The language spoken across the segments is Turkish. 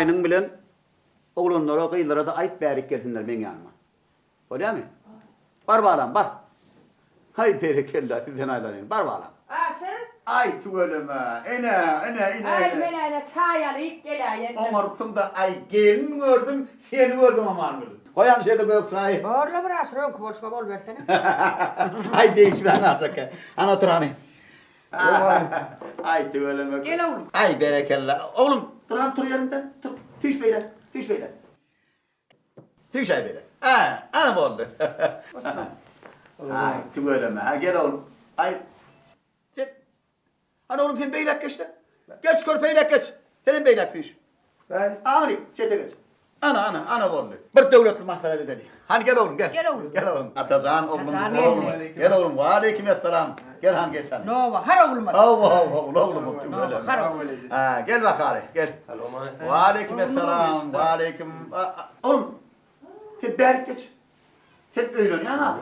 ayının bilen oğlanlara, kıyılara da ait berik gelsinler benim yanıma. Öyle mi? Bar bağlan, bar. Hay berekellah, sizden aylanayım, bar bağlan. Sen? Ay tüveleme, ene. Ay ben çay alayıp gel. Omarımda ay gelin gördüm, seni gördüm aman gülüm. Koyan şeyde gök sahi. Bağırla biraz rönk bolşka bol versene. Ay değişmen artık. Ana otur hani. Ay tüveleme. Gel oğlum. Ay berekellah. Oğlum, dur yerimden. Dur. Düş beyler. Düş ay beyler. Ana oldu. Ay tüveleme. Gel oğlum. Ay. Hani oğlum sen beylek geç de. Geç kör beylek geç. Senin beylek düş. Ben Ağrı, çete geç. Ana oldu. Bir devletli mahsarede dedi. Hani gel oğlum gel. Gel oğlum. Atazan oğlum. Atazan Oğlum. geldi. Gel oğlum. Ve aleykümselam. Gel han geç hani. Nova har oğlum. Oğlum. Gel bak Ali. Gel. Ve aleykümselam. Ve aleyküm. Oğlum. Sen berik geç. Sen öğlen ya abi.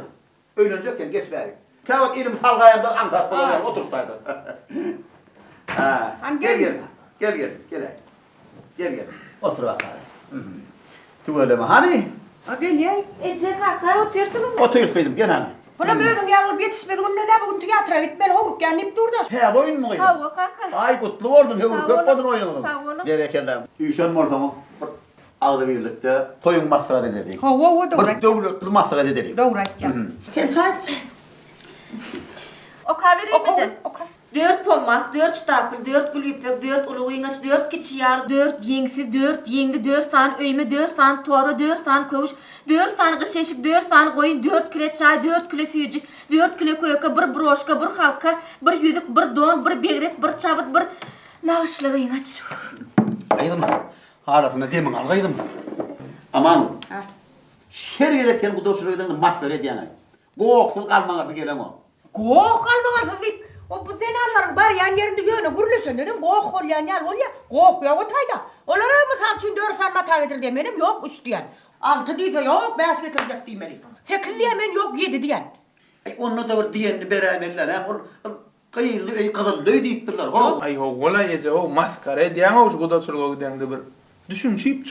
Öğlenecekken geç berik. Kavak ilim salgayanda antat bulunlar. Otur sayda. Gel. Otur bak Ali. Tüveleme hani? Gel ya. Ece kalkaya oturuyorsun mu? Oturursaydım gel hani. Bana büyüdüm ya yetişmedi. Onun ne bugün tiyatroya gitmeli. Hoğruk gelip durdu. He oyun mu oynadın? Kavga kalka. Ay kutlu oldun. Köp oldun oynadın. Sağ olun. Gerekenler. Üşen ortamı. Ağda birlikte toyun masrada dedik. Hava doğru. Bir devletli masrada dedik. Doğru ya. Gel çay. O kahve Ece. Oka. 4 pommas, 4 stapel, 4 gül ipek, 4 ulu iğneç, 4 kiçiyar, 4 yengsi, 4 yengli, 4 san öyme, 4 san toru, 4 san köş, 4 san qışeşik, 4 san koyun, 4 kilo çay, 4 kilo suyucuk, 4 kilo koyaka, bir broşka, bir halka, bir yüdük, bir don, bir begret, bir çabıt, bir nağışlığı iğneç. Aydım. Halatına demin algaydım. Aman. Her gelirken bu doşuruyla masrada diyen ay. Goğuksuz kalmağa gelem o. Goğuk kalmağa sızıp. O bu denarların bar yan yerinde yöne gürlüsün dedim. Goğuk ol yan ol ya. Goğuk ya o tayda. Onlara mı için 4 san mata getir demedim. Yok 3 diyen. 6 deyse yok 5 getirecek demedim. 8 diyemen yok 7 diyen. Onu da bir diyenini beraberler. Hem kıyıldı, kızıldı deyip durlar. ay o gola Ece o maskara ediyen o şu da çırgo giden de bir düşünşüp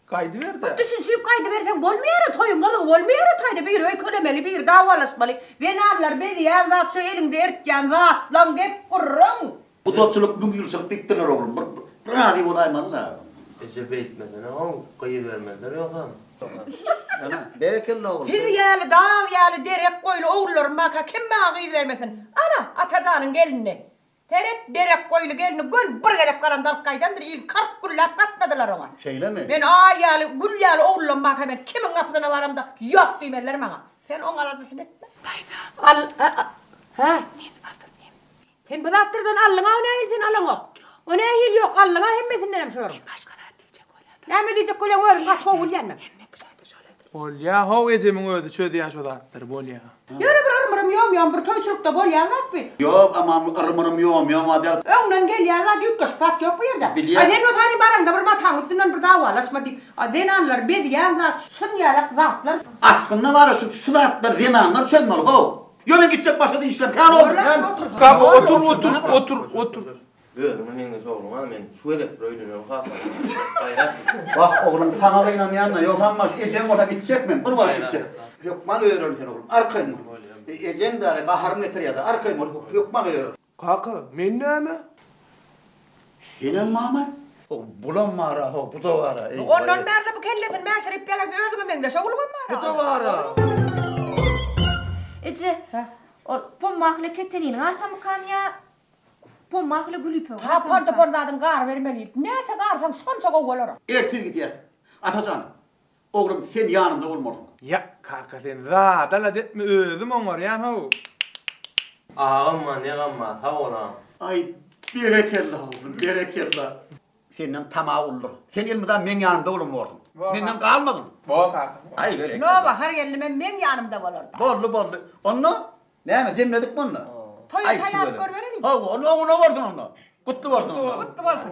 kaydı ver de. Düşünsüyüp kaydı versen bolmayarı toyun galı bolmayarı tayda bir öykülemeli bir davalaşmalı. Venarlar beni yazat şu elimde erken rahat lan hep kurrum. Bu dotçuluk bu yılçık deyip durlar oğlum. Rani olaymanız ha. Ece beytmeden ama kıyı vermediler yok ha. Berekelli oğlum. Siz yani dağ yani derek koyulu oğullarım baka kim bana kıyı vermesin? Ana atacağının gelinini. Derek koyulu gelini gül bir gerek karandalık kaydandır il 40 güllap katmadılar ona. Şeyle mi? Ben ayalı gül yalı oğullarım baka ben kimin kapısına varım da yok demeler bana. Sen onu aradısın etme. Dayda. Ha? Sen bıraktırdın allına o ne ilsin allın o? O ne il yok allına hemmesinden hem sorum. Başka da diyecek öyle. Ne mi diyecek öyle oğlum kaç kovul yenme. Bol ya ho Ece'min öldü çödüyen şu da attır bol ya. Yürü bir armırım yom bir toyçulukta bol yanmak bir. Yok aman armırım yom hadi. Önden gel yanına dük kaç pat yok bu yerde. Biliyorum. Aden o tani baranda bir matan üstünden bir davalaşma deyip. Aden anlar bir yanına şun yarak zatlar. Aslında var ya şu dağıtlar zinanlar çelmeli ho. Yömen gidecek başka da işlem. Kan oldu kan. Kalk otur. Böyle henüz oğlum ha men şu edip böyle ha. Hayır. Bak oğlum sana da inanmayanla yok ama Ecem orada gidecek mi? Bir var gidecek. Yok bana öğrenirken oğlum arkayın. Ecem de baharım getir ya da arkayın oğlum yok bana öğren. Kaka men ne mi? Yine mama. O bulan mara o bu da var. Ondan merze bu kellesin meşrip yalan özgü mende şoğlum Bu var. da var. Ece. O pommakla ketenin arsa mı kam ya? Pommakla gül ipek. Ta pordadan gar vermeliyim. Neyse garsam son çok olur. Ertir git ya. Atacan. Oğlum sen yanımda olmadın. Ya kaka sen zaten etme özüm on var ya ho. Ağamma ne gamma ta oğlan. Ay berekellah oğlum berekellah. Senden tamam olur. Sen elmeden men yanımda olmadın. Menden kalmadın. Bol kaka. Ay berekellah. Ne bak her geldim ben yanımda olurdu. Bollu. Onu ne mi cemledik bunu? Toy sayar gör verelim. Ha onu vardı onu. Kutlu vardı onu. Kutlu olsun.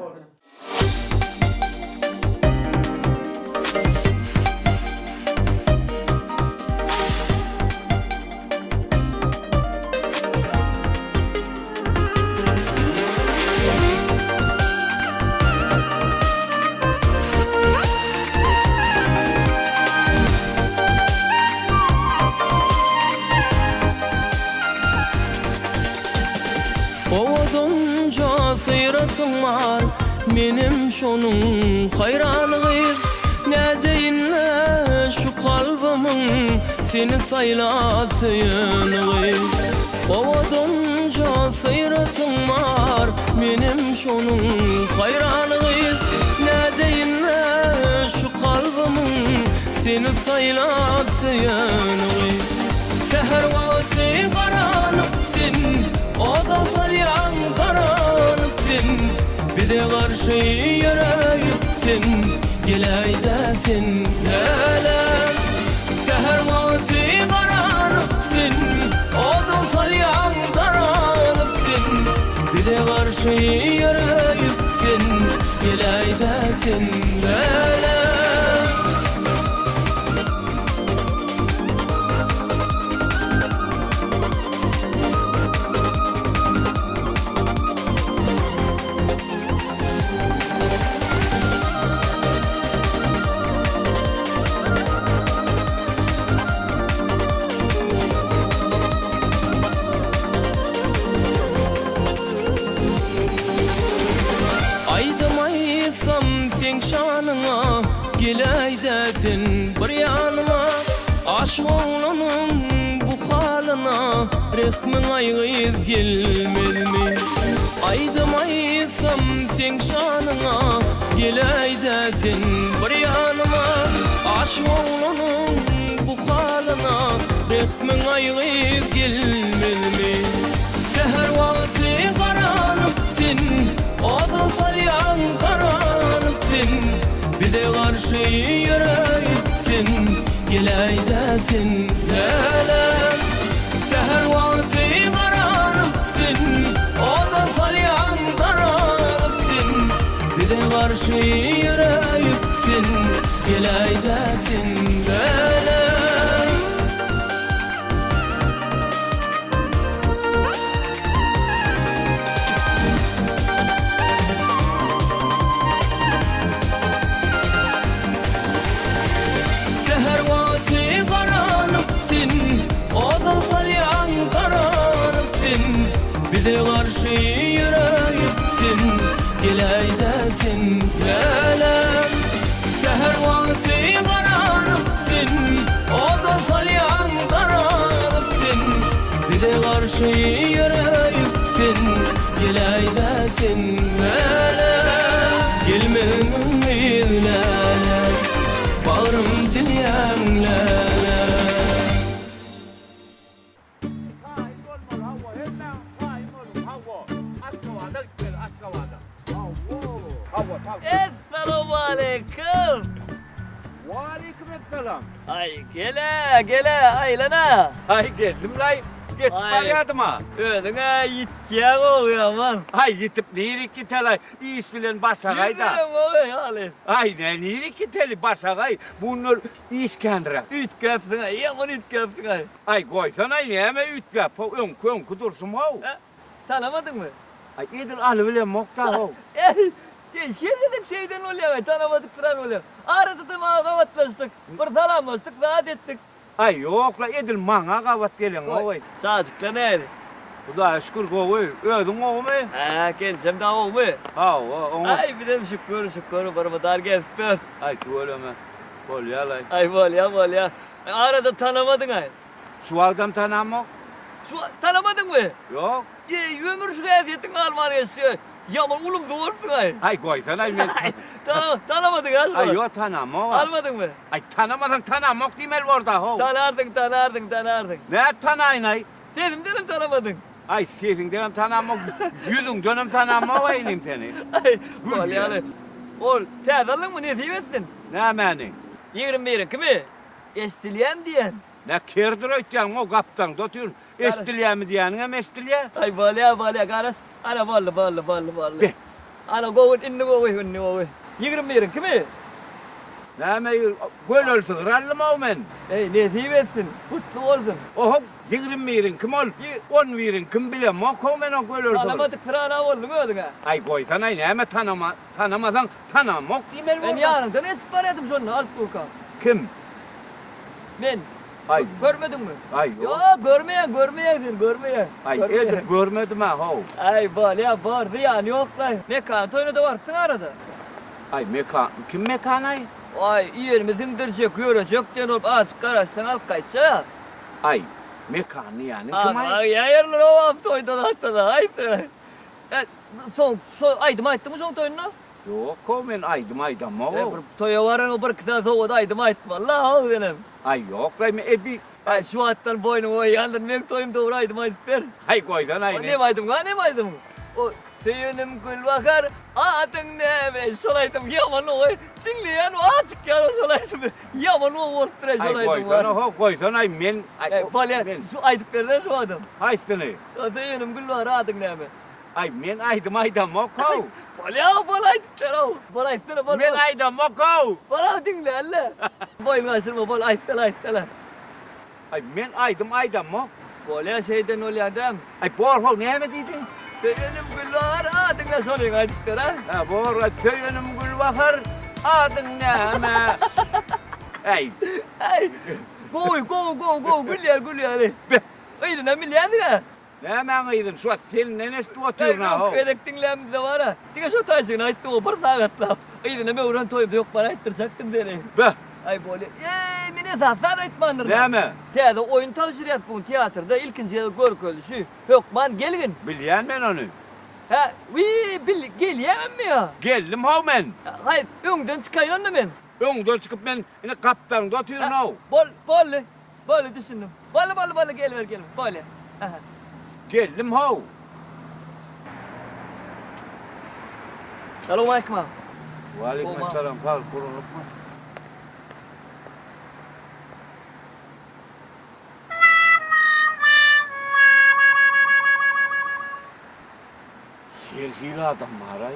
menim şonun hayranlıyım. Ne deyinle şu kalbimin seni saylap sıyınlıyım. Ovadonca seyretim var, menim şonun hayranlıyım. Ne deyinle şu kalbimin seni saylap sıyınlıyım. Seher vakti karanlıksın, o da salyan karanlıksın. Bize karşı yüreğimsin, gileydesin elem. Seher vakti karanlıksın, o da salyan karanlıksın. Bize karşı yüreğimsin, gileydesin elem. Aydım aysam sen şanına, gileydesin bir yanıma. Aşık oğlanın bu halına, rehmin aygıyız gelmez mi? Aydım aysam sen şanına, gileydesin bir yanıma. Aşık oğlanın bu halına, rehmin aygıyız gelmez mi? Seher vakti karanlıksın, o da salyan karanlıksın. Bize karşı yüreğimsin, gileydesin elem. Seher vakti karanlıksın, o da salyan karanlıksın. Bize karşı yüreğimsin, gileydesin elem. Seher vakti karanlıksın, o da salyan karanlıksın. Bize karşı yüreğimsin, gileydesin elem. Seher vakti karanlıksın, o da salyan karanlıksın. Bize karşı yüreğimsin, gileydesin elem. Gelmenin bizlere, bağrım dinleyenlere. Esselamu aleyküm. Aleykümselam. Ay gele aylana. Ay geldim lay. Geç Ay. baryadım ha. Ödüne yitkiye oluyor aman. Ay yitip nirik gitelay. İş bilen basagay da. Bilmiyorum abi hali. Ay ne nirik giteli basagay. Bunlar iş kendire. Üt köpsün ay yaman üt köpsün ay. Ay koysana yeme ütkap. Ön kudursun ha. Tanımadın mı? Ay edil alı bile mokta ha. Kesinlik şeyden oluyor ay tanımadık falan oluyor. Aradık ağabatlaştık. Bir tanımıştık vaat ettik. Ay yok la edil manga kavat gelen ha. Çocuklar ne? Kuda şükür koy. Ödün o mu? Ha geleceğim daha olmu. Ha o. Ay bir de şükür barmadar gelsin. Ay tuvaleme. Bol ya lay. Ay bol ya. Arada tanımadın ay. Şu adam tanımok? Şu tanımadın mı? Yok. Ömür şu eziyetin Almanya'sı. Yaman ulum doğursun ay. Ay koysana men. Tanımadın az Ay mı? yok tanımok. Almadın mı? Ay tanımadan tanımok demel orada ho. Tanardın. Ne tanayın ay? Dedim tanımadın. Ay sesin denem tanımok. Yüzün dönem tanımok ayınım seni. Ay bol yani. Ol tezalın mı ne diyettin? Ne meni? 21 kimi? Estiliyem diyen. Ne kerdir ötyan o kaptan tutuyor. Estiliye mi diyenin hem estiliye? Ay bol ya garas. Ana bol. De. Ana govut inni govut. 21 kimi? Ne me göl ölsün rallım o men. Ey ne diyettin? Kutlu olsun. Oho 20 kim ol? 10 verin kim bile mok o men o göl ölsün. Tanımadık kırana oldun ödüne. Ay koysana ne me tanımadan tanımok demel Ben orada. yarın da ne çıkarıyordum şunu alt buka. Kim? Ben Ay. Görmedin mi? Ay yok. Ya görmeyen. Ay Görmeyen. edip görmedim ha ho. Ay bal ya vardı yani yok lan. Mekan toyunu da varsın arada. Ay mekan kim mekan ay? Ay yerimizin direcek, görecek, den olup açık kararsan al kayça. Ay mekanı yani kim ay? Ay ya yerler o am toyda da hatta da haydi. Son aydım mı son toyunu? Yok o men aydım o. Toya varan o bir kıta soğuda aydım vallahi o benim. Ay yok ay me ebi. Ay şu attan boynu oy yandır men toyum doğru aydım per. Ay koydan ay Ne aydım ne aydım. O Teyönüm gül bakar, adın ne be, solaydım yaman oy. Dinleyen o açık ya solaydım. Yaman o vurtture Ay solaydım koydan var. ho koydan ay men. Balya şu aydıp verler şu adam. Haystını. Şu teyönüm gül bakar, adın ne be. Ay men aydım o ko. Balya aydıp ver o. Bal aydıp ver. Men aydım o ko. Bal dinle elle. Boyun asırma bal aydıp ver. Ay men aydım o. Balya şeyden ol adam. Ay por ho ne mi dedin? Teyönüm gül bakar, adın ne solayın aydıp ver ha. Ha por köyünüm gül bakar. Adın ne me? Ay. Ay. Go gül ya. Aydı ne milyar ya. Ne meğiydin şu senin nenesi oturuyor ha ho. Köydekilerim de var ha. Diga şu taşın ayttı o bir saatla. Aydı ne uğran toyumda yok bana ayttıracaktın dene. Be. Ay böyle. Mine zaten aytmandır. Ne mi? Teyze oyun tavsiye bu tiyatroda ilkinci görkölü şu. Yok man gelin. Bilyen ben onu. Ha, geliyem mi ya? Geldim ho men. Hayır, önden çıkayın da ben. Öngden çıkıp ben yine kaptanımda oturuyorum ha. Böyle düşündüm. Böyle gel ver. Böyle. Aha. Geldim ho. Selamun aleyküm abi. Aleykümselam kal kurulup mu? Şerhili adam var ay.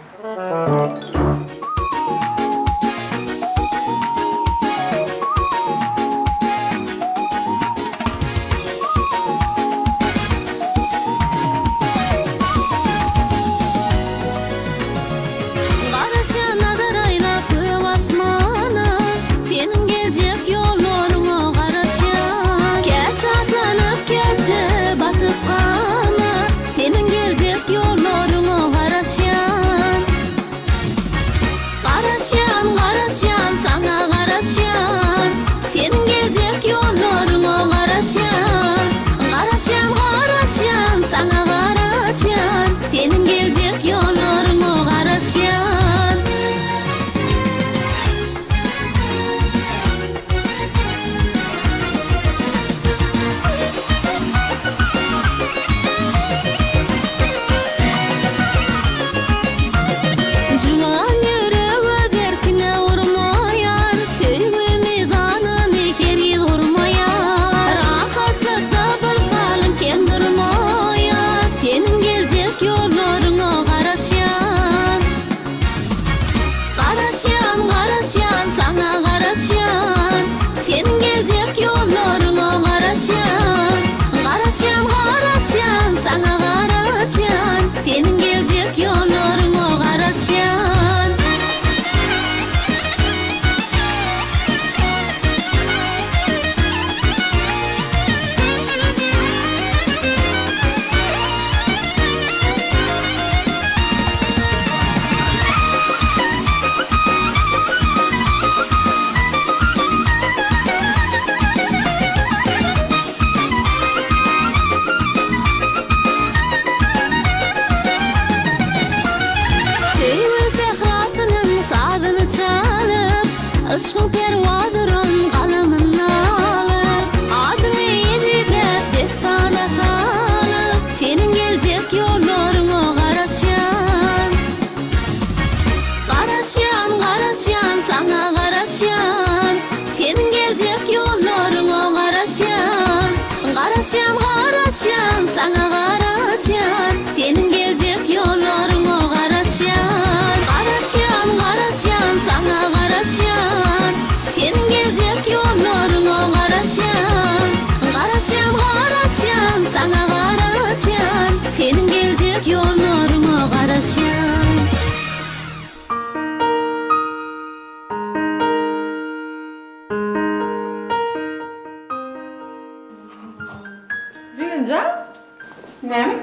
Näme?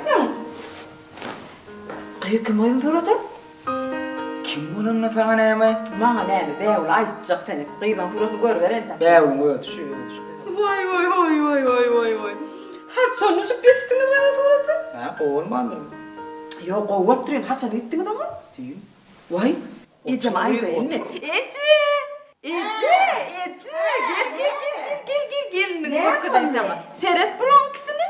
Kim oyun suratı? Kim bununla sana neyme? Bana näme beýle aýtjak seni. Gyýdan suraty görüveren sen. Bäwin öt şu. Vay. Her tanışıp geçtiniz mi suratı? Ha, olmadı. Yok, o oturun. Haçan gittin ama? Değil. Vay. Ece mi aydın mı? Ece. Gel. Ne yapalım? Seyret bulonkisini.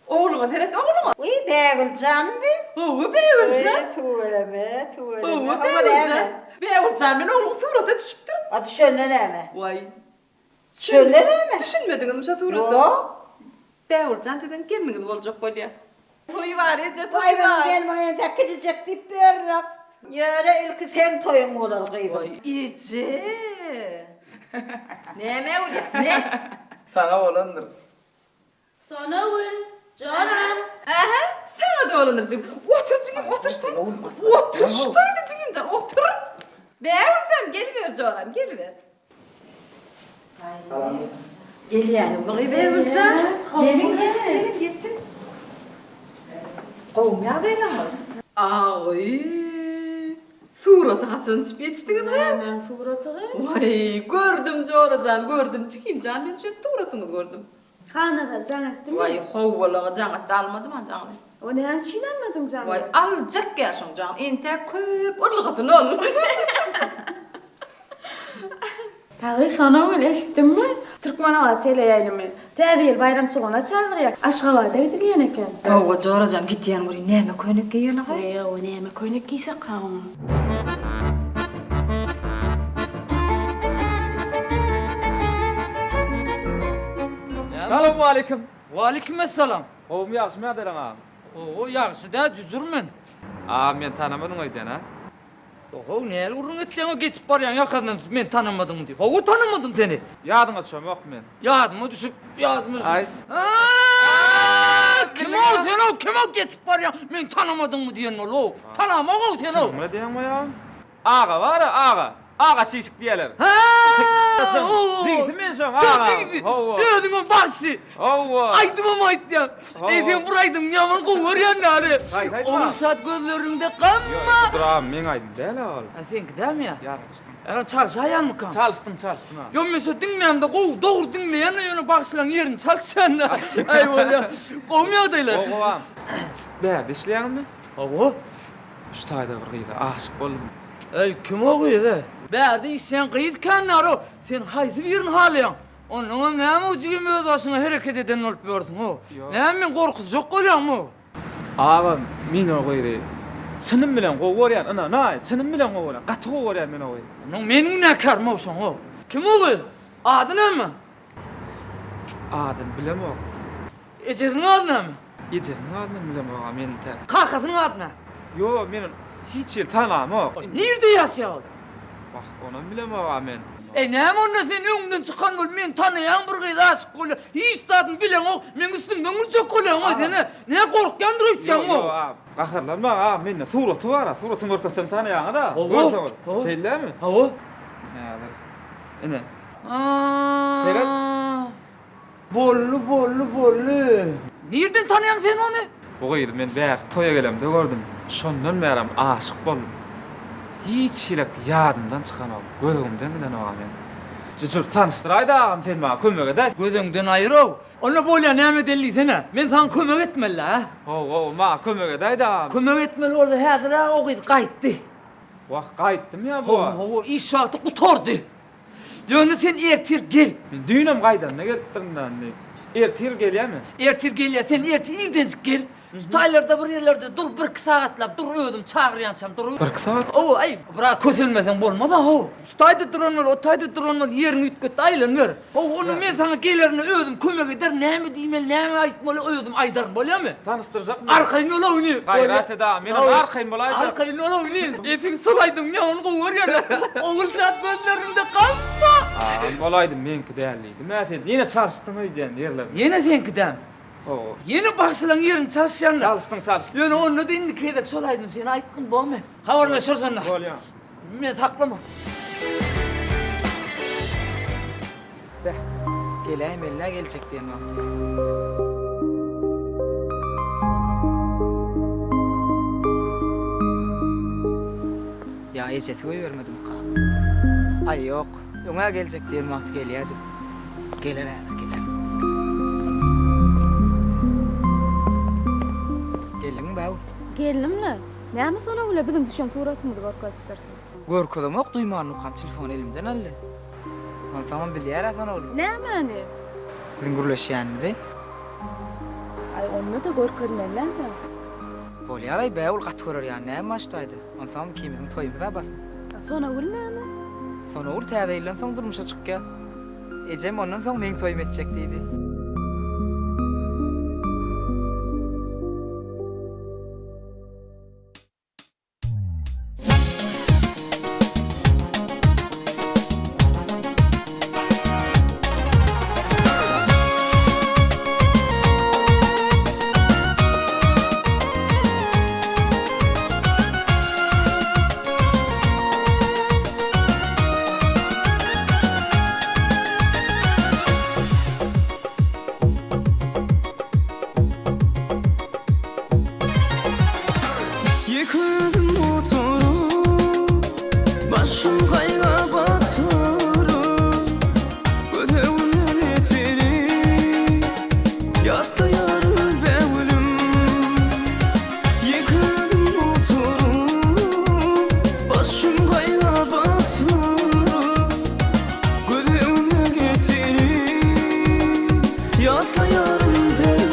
Oğluma seyret oğluma. Uy Beğulcan be. Oğlu Beğulcan. Tuğla be, tuğla be. Oğlu Beğulcan. Beğulcan'ın oğlum suratı düşüptür. Adı şöyle ne? Vay. Şöyle ne? Düşünmediniz mi suratı? Yok. Beğulcan dedin gelminiz olacak böyle. Toyu var Ece, Vay ben gelmeye de gidecek deyip veririm. Yöre ilki sen toyun olur kıydım. Vay Ece. Ne Mevlüt? Ne? Sana olandır. Sana ul. Canım. Aha, sana da olanırcığım. Otur cigim, otur işte. Otur işte cigimcan, otur. Beğeneceğim, geliver canım, geliver. Gel yani, burayı beğeneceğim. Gelin, geçin. Kovum ya değil ama. Ay, suratı kaçınız geçtiniz ha? Hemen suratı. Vay, gördüm canım, gördüm. Çıkayım canım, ben şu suratını gördüm. Kanada canım. Vay, hovvalağa canım, almadım ha canım. O ne an şinanmadın canım. Vay alacak gelsin canım. Inte köp ırlıqatın ol. Tağı sana öyle eşittin mi? Türkmanağa tele yayınımı. Tədil bayramçılığına çağırıyor. Aşkavada gidiyor eken. Hava caracan gittiyen buraya neme köynek giyiyorlar ha? O neyme koynak giyse kavun. Selamun aleyküm. Waleykümselam. Oğlum yaxşı mı ederim ağam? O yaxşı da cücürmen. Ağam ben tanımadın oydan ha? Oho näle urun etdiňe geçip barýan ýakadan men tanamadım diýip. O tanamadım seni. Yadıma düşüm yok men. Yadıma düşüp yadıma. Ay. Kim ol sen o? Kim o geçip barýan? Men tanamadım mı diýen ol? Tanama o sen o. Ne diyorsun bu ya? Ağa var ya ağa. Ağa şişik diyeler. Ha! Zeytin men şoň ağa. Sen zeytin. Ýödüňe başı. Hova. Aydım ama aytdım. Sen buraydım yaman gower ýanlary. Hayt, hayt, O hayt. saat gözlerinde kanma. Duram men aydın değil ol. Sen gidem ya. Yarıştım. Çalışayan mı kan? Çalıştım ha. Yo men şu dinleýän de doğru dinleýän ýöne bagşylan ýerini çalsan da. Aýwal ya. Gowmýa daýlar. Oğuam. Bäde işleýän mi? Hawa. Şu taýda bir gyýda aşyk boldum. Ey kim o gyýdy? Bäde sen gyýd kanary. Sen haýsy ýerini halýan? Onuň näme uçugym öz başyna hereket eden bolup berdiň o. Yo. Näme men gorkujak bolýarmy? Ağam men o gyýdy. Çynym bilen gowurýan, ana naý, çynym bilen gowurýan. Gaty gowurýan men o gyýdy. Onuň meniň näkarmy olsaň o. Kim o gyýdy? Ady näme? Adym bilemok. Ejesiň ady näme? Ýejesini adyny bilemok men tek. Karkasyň ady näme? Yo men hiç ýyl tanamok. Nerede ýaşaýar? Bak onu bilemok men. Näme onda sen öňünden çykan bol men tanaýan bir gyz aşyk bolýar. Hiç tadyň bilen ok, men üstünden gülçek bolýan o seni. Näme gorkýandyr öýtjäň o? Gaharlanma ha men suraty bar, suratyň görkezsen tanaýan da. Owo. Görseň. Owo. Şeýlemi? Hawa. Näler. Ene. Ferhat. Bollu. Nereden tanıyan sen onu? Bu gyýdy men bär toýa gelemde gördüm. Şondan meram aşyk boldum. Hiç şeýlek ýadymdan çykan ol. Gözümden giden o men. Jujur tanıştyraýdam sen maňa kömek edä. Gözüňden aýyraw. Ona bolýan näme delli sene? Men sana kömek etmeli ha. Ow, maňa kömek edäýdam. Kömek etmeli oldu häzir ha o gyz gaýtdy. Wah, gaýtdym ya bu. Hawa iş şarty gutardy. Ýöne sen ertir gel. Men düýnem gaýdan ne gelipdirmän. Ertir gelýärmi? Ertir gel sen ertir irdençik gel. Staylarda bir yerlerde dur 1-2 sagatlap dur ödüm çağıryansam dur. 1 saat. O ay bırak köselmesen bolmaz ha. Stayda duranlar o tayda duranlar yerini ütket aylanır. Onu men sana gelerini ödüm kömek eder näme diýmeli näme aýtmaly ödüm aýdar bolýarmy? Tanıştyrjak mı? Arkaýyn ola uni. Gaýrat edä, menim arkaýym bolaýjak. Arkaýyn ola uni. Efin solaýdym ya onu görýär. Oňul şat gözlerinde kanma. Bolaýdym menki däliydi. Mä sen ýene çarşdyň öýden ýerler. Yine sen gidem. O. Yeni başlayan yerin çalışanlar. Çalıştın. Yani onu da indi kedek solaydım seni aytkın bu mu? Havarlaşırsan da. Bolýan. Men taklama. Geleyim eline gelecek diyen vakti. Ejeti koyvermedim ka. Ay yok, ona gelecek diyen vakti geliydi. Gelir ädir, gelir. Gelin bav. Gelinimle. Näme sana öyle bizim düşen suratımızı korkuttursun? Gorkulum ok duymanım kam telefon elimden alle. On tamam bilýär atan ol. Näme andi? Bizim gurlaşýanymyz. Ay onu da korkutmalar da. Bolýar ay baw gat görür ýa näme açdaýdy. On tamam kimimiň toýumyza bas. Sonra näme? Sonra ul täzeýlen soň durmuşa çykýar. Ejem ondan soň meň toýum etjek diýdi. Yıkıldım motoru, başım kayga batırır. Ödevler etiri, yattı yarı bevlim. Yıkıldım motoru, başım kayga batırır. Ödevler etiri, yattı yarı bevlim.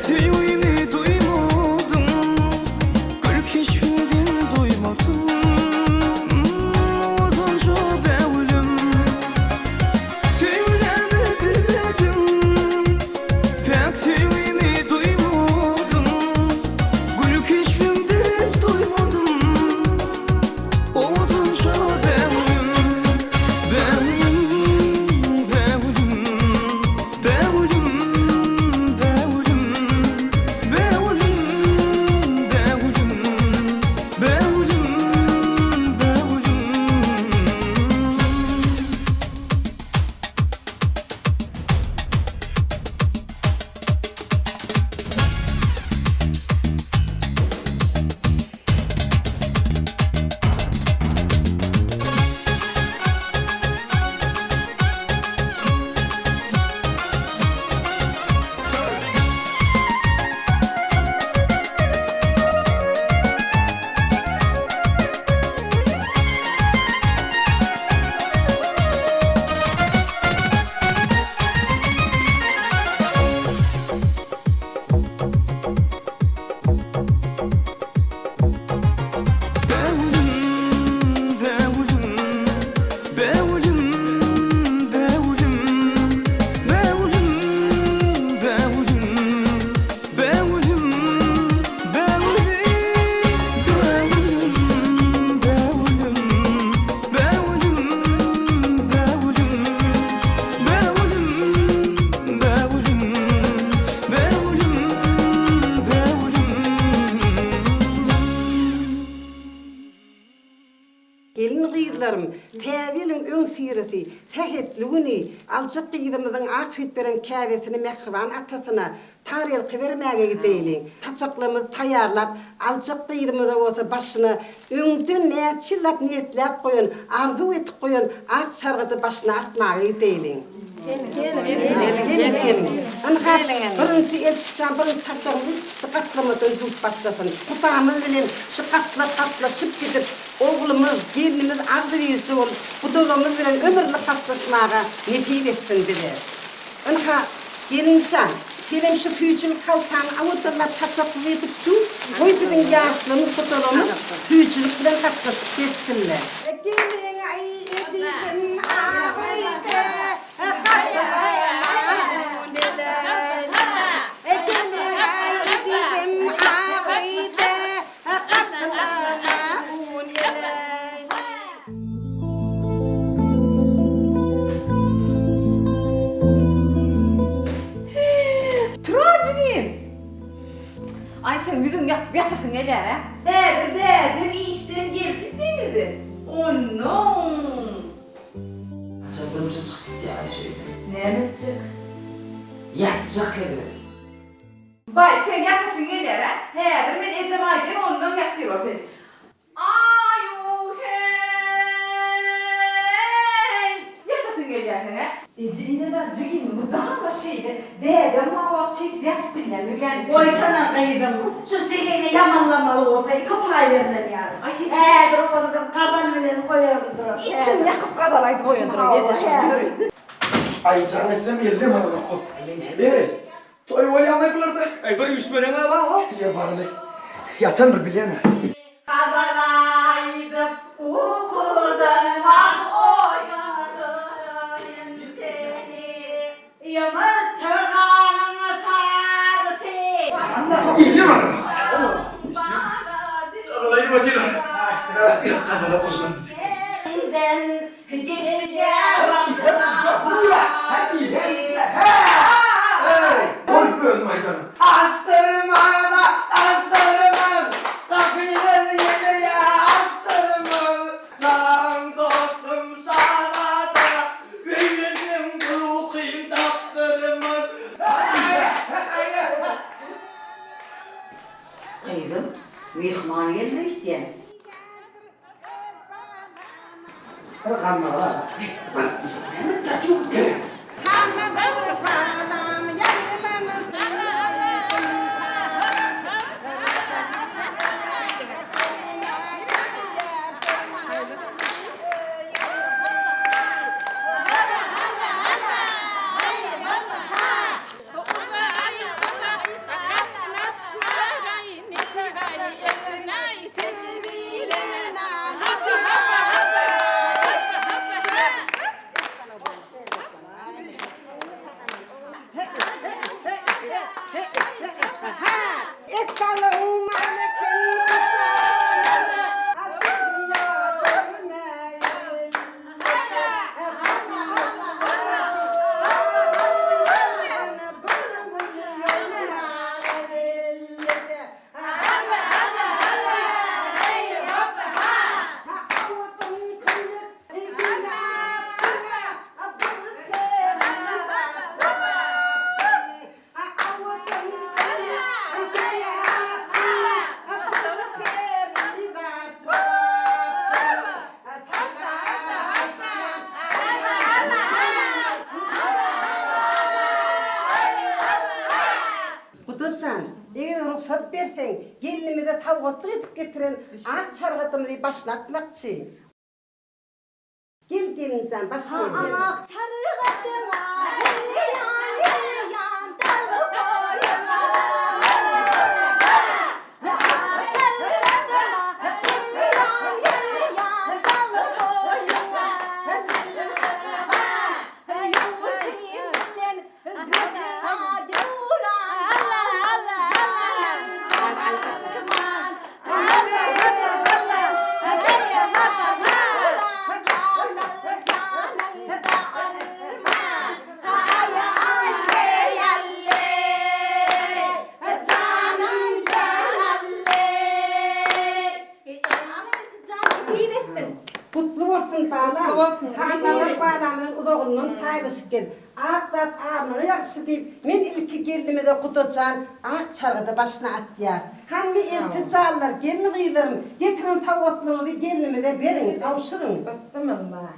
Sevimi duymadım, gül keşfinden duymadım. Odunca bevlim, sevimi bilmedim. Pek sevimi duymadım, gül keşfinden duymadım. Odunca bevlim, bevlim, bevlim, bevlim. Gelin kıyılarım, tədilin ön sireti, tehetliğini, alçak kıyıdımızın akfit veren kâvesini mehriban atasına, tarih kıvermeye gideylin. Taçaklarımız tayarlap, alçak kıyıdımıza olsa başına, öngdün niyetçillap niyetlap koyun, arzu et koyun, ak sargıdı başına atmaya gideylin. Gelin. Anha birinci etçen, birinci taçağımızı çıkartlamadan tut başlasın. Kutağımız bilen çıkartlaşıp gidip, oğlumuz, gelinimiz arzu verici ol, budolumuz bilen ömürlük katlaşmağa netip etsin dedi. Anha gelincan, gelin şu tüycülük kalkan avutlarla taçaklı edip tu, koy bizim yaşlımız, budolumuz tüycülük bilen katlaşıp gitsinler. Gelin ay edildim ahuyte, Kızın yatasın neler ha? Dedir işten geldik denirdi. Onun. Çadırımıza çıktı ya şöyle. Ne yapacak? Yatacak dedi. Bay sen yatasın neler ha? Dedir ben ecemayken onunla yatıyor beni. Ayu hey! Yatasın neler ha? Eceğine de cigim bu daha da şeydi. Dedem hava çekip yatıp bilmem yani. Oy sana kıydım. Şu çileğine yamanlamalı olsa iki paylarından yani. Ay, Dur oğlum kaban bilen koyarım dur. İçin yakıp kadalaydı koyundur gece şimdi. Ay canım ettim yerdim bana bak. Ne? Toy oynamaklarda. Ay bir yüz bölene var. Ya barlık. Yatan mı bilene? Kadalaydım ukudan vah oynarım seni. Yumurtağın sarısı. İyiyim bana. Kadalayı batıyla. Kadala olsun. Elinden geçti ya Hadi oy böl maydanı. Astırman, kapıları yine ya astırman. Can dostum sana da, ünlüdüm ruhim taptırman. Kıydım. Mihman geldik diye. Bırakanma var. Kutucan, eğer ruhsat versen, gelinimi de tavukatlık edip getiren ağaç şarkıtımı başlatmakçı. Gel gelincan, başlayalım. Ama kutlu olsun bana. Kanalım bağlamının udoğunun taylışken. Ağlat ağrını yakşı deyip, men ilki geldimi de kutucan, ağaç çargıda başına at ya. Hangi ilticalar, gelin kıyılarım, getirin tavukatlığı gelinimi de verin, kavuşurun. Baktımın bana.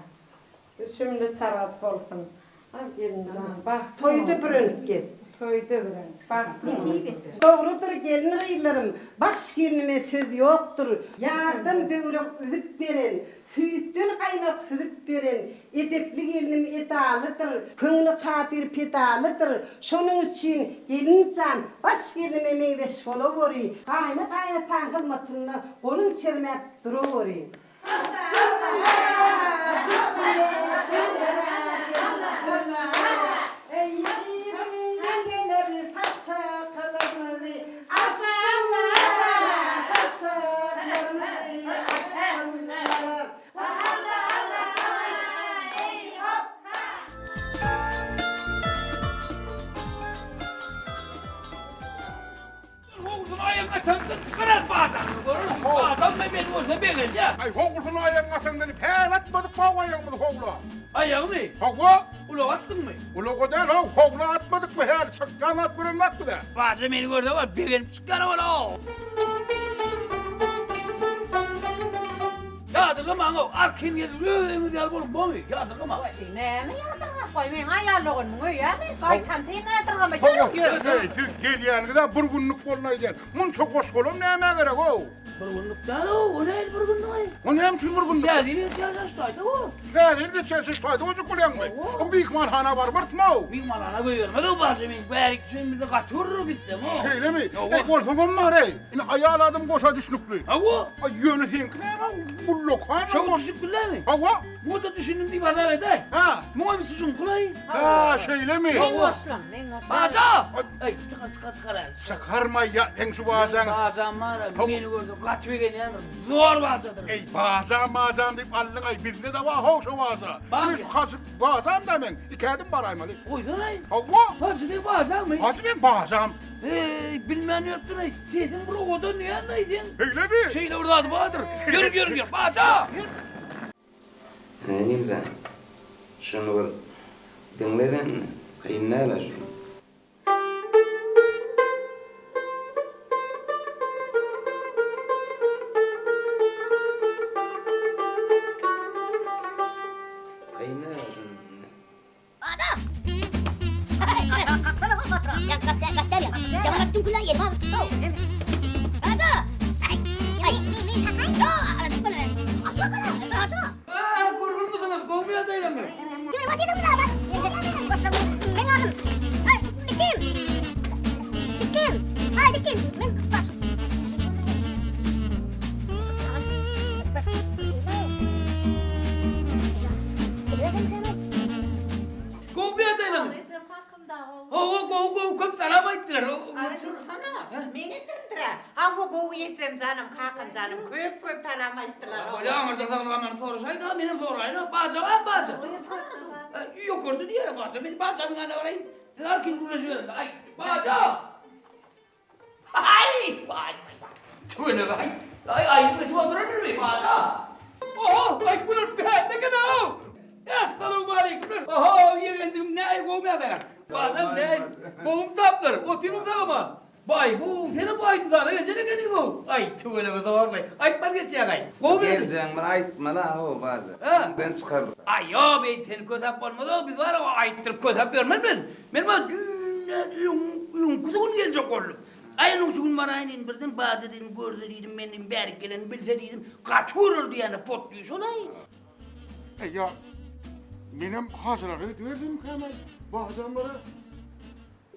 Şimdi çarap olsun. Al gelin canım, baktım. Toydu bürünüp git. Toydu bürün. Baktım. Doğrudur gelin kıyılarım, baş gelinime söz yoktur. Yardım böğrek üdüp verin, sütün kaymak südüp verin. Edepli gelinim edalıdır, köngülü kadir pedalıdır. Şunun için gelincan, baş gelinime meyve şola vori. Kayna tankılmatını, kolun çermek duru vori. Oğlum ayağına tanıdın olsa beğeneceğim. Ay hoğulsun ayağın asandını per atmadık mı ayağımızı hoğula? Ayağımı Hoğula? ulu attın mı? Ulu o değil hoğula atmadık mı her sıkkan at bürünmek mi de? Bazı beni gördü var beğenip çıkar ola. Yadırgama o arkin yedir öğümü gel bulup bu mu? Yadırgama. Ne mi yadırgama koy men ayarlığın mı ya mi? Koy tam seni yadırgama Hoğula, siz gel yani da bir günlük olmayacak. Mun çok hoş olum neyine gerek o? Burgunluktan o ne bir burgunluk? O ne hemşin bir günlük? Ya değil ya yaştaydı o. Ne değil de çeşit fayda olacak oluyor mu? O büyük malhana var mı? Bir malana koyuyorum. O bazı benim berik şimdi de katırır bittim o. Şeyle mi? Ey golfum var ey. Yine ayağladım koşa düşnüklü. Ha bu? Ay yönetink ne ama bullok ha? Çok teşekkürler mi? Ha va? Bu da düşündüm bir pazar eder. Ha? Muam susun kulay. Ha şeyle mi? Men hoşlam men hoşlam. Baca! Ay çıkar. Sakarma ya en şu bazen. Bacan var beni gördü kaç bir gene zor bacadır. Ey bazen deyip allın ay bizde de var hoş o bazen. Bak. Şu kasıp bazen demen. İkadım baraymalı. Oydun ay. Ha va? Hadi de bacan mı? Nasıl ben bazen? Bilmem ne yaptın ay. Dedin bro o da niye anlaydın? Öyle mi? Şeyle orada adı vardır. Yürü baca! Ne diyeyim sen? Şunu bir dinledin mi? Kıyın ne ala şunu? Kıyın ne ala şunu? Kurgun musunuz? Kovmuyor değil mi? Kovmuyor değil mi? Köp selam ettiler. Sana meni sendira. Ha bu go yetsem canım kakan canım köp talam ayttılar. Öyle ağırda sağlaman sorusaydı benim sorayım. Baca var baca. Yok orada diye baca. Benim bacamın ana varayım. Sizler kim uğraşıyor? Ay baca. Vay. Tüyne vay. Ay nasıl durur mu baca? Oho ay bunun bir ne kadar o? Assalamu aleyküm. Oho yeğencim ne ay kovmuyor da. Bazen ne? Boğum taplar. O tinum da Bay bu seni baydı da ne seni gani bu? Ay tüyle be doğru. Ay ben geçeyim ay. Geleceğim ben aytma la o bazen. Ben çıkardım. Ay yo ben seni kötü olmadı. Biz var o ayıttır kötü görmez mi? Ben var yung kuzun gelecek oldu. Ayın şu gün bana aynen birden bazıdan gördüydüm benim berk gelen bilseydim kaçırırdı yani pot diyor şunay. Ya benim hazırları verdim hemen bazenlere.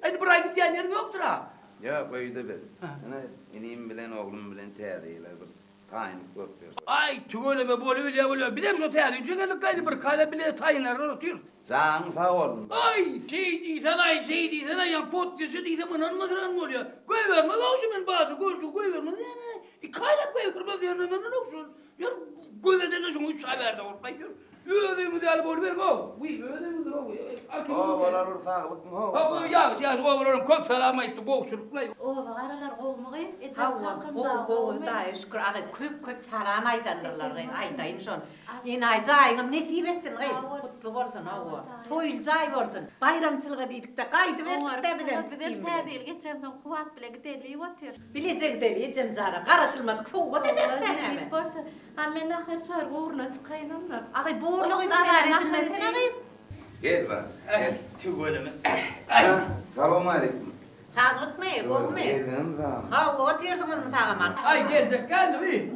Hani buraya git yani yerim yoktur ha. Ya böyle bir. Ana ineyim bilen oğlum bilen teyzeyle bir tayin kopuyor. Ay tüyle be böyle. Bir de şu teyze çünkü bir kale bile tayinler oturuyor. Can sağ olun. Ay şey değilsen ay pot diyorsun değilse bana mı oluyor? Koy vermez olsun ben bazı gördü koy vermez yani. Kayla koy vermez yani ne olsun? Ya gözlerden de şunu 3 ay verdi ortaya. Ödümü de alıp ol ver go. Ödümü de o. O var sağlık mı o? Ha ya o köp selam etti go çırplayı. O bağırlar kovmuğu. Go da şükür ağay köp talam aydanırlar aytayın şon. Yine aycayım ne tibettin gay. Kutlu olsun ha. Toyulcay olsun. Bayramçılığa dedik de kaydı verdik de Bir de tədil geçen son kuvat bile gideli oturuyor. Bilecek de cemcara karışılmadık soğuk dedik de hemen. Hemen ahir şar uğruna çıkayım onlar. Ağay boğurluğu idare edilmedi. Gel bas. Gel. Tügölümü. Selamun aleyküm. Sağlık mı? Boğuk mu? Gelin tamam. Ha oturdunuz mu tağaman? Ay gelecek geldi mi?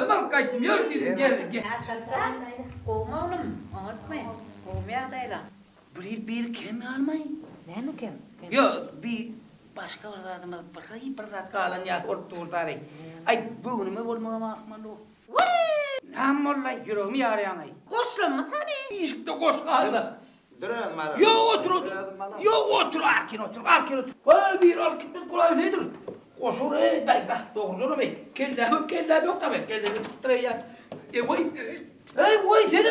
Ben kaçtım yürüdüm gel. Kovma oğlum. Unutmayın. Kovmaya dayla. Bir kemi almayın. Ne mi kim? Yok bir başka oradadım bir zat kalan ya ortaya. Ay bunu mu olmama akmalı. Nam molla yürüyorum yarıyan ay. Koşlum mu seni? İşte koş kaldı. Durun mala. Yo otur arkin otur. Vay bir arkin kolay nedir? Koş oraya day bak doğru mu? Kelle yok tabii kelle çıktı ya. Vay sen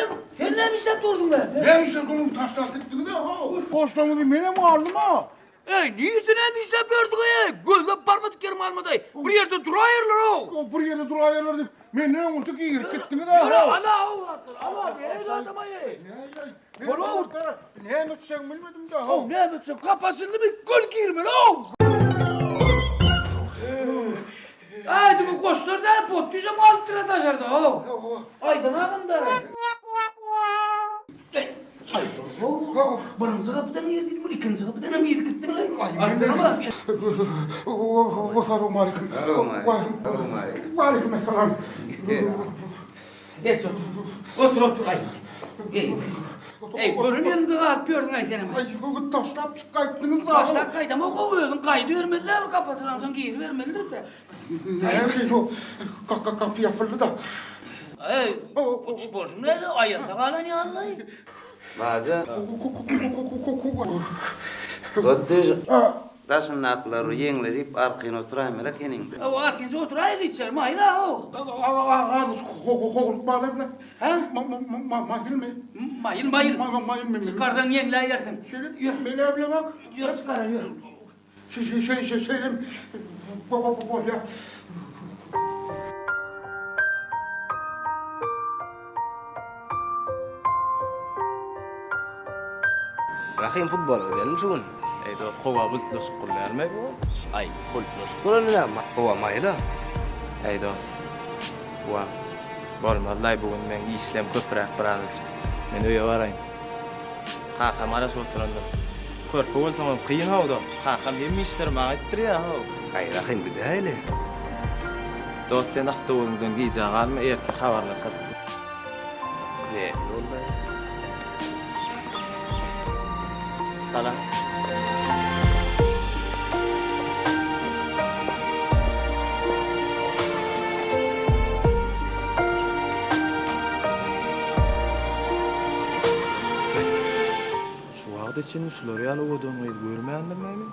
ne işler durdun ben? Ben işte kolum taşlar gittim de ha. Koştuğumu mene mi aldım ha? Niyetine biz de gördük Gözle parmadık yerim almaday. Bir yerde durayırlar o. Bir yerde durayırlar deyip men ne oldu ki gittiniz Allah be adama Ne etsen bilmedim de. Ne etsen kapasıldı mı gol girme o. Haydi bu koşlar da pot düzem altıra taşardı o. Aydan ağam da. Birinci kapıdan yerdik, ikinci kapıdan hem yeri gittin lan. Arzana mı? Selamun aleyküm. Aleyküm selam. Geç otur. Bölüm yanında kalp gördün ay senin. Taşlap çıkaydınız da. Taşlap kaydı ama kovuyorsun. Kaydı vermeliler mi kapatılan sonra giyini vermeliler de. Kapı yapıldı da. Sporcum neyle ayında kalan yanlayı. Bazen Götür taşın akları yenilip arkayına oturayım hele kenin. O arkinci otur aylı içer mayla o. Ağız kokuluk bağlı bile. Ha? Mahil mi? Mayıl. Mahil mi? Çıkardan yenile yersin. Beni evlemek. Yürü çıkar yürü. Şeyim. Baba ya. Rahim futbol edelim şun. Dost hova bultlos kullanma bu. Ay bultlos kullanma. Hova mayda. Dost. Wa. Bolmazlay bugün men işlem köprak biraz. Men öýe barayım. Kakam ara oturandım. Körpü bolsam kıyın hawda. Kakam hem işler mağa ettirýär ha. Ay rahim bidaýly. Dost sen ahtuwundan giýja galmy erki habarlaşat. Ne boldy? Hala. Şu wagt için şuları ýaly odamy görmeýändirmi?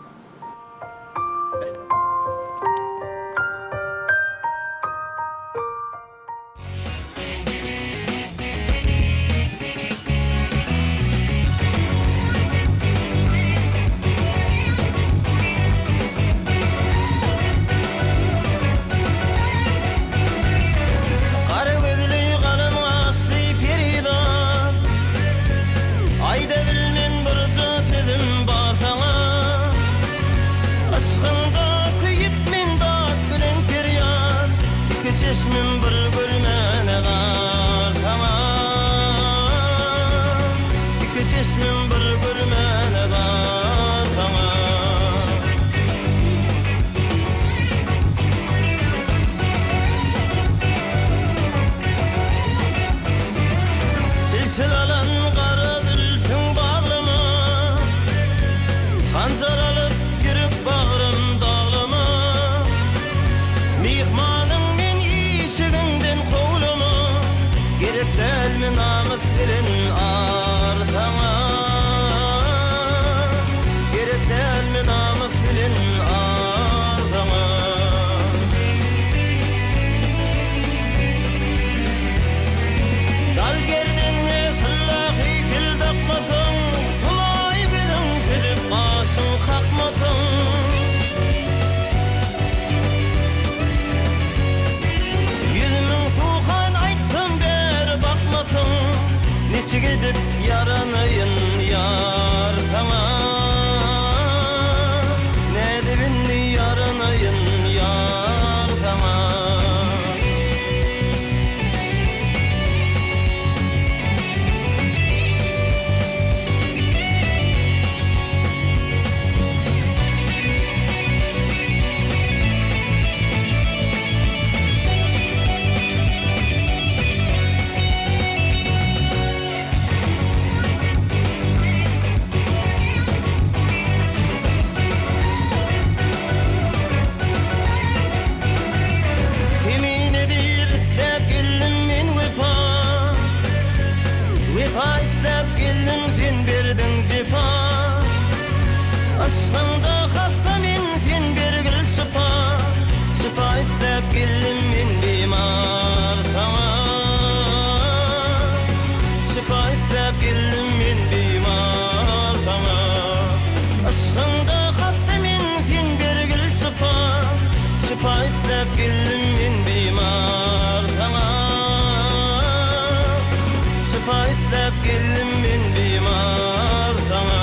geldim men bimar sana.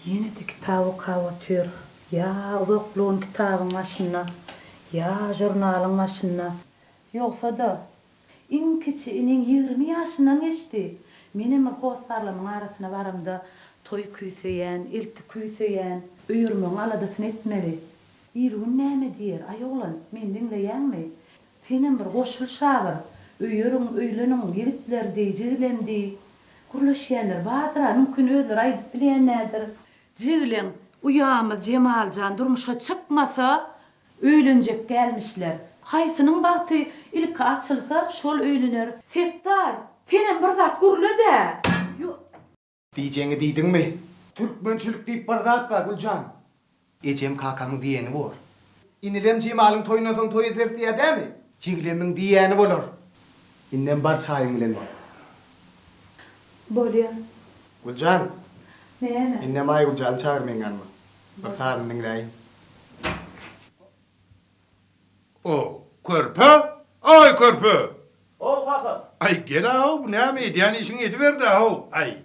Yine de kitabı kavatıyor. Ya uzakluğun kitabın başına. Ya jurnalın başına. Yoksa da in kiçi inin 20 yaşından geçti. Menem postlarlamın arasına varımda toy küyseyen, ilti küyseyen, üyürmün aladatını etmeli. İlgün näme diyer? Ay oğlan, men dinleyen mi? Senin bir koşul şağır. Üyürün, üylünün, yiritlerdi, jigilendi. Kurlaşyanlar batıra, mümkün ödür, aydıp bileyenlerdir. Jigilen, uyağımız Cemalcan durmuşa çıkmasa, öylüncek gelmişler. Haysının baktı ilk açılsa şol öylünür. Fettar, senin bir zat gurlu de. Diyeceğini diydin mi? Türkmençilik deyip bardatla Gülcan. Ecem kakamın diyeni var. İnilem Cemal'ın toyundan son toy eder diye değil mi? Ciglemin diyeni olur. İnnem bar çayın bilen var. Bolya. Gülcan. Ne? İnnem ay Gülcan çağırmayın ganma. Basarın dinleyin. O körpe? Ay körpe! O kaka. Ay gel aho, bu ne mi ediyen işin ediverdi aho. Ay.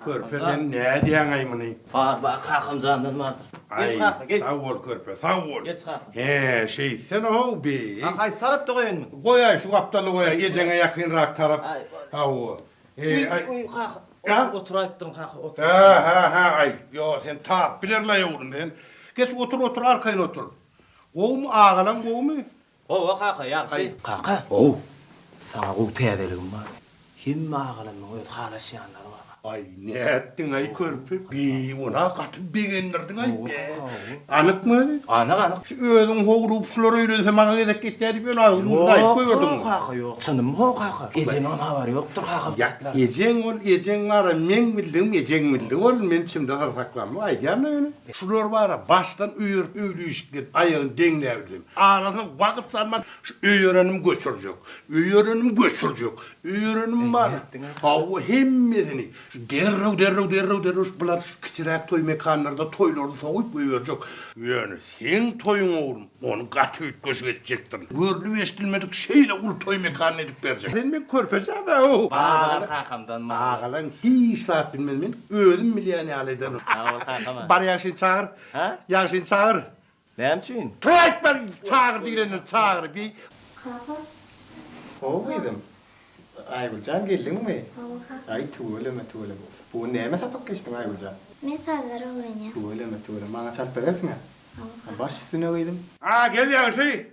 Körpeden ne diyen ay mını? Bak kakam candan vardır. Geç kaka geç. Sağ ol körpe, sağ ol. Geç kaka. He, şey sen aho be. Kaka tarap da koyun mu? Koy şu aptalı koy, yezene yakınrak taraf. Ay. Aho. Uy kaka. Ha? Oturayıptın kaka otur. Ha, ay. Yo sen tap bilirla yavrum sen. Geç otur arkayın otur. Kovum ağalan kovumu? O kaka yaxşı. Kaka. Oh. Sana bu teyadelerim var. Himme ağalanın o xalasyanlar var. Ay ne ettin ay körpe? Bir ona katıp bir gendirdin ay be. Anık mı? Anık. Şu ödün hoğurup suları öyleyse bana gedek gitti ben ağzını ıslayıp koyuyordum. Yok kaka yok. Çınım o kaka. Ecenin haber yoktur kaka. Ya ecen var men bildim ecen bildim ol men şimdi saklanma ay gelme öyle. Şular var baştan üyürüp üylüyüşklet ayağın denglevdim. Arasına vakit sarmak üyörenim göçürecek. Üyörenim var. Havu hemmedini. Derrev bular küçürek toy mekanlarda toyları soğuk buyurecek. Yani sen toyun oğlum. Onu katı ütköşü edecektir. Gördüğü eşkilmedik şeyle ul toy mekanına edip verecek. Ben körpece de o. Bağlan kakamdan Bağlan hiç saat bilmez men. Öldüm milyani aleden. Bar yaşın çağır. Ha? Yaşın çağır. Neyim için? Trak ben çağır diyelim çağır bir. Kaka. O muydım? Ay Gülcan geldin mi? Ay tuğleme. Bu neme sapak geçtin ay Gülcan? Ne sazları öğreniyor? Tuğleme. Bana çarp edersin ha? Baş üstüne koydum. Ha gel yaşın.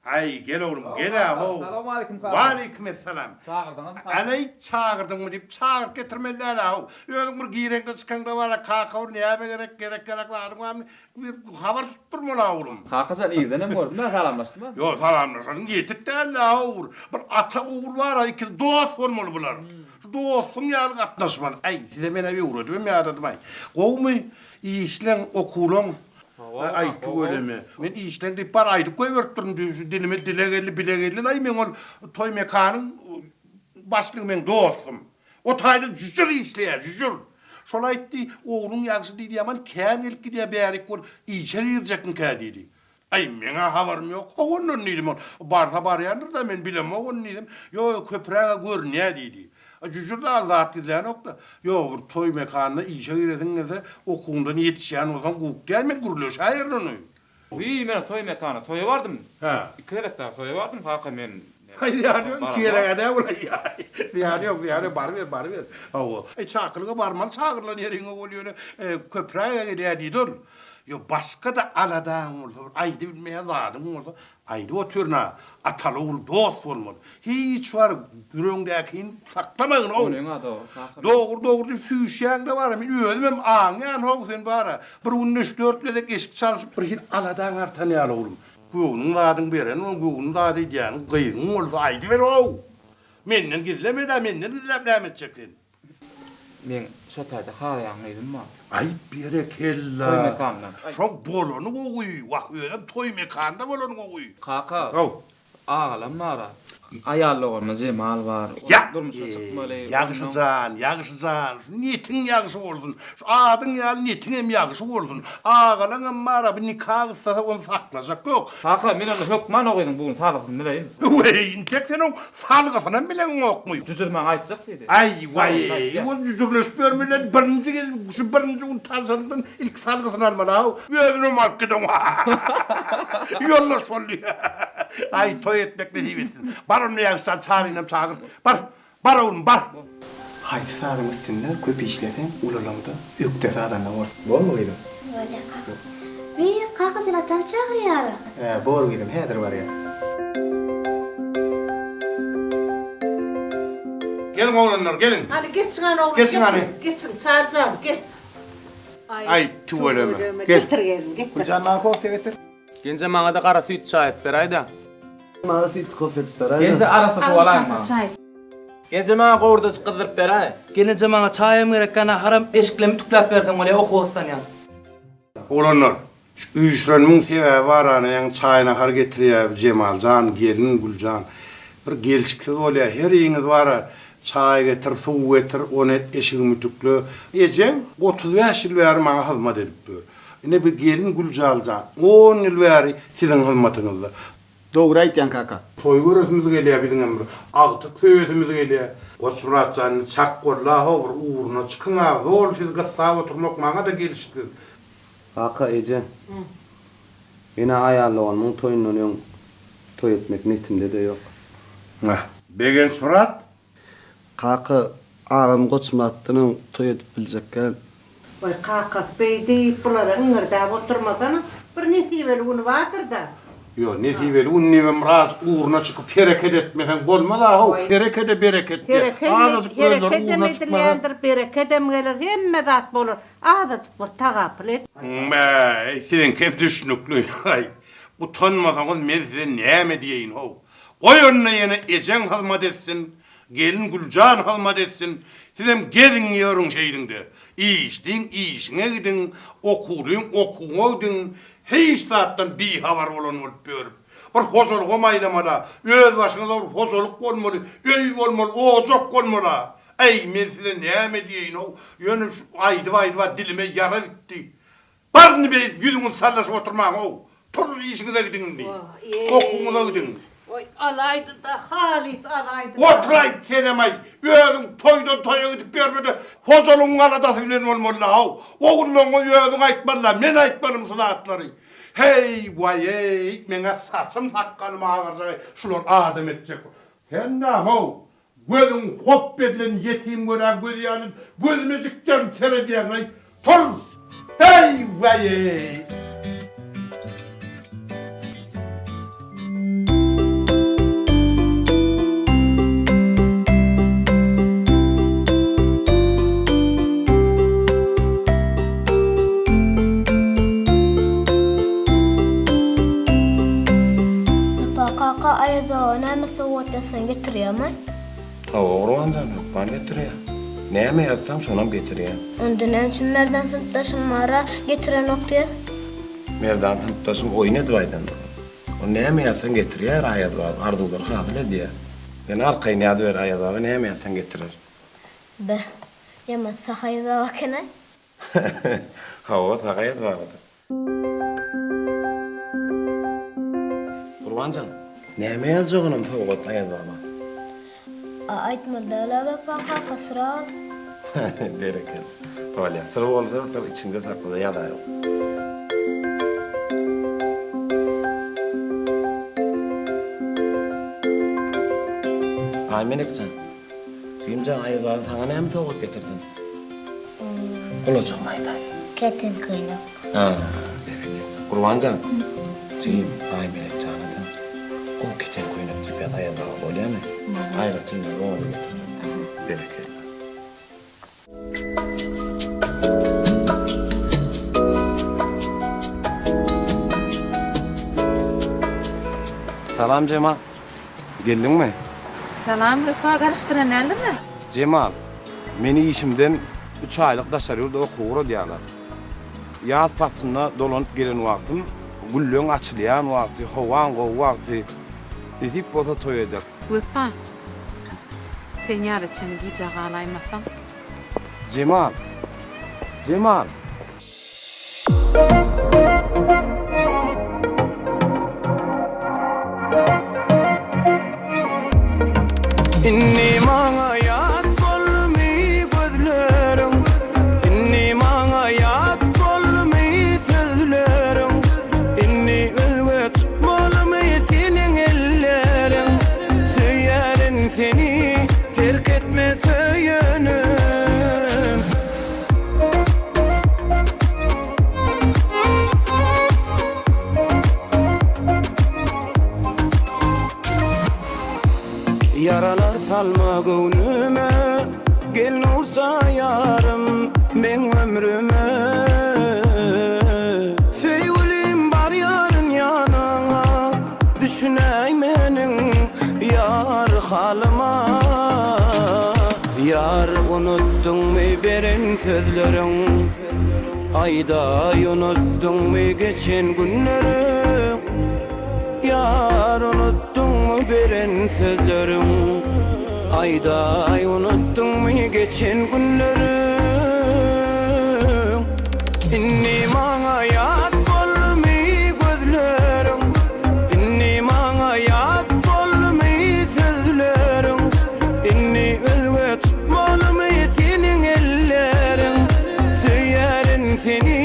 Ay gel oğlum gel aho. Selamun aleyküm Ve aleykümselam. Çağırdınız. Anay çağırdın mı deyip çağır getirmeliler aho. Öyle bir giyirekte çıkanda var kakavur ne yapma gerek lazım. Bir haber tutturma la oğlum. Kaka iyiden mi gördün? Ben salamlaştım ha. Yo salamlaşan yetik değil la oğul. Bir ata oğul var iki dost olmalı bunlar. Şu dostun yani katlaşman. Ay size bana bir uğradım ya dedim ay. Kovmu işlen okulun. Ay öyle mi? Ben işten deyip par aydık koyuverttirdim dilime dile geldi ay men ol toy mekanın başlığı men dostum. O tayda cücür işleyer cücür. Şola etti oğlun yakşı dedi aman kän ilki diye berik ol işe gireceksin kä dedi. Ay mena haberim yok. Onun neydim on. Bar yandır da men bilem onun neydim. Yo köprüye gör ne dedi. Cücür de Allah dediler nokta. Yo bir toy mekanına işe giredin de okulundan yetişen olsan kuk gelmek kuruluş hayır onu. Uy, men toy mekanı, toya vardım. Ha. İkilerekler toya vardım kaka men. Hayır yani iki yere kadar ulan ya. Yani bar ver. Avu. Çakırlığa barman çakırlan yerine oluyor. Köprüye gidiyor diyor. Yo başka da aladan oldu. Aydı bilmeye lazım oldu. Aydı o türüne atalı ol dost olmadı. Hiç var yüreğindekin saklamayın oğlum. Onun adı o. Doğru füşyen de var. Ben öldüm ağın yani o sen bara. Bir 13-14'lük eski çalışıp bir aladan artan ya oğlum. Güğünün adını veren, onun güğünün adı diyen kıyın oldu. Aydı ver o. Menden gizlem edecektin. Men şotayda harayanlıydım ma. Ay berekella. Toy mekanından. Çok bolonu koy. Vak öyle toy mekanında bolonu koy. Kaka. Au. Ağalam mara. Ayallygyny Cemal bar. Ya, Durmuşa çykmaly. Yağışıcan. Şu niyetin yağışı oldun. Şu adın ya niyetin hem yağışı oldun. Ağalan amma bir nikah kısa onu saklacak yok. Kaka, men onu hökman ogydyň bugün salgyny bileýin. Wey, intek senin salgısına bilen yok mu? Düzürmen aýtjak diýdi. Ay vay, o düzürleş görmelen birinci kez, şu birinci gün tasandın ilk salgısını almalı. Gözünü markıdın. Yolla solli. Ay toy etmekle diyebilsin. Barın ne yakıştan çağırıyla çağır. Bar oğlum bar. Haydi sağdın üstünde köp işlesen ulalanda ökte sağdanla var. Bol mu gidim? Böyle kaka. Bir kaka silatan çağırıyor. Bol gidim, hedir var ya. Gelin oğlanlar gelin. Hadi geçsin oğlum. Geçsin hani. Geçsin çağıracağım gel. Ay tuvaleme. Gel. Getir gelin getir. Gülcan bana kofi getir. Gence maňa da gara süýt çaý etler aýda. Bana süt kofi tutar ayda. Gence arasy tuwalanma. Gence maňa gowurda çykydyryp ber aý. Gelince bana çayım gerekkana haram eşiklemi tuklap verdim öyle okuwatsan ya. Oğlanlar. Üýslenmiň sebäbi barany ýa çaýyna har getirýär Cemaljan, gelin Güljan. Bir gelişikli bolýar. Her ýeňiz bara çay getir, suw getir, onu eşigimi tüklü. Ejem 35 ýyl bäri maňa hyzmat edip dur. Ine bir gelin Güljaljan 10 ýyl bäri siziň hyzmatyňyzda. Doğru aýtýan kaka. Toy görüsimiz gelýär biziň emri. Agty köýsimiz gelýär. Goşmuratjan çak golla howr uğruna çykyňa, zor siz gassap oturmak maňa da gelişikli. Kaka Ece. Yine ayarlawanmyň toýundan öň toy etmek niyetimde de yok. Begen Surat? Kaka ağam Goçmuratdyň toy edip biljekkä. Vay kakas beydi bulara ıngırda oturmasana. Bir nesibeli unu vardır da. Yo, nesibeli unnivem raz uğruna çıkıp hareket etmesen bolmaly ha. Hareket bereket. Hareket edilýändir, bereket gelir, hemme zat bolur. Azajyk bir tagapyl et. Siziň kep düşnükli. Utanmasaňyz men size näme diýeýin ho. Goýanyna ýene ejen hyzmat etsin, gelin Güljan hyzmat etsin. Sizem gelin ýörüň şeýlinde. İşdiň, işiňe gidin, okuryň, okuňa gidin. Hiç saattan bir havar olan olup görüp. Bir hozoluk omaylamada, öz başыңıza bir hozoluk olmalı, öy olmalı, ozok olmalı. Ey men size näme diýeýin o, ýöne aydy dilime yara bitdi. Barny be ýüzüňiz sallaşyp oturmaň o. Tur işiňize gidin diýip. Okuňuza gidin. Oy alaydı da halis alaydı. Oturay senemay, özüň toýdan toýa gidip bermede, hozoluň alada bilen bolmaly ha. Oğulluňa özüň aýtmaly, men aýtmalym sulatlary. Hey vay ey, mene saçym sakkalym ağarjak, şular adam etjek. Sen näme? Gözüň hop edilen yetim gören görýän, gözüme zikler terediýän ay. Tur! Hey vay ey! Kaka ayda näme sowat esen getirýärmi? Oğruandan hukman getirýär. Näme ýazsaň şonam getirýär. Onda näçin merdan sınıfdaşym mara getiren okdy? Merdan sınıfdaşym oýun edýärdi. O näme ýazsaň getirýär, aýadlar, ardular kabul edýär. Ben arkaýy näde ber aýadlar, näme ýazsaň getirer. Be, ýama sahaýda wakana? Hawa tagaýat bar. Urwanjan, näme ýazjagynam sowgat aýadlarma? Aýtmada bapa kakasra. Bereket. Olya, sır bolsa da içinde saklı ya da yok. Ay Melekcan. Suyumcan ayılar sana näme sowgat getirdin? Olacak mayda. Keten kıynak. Ha, bereket. Urwanjan. Suyum ay Melekcan'a da o keten kıynak gibi ayılar bolýarmy? Aýratynda oňa getirdim. Bereket. Salam Cemal. Geldin mi? Salam, lütfen karıştıran mi? Cemal, meni işimden 3 aylık daşar yurda okuwur diýerler. Ýaz pasyna dolanyp gelen wagtym, güllüň açylýan wagty, howaň gowy wagty. Etip bota toyacak. Gökhan. Sen yarı çeni giyecek ağlaymasan. Cemal. Cemal. İnni maňa ýat bolmy gözlerim, inni maňa ýat bolmy sözlerim, inni özge tutmalymy seniň ellerim, söýärin seni terk etme söýenim. Yaralar salma göwnüme, gelin olsa yarım men ömrüme. Söýülim bar yarın yanına, düşünäý meniň yar halyma. Yar unutduňmy beren sözleriň, aýda unutduňmy geçen günleri. Yar unutduňmy beren sözleriň, aýda unutduňmy geçen günleri. Inni maňa ýat bolmy gözlerim, inni maňa ýat bolmy sözlerim, inni özge tutmalymy seniň ellerim, söýärin seni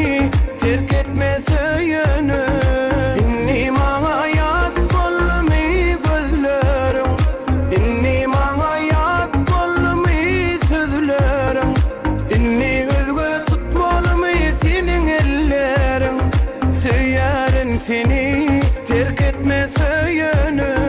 terk etme söýenim. Inni maňa ýat bolmy gözlerim, inni maňa ýat bolmy sözlerim, inni özge tutmalymy seniň ellerim, söýärin seni terk etme söýenim.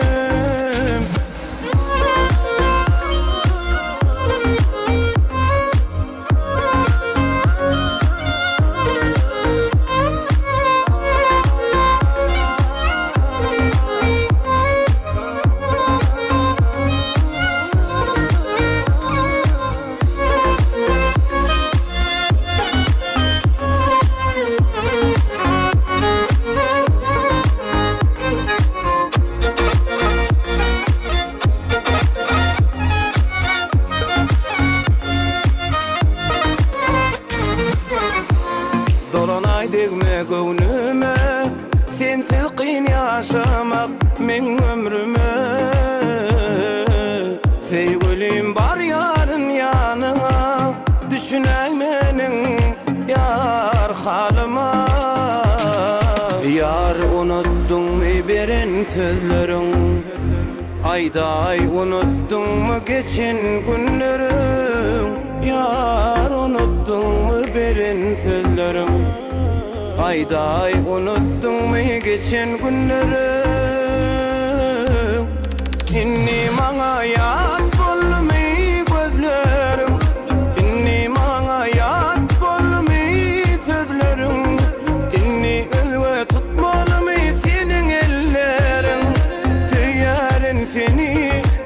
Dolanay degme göwnüme, sensiz qyn ýaşamak men ömrüme. Seýgilim bar yarın ýanyna, düşünäý meniň yar halyma. Yar unutduňmy beren sözleriň, aýda unutduňmy geçen günleri. Yar unutduňmy beren sözleriň, aýda unutduňmy geçen günleri. Inni maňa ýat bolmy gözlerim, inni maňa ýat bolmy sözlerim, inni özge tutmalymy seniň ellerim, söýärin seni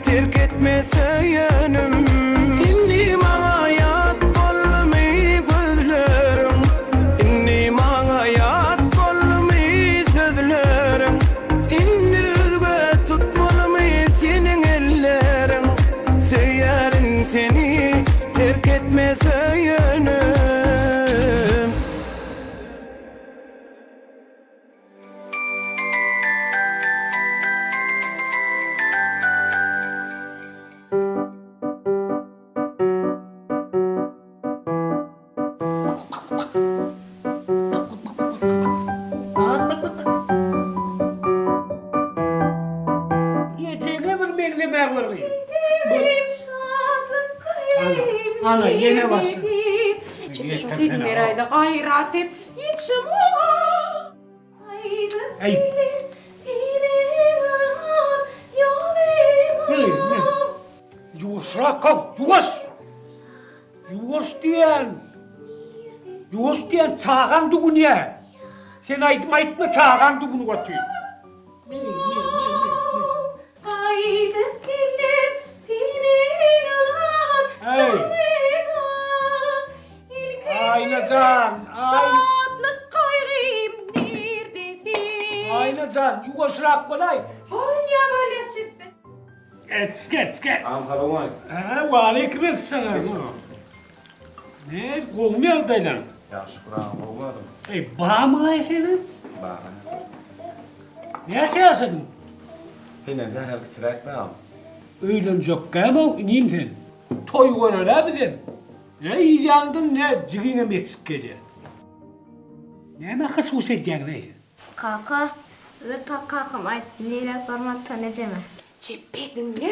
terk etme söýenim. Inni maňa ýat bolmy gözlerim, inni maňa ýat bolmy sözlerim, inni özge tutmalymy seniň ellerim, söýärin seni terk etme söýenim. Yiyeceğine bir megleme var. Ana yine basın. Çok iyi merayda gayret et. İçim o. Ey. Yuvaşra kal, yuvaş. Yuvaş diyen çağan dugunya. Sen aytma çağan dugunu batıyor. Haydi dilim dinin alan. Aynacan. Şadlık kaygım nerededir? Aynacan. Lan yugosrak kolay. Onya böyle çıktı. Geç. Assalamu alaykum. Wa aleykümselam. Ne go'mel daylan. Yaxshi quraman, bo'lmadim. Ey bağmay seni. Bari. Ne yaşadın? Hene hal kichrakda. Öğlenecek galiba neyim sen? Toy görür bizim. Ne yiyandın ne cigine meksik gece. Ne kız bu sedyen ne? Kaka, ve pak kakam ayt, neyle parmak taneceme. Ceppedin ne?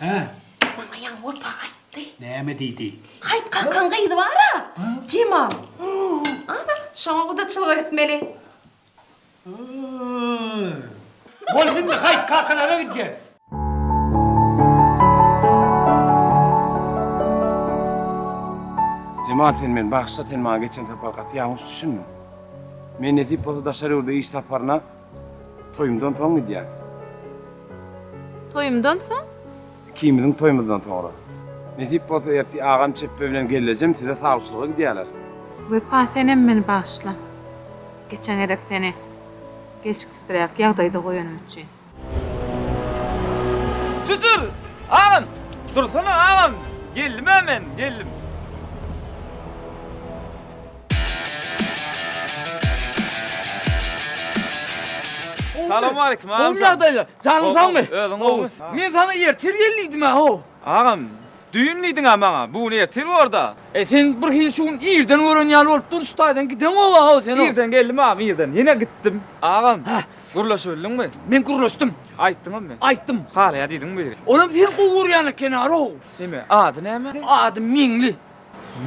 Ha? Bana yağmur bağayttı. Ne mi dedi? Hayt kalkan kıydı var ha. Cemal. Ana, şuna bu da çılgı etmeli. Oğlum şimdi hayt kalkan eve gideceğiz. Cemal sen bağışla sen bana geçen tapakatı yanlış düşünme. Men netip bolsa daşar orada iş taparına toyumdan toň gidýär. Toyumdan soň? Kimizin toyumuzdan toňra. Netip bolsa erti agam çeppe bilen gelejem size sağçylyga gidýärler. Ve pasenem meni bağışla. Geçen edek seni geçiktirerek yağdayda koyanım için. Çüçür! Ağam! Dursana ağam! Geldim hemen, geldim. Selamun aleyküm ağam. Oğlum dayla, canım sağ mı? Öldün oğlum. Ben sana ertir geliydim ha o. Ağam, düğünlüydün ha bana. Bu ertir mi orada? Sen bir hil şun irden öğrenýän bolup durustaydan giden o ha sen o. İrden geldim ağam, irden. Yine gittim. Ağam, gurlaşöldün mü? Ben gurlaştım. Ayttın mı? Ayttım. Hala ya dedin mi? Oğlum sen kovurýany kenara o. Nime? Adı ne mi? Adım Mingli.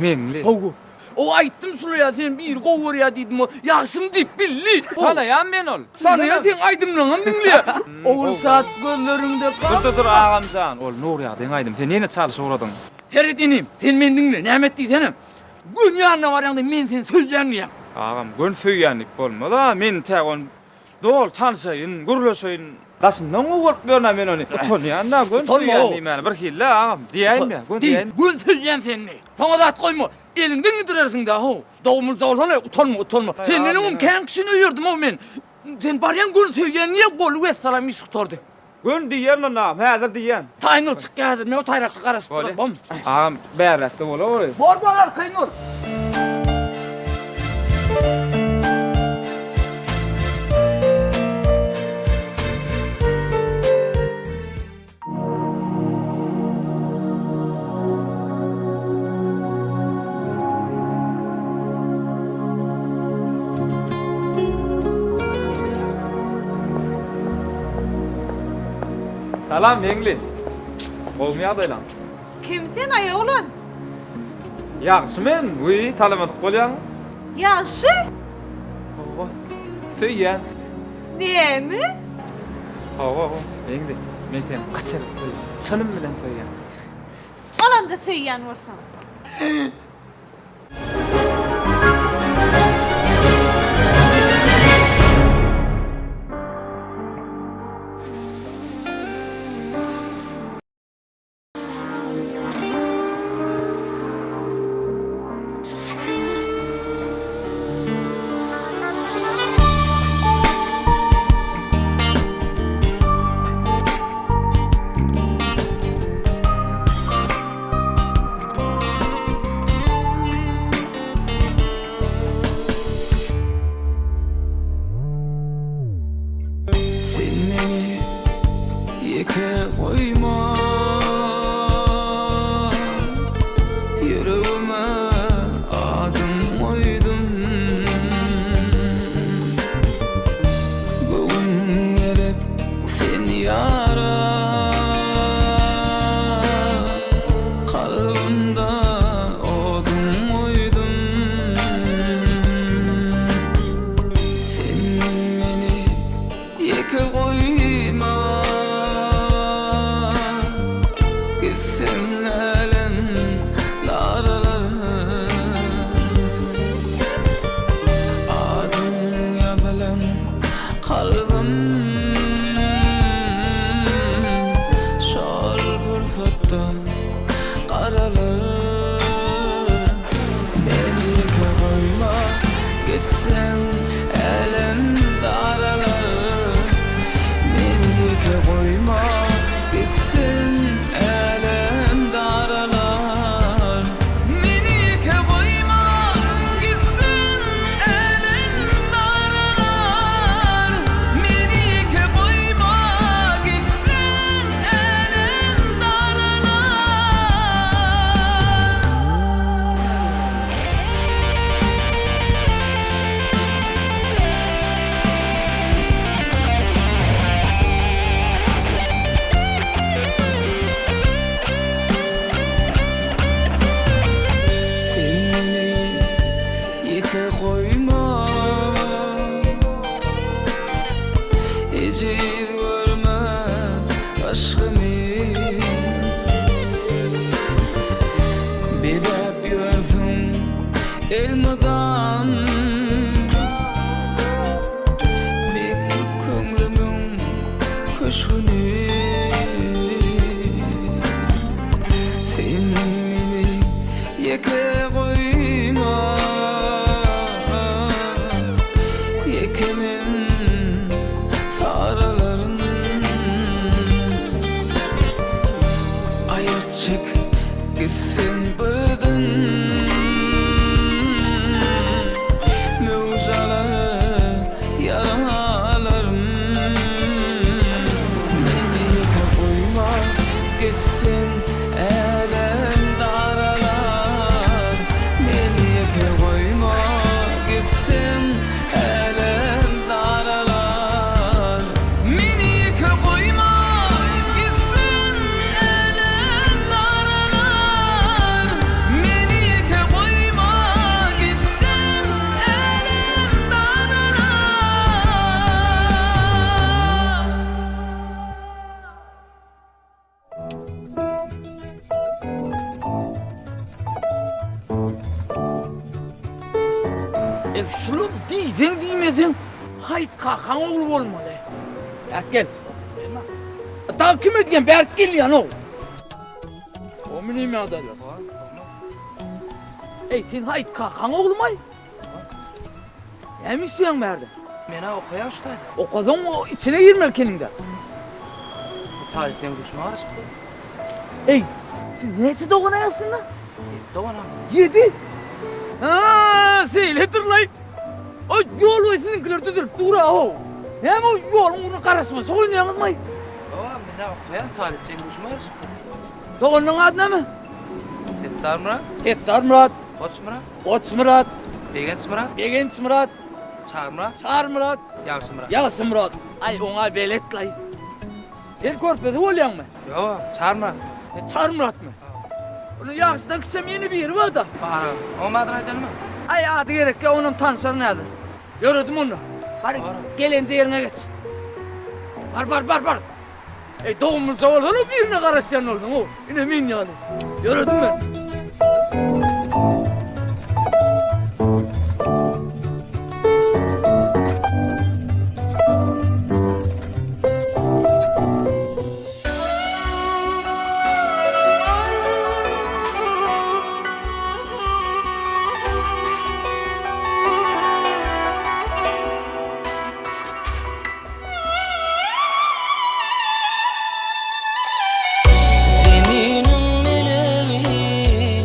Mengli. Hogu. O ayttım şuraya sen bir kovurya dedim o. Yaxşym dip billi. Tanıyan men ol. Tanıya sen aydımlanan dinle. Oğul saat gözlerinde kal. Dur ağam can. Ol nur ya den aydım. Sen yine çalış uğradın. Ferit inim. Sen men dinle. Nämet diýsenem. Gün ýanyna barýanda men sen sözlenýär. Ağam gün söýýänlik bolmada. Men tägon dol tanşaýyn, gurlaşaýyn. Gaşyndan ugup berna men onu. Tanıýanda gün söýýänlik meni bir hille ağam. Diýäýim ya. Gün diýäýim. Gün sözlen senni. Sana da at koyma. Elinden gidersin daha o. Doğumuzda olsana utanma. Sen benim kenkisini uyurdum o men. Sen baryan gün söyleyen niye bolu vesselam iş tutardı? Gün diýen lan ağam. Häzir diýen. Taýnur çık geldi. Ne o tayraklı karıştırdım. Bom. Ağam bäretde bolar. Bor arkayınur. Salam Mengli. Olmaýar lan. Kimsen ay oğlun? Yaxşı men, uy, talamat bolýan. Yaxşı. Oho. Söýýän. Näme? Oho, Mengli. Men sen gaçar. Çynym bilen söýýän. Olanda söýýän bolsaň. coşkunu sen meni yeke koyma yekemin saraların ayak çek gitsin birden mevzaları yaralarım beni yeke koyma gitsin elem daralar beni yeke koyma gitsin elem daralar beni yeke koyma gitsin elem daralar beni yeke koyma gitsin elem daralar. Şunu diysen diymesen hayt kakan oğlu olmalı. Berk gel. Takip edgen Berk gel yan oğul. O mini mi adar yok? Ey sen hayt kakan oğlum ay. Yemişsin verdi. Mena okuyan ustaydı. Okadın o içine girmek kendinde. Tarihten düşman arası. Ey sen neyse doğana yazsın lan? Doğan abi. 7. Ha, seyletir lay. O yol oysununkiler tüdürüp dura o. Hem o yolun onu karışması oynayamaz mı? Doğan mena okuyan tarihten düşman arası. Doğanın adı ne mi? Tettar Murat, Settar Murat, Koç Murat, Oç Murat, Begenç Murat, Begenç Murat, Çağır Murat, Çağır Murat, Yağsı Murat. Yağsı Murat. Ay ona belet lay. Sen korkmadı olayan mı? Yo, Çağır Murat. Çağır Murat mı? Onun Yağsı'dan kısam yeni bir yeri var da. Bahar, o madra edelim mi? Ay adı gerek ya onun tanışanı nedir? Yürüdüm onu. Hadi gelince yerine geç. Var. Ey doğumun zavallı birine karışan oldun o. Yine min yani. Yürüdüm ben. Zeminin meleği,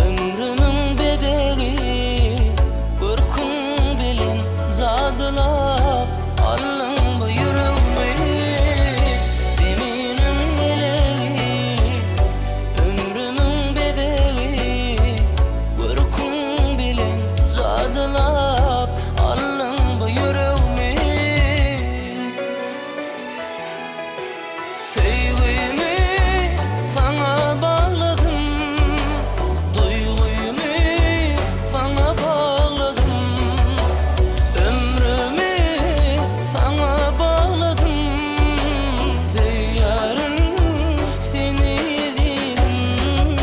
ömrümün bedeli, korkun bilen zadılap, alın bu yüreğimi. Zeminin meleği, ömrümün bedeli, korkun bilen zadılap, alın bu yüreğimi. Sevgimi sana bağladım, duygumu sana bağladım, ömrümü sana bağladım, seyyarın seni dilim.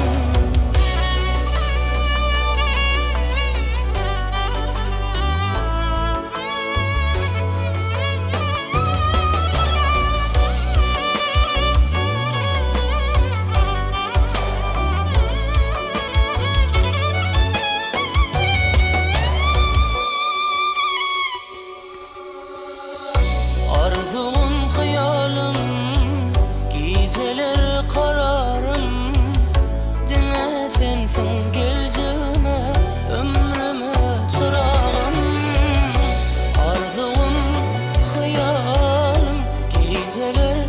Arzum, hayalim, geceler kararım. Dine sensin geleceğime, ömrüme çırağım. Arzum, hayalim, geceler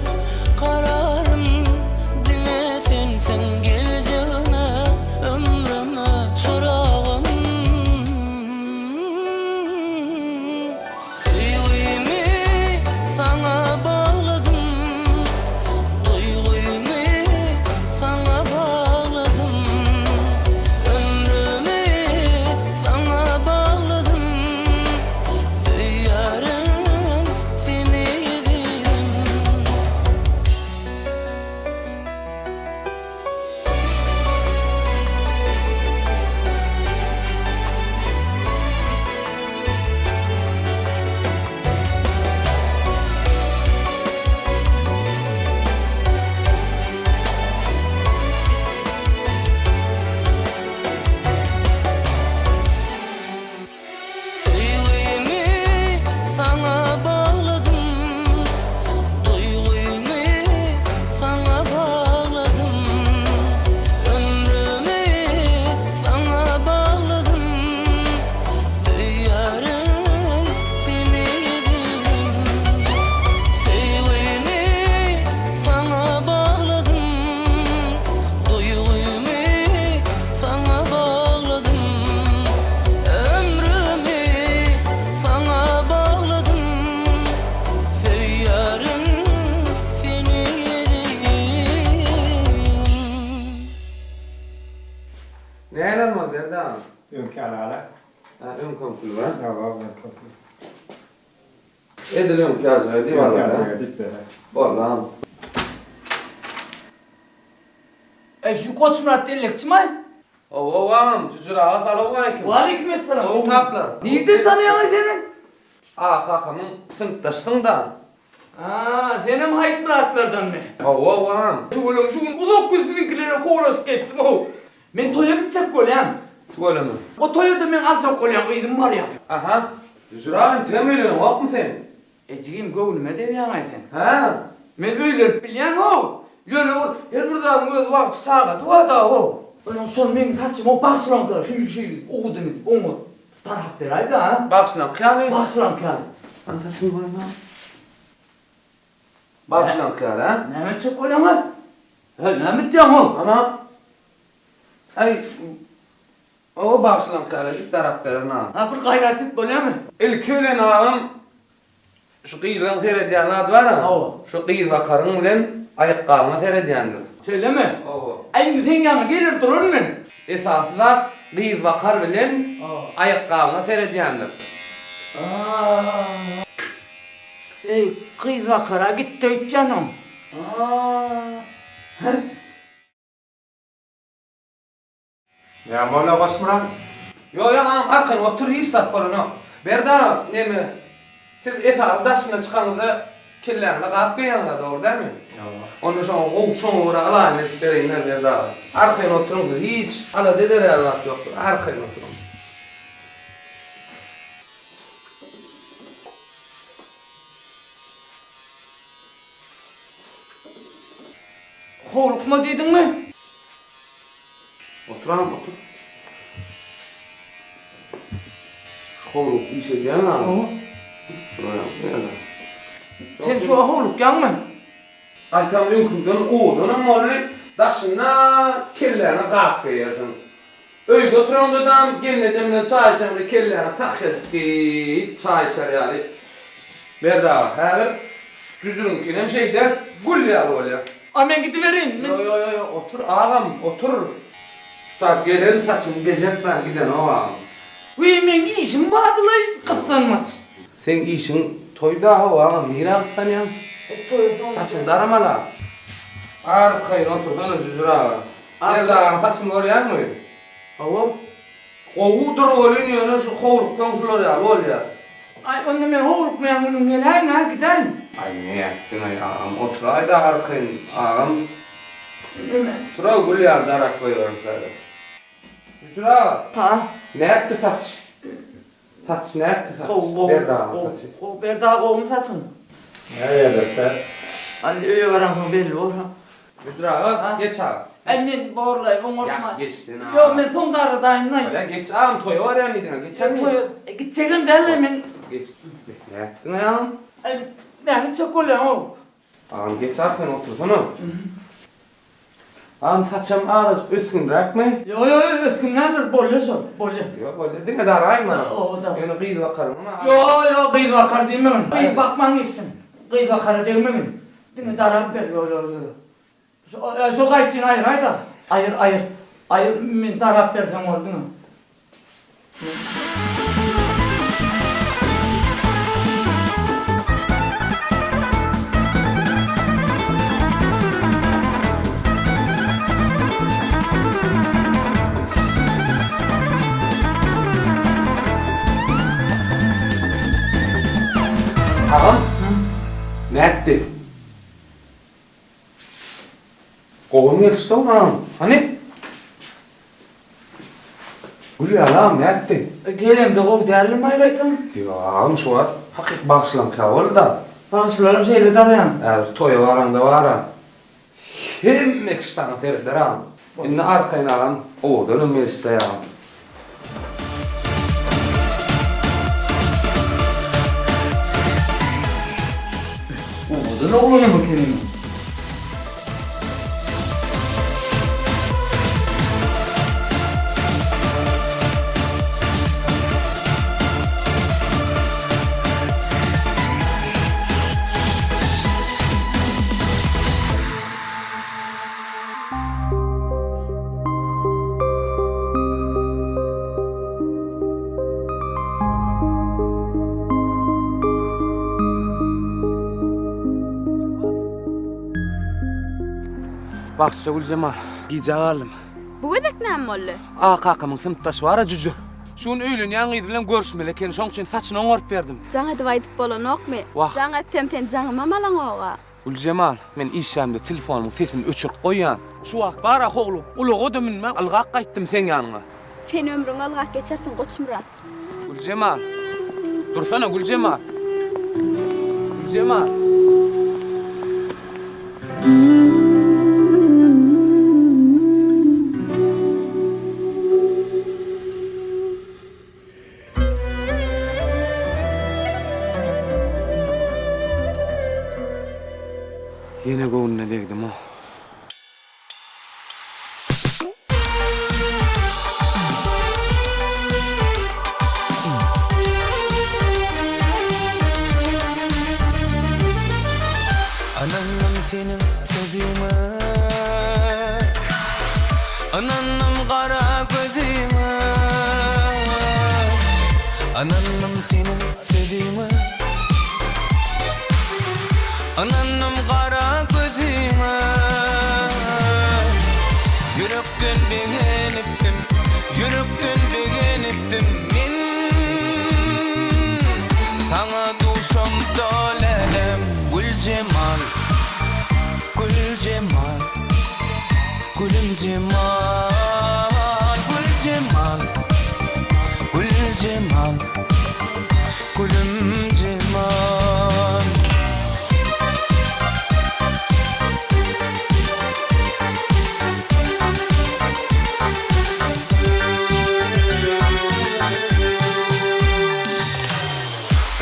kararım. Dine sensin geleceğime, ömrüme çırağım. Sevgimi sana bağladım, duygumu sana bağladım, ömrümü sana bağladım, seyyarın seni dilim. Berda. Önkar ala. Ha, ön kompul var. Ya var ben kapı. Ediliyorum ki az verdi var. Önkar dik bere. Vallahi. Şu koçmurat delekçi may? Ovam, cücür ağa salamu aleyküm. Aleykümselam. Oğlum taplar. Nerede tanıyorsun senin? Kakamın sınıftaştığından. Senin hayt muratlardan mı? Ovam. Oğlum şu uzak gözününkilere kovalaş geçtim o. Ben toya gidecek kolyam. Tuvalı mı? O toyada ben alacak kolyam kıydım var ya. Aha. Cücür ağın temeliyorsun, vak mı sen? Eciğim gönlüme de yaman sen. Ha? Men öyle bilyen o. Yöne o. Her buradan göz vakti sağa duada o. Onun son men saçım o başlandı. Şey oğudun onu taraf beraydı ha. Baksınam kıyali. Başlan kal. Antasın bu ne? Baksınam kıyali ha? Ne mi çok kolyama? Ne mi diyorsun o? Ana. Ay. O baksınam kıyali. Bir taraf verin ha. Ha bir gayret et kolyama. İlk öyle ağam. Şu kıyıdan terediyanlar var ha. Oo. Şu kıyı vakarın bilen ayakkabına terediyandır. Söyleme. Oo. En sen yanına gelir durur mu? Esaslar kıyı vakar bilen ayakkabına terediyandır. Ey kız vakara gitti canım. Ya mola basmıran. Yo ağam arkan otur hiç sapırını. Berda ne mi? Siz esas daşına çıkanızda kirlerine kapı yanına doğru değil mi? Onu şu an o çoğun uğra alayın ettikleri iner Berda. Arkaya oturun hiç ala dedere Allah yoktur. Arkaya oturun. Korkma dedin mi? Oturan otur. Şoğluk işe diyen ha. Sen şu aholuk yanma. Ay tam yükümden oğlunun morli daşına kirlerine kapı yazın. Öyde oturan adam geline cemile çay içemle kirlerine takız ki çay içer yani. Berda, hazır cüzünün kinem şey der, gül yar oluyor. Amen gidiverin. Yo, otur ağam, otur. Usta gelen saçını bezetme giden o ağam. Ve men işim vardı lan kıskanmaz. Sen işin toyda o ağam, nire alsan ya? Saçın daramala. Arkayın otur, bana cüzür ağa. Nerede ağam, saçın oraya mı? Ava. Kovudur oluyor, şu kovuluktan şular ya, ol ya. Ay onu men aholuk men bunun neler ne giden. Ay ne yaptın ay ağam, otur ay da arkayın ağam. Deme. Tura gül yar darak koyuyorum sana. Cüzür ağa. Ha. Ne yaptı saç? Saç ne yaptı saç? Berda saçı. Ko berda kovum saçın. Evet. Ali öyle varan belli orha. Cüzür ağa, geç ağa. Annen borlay bu Ya morma. geçtin ağa. Yo men son darıdayın nay. Ya geç ağam toyu var ya nidine geç Sen ağam. toy gideceksin derle men. Geç. Ne yaptın ayağım? Ay ben çok kolyam o. Ağam geç ağam sen otursana. Ağam saçım ağrız üstün bırakma. Yo eskim nedir bolle sor bolle. Yok öyle değil mi darayma? O da. Yani kıyız bakarım ama. Yo kıyız vakar demem. Kıyız bakman istedim. Kıyız vakar demem. Değil mi darab ver yo. Şu kayıtsın ayır hayda. Ayır. Ayır men darab versen oldu mu? Ağam. Ne etti? Kovun geçti o ağam. Hani? Gül ya ağam ne etti? Gelem de kov değerli mi aybaytan? Ya ağam şu var. Hakik bağışlan kavul da. Bağışlarım şeyle darayan. Eğer toya varan da varan. Hem ekstanı terder ağam. İnne arkayın ağam. O dönüm mecliste ya. Oğudun oğlunu mu kendini? Bakşa Gülcemal, gijagalım. Bu gedek näme boldy? Kakamın sınıftaşı var ha cücü. Şun öýlen ýaňy bilen görüşmeli eken, şoň üçin saçyny oňarp berdim. Jaňa edip aýdyp bolanokmy? Wah. Jaňa etsem sen jaňyma malaň oga. Gülcemal, men işämde telefonumun sesini öçürip goýýan. Şu wagt bara hoglu, ulugy dömünme algaq gaýtdym sen ýanyňa. Sen ömrüň algaq geçersin goçumran. Gülcemal. Dursana Gülcemal. Gülcemal. Yine goğununa degdim o. Ananım senin sözüme, ananım kara gözüme. Ananım senin sözüme, ananım kara gözüme. Yürekten beğeniptim, yürekten beğeniptim min. Sana duşam dolelem Gülcemal, Gülcemal, Gülcemal, Gülcemal, Gülcemal, Gülcemal.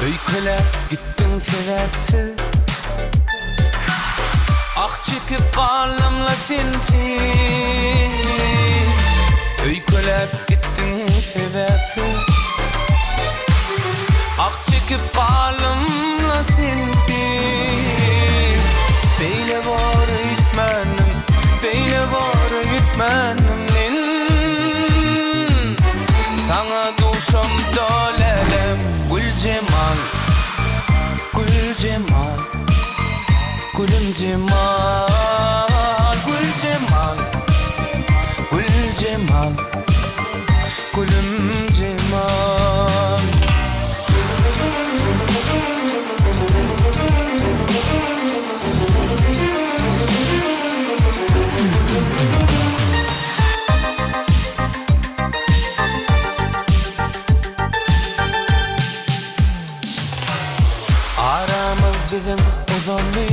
Öyküle gittin sebepsiz, ah çekip kalımla sensiz. Öyküle gittin sebepsiz, ah çekip kalımla sensiz. Beyle var gitmenim, beyle var gitmenim. Sana duşam dolelem Gülcemal, Gülcemal, Gülcemal, Gülcemal, Gülcemal, Gülcemal. Aramız bizim uzanlı,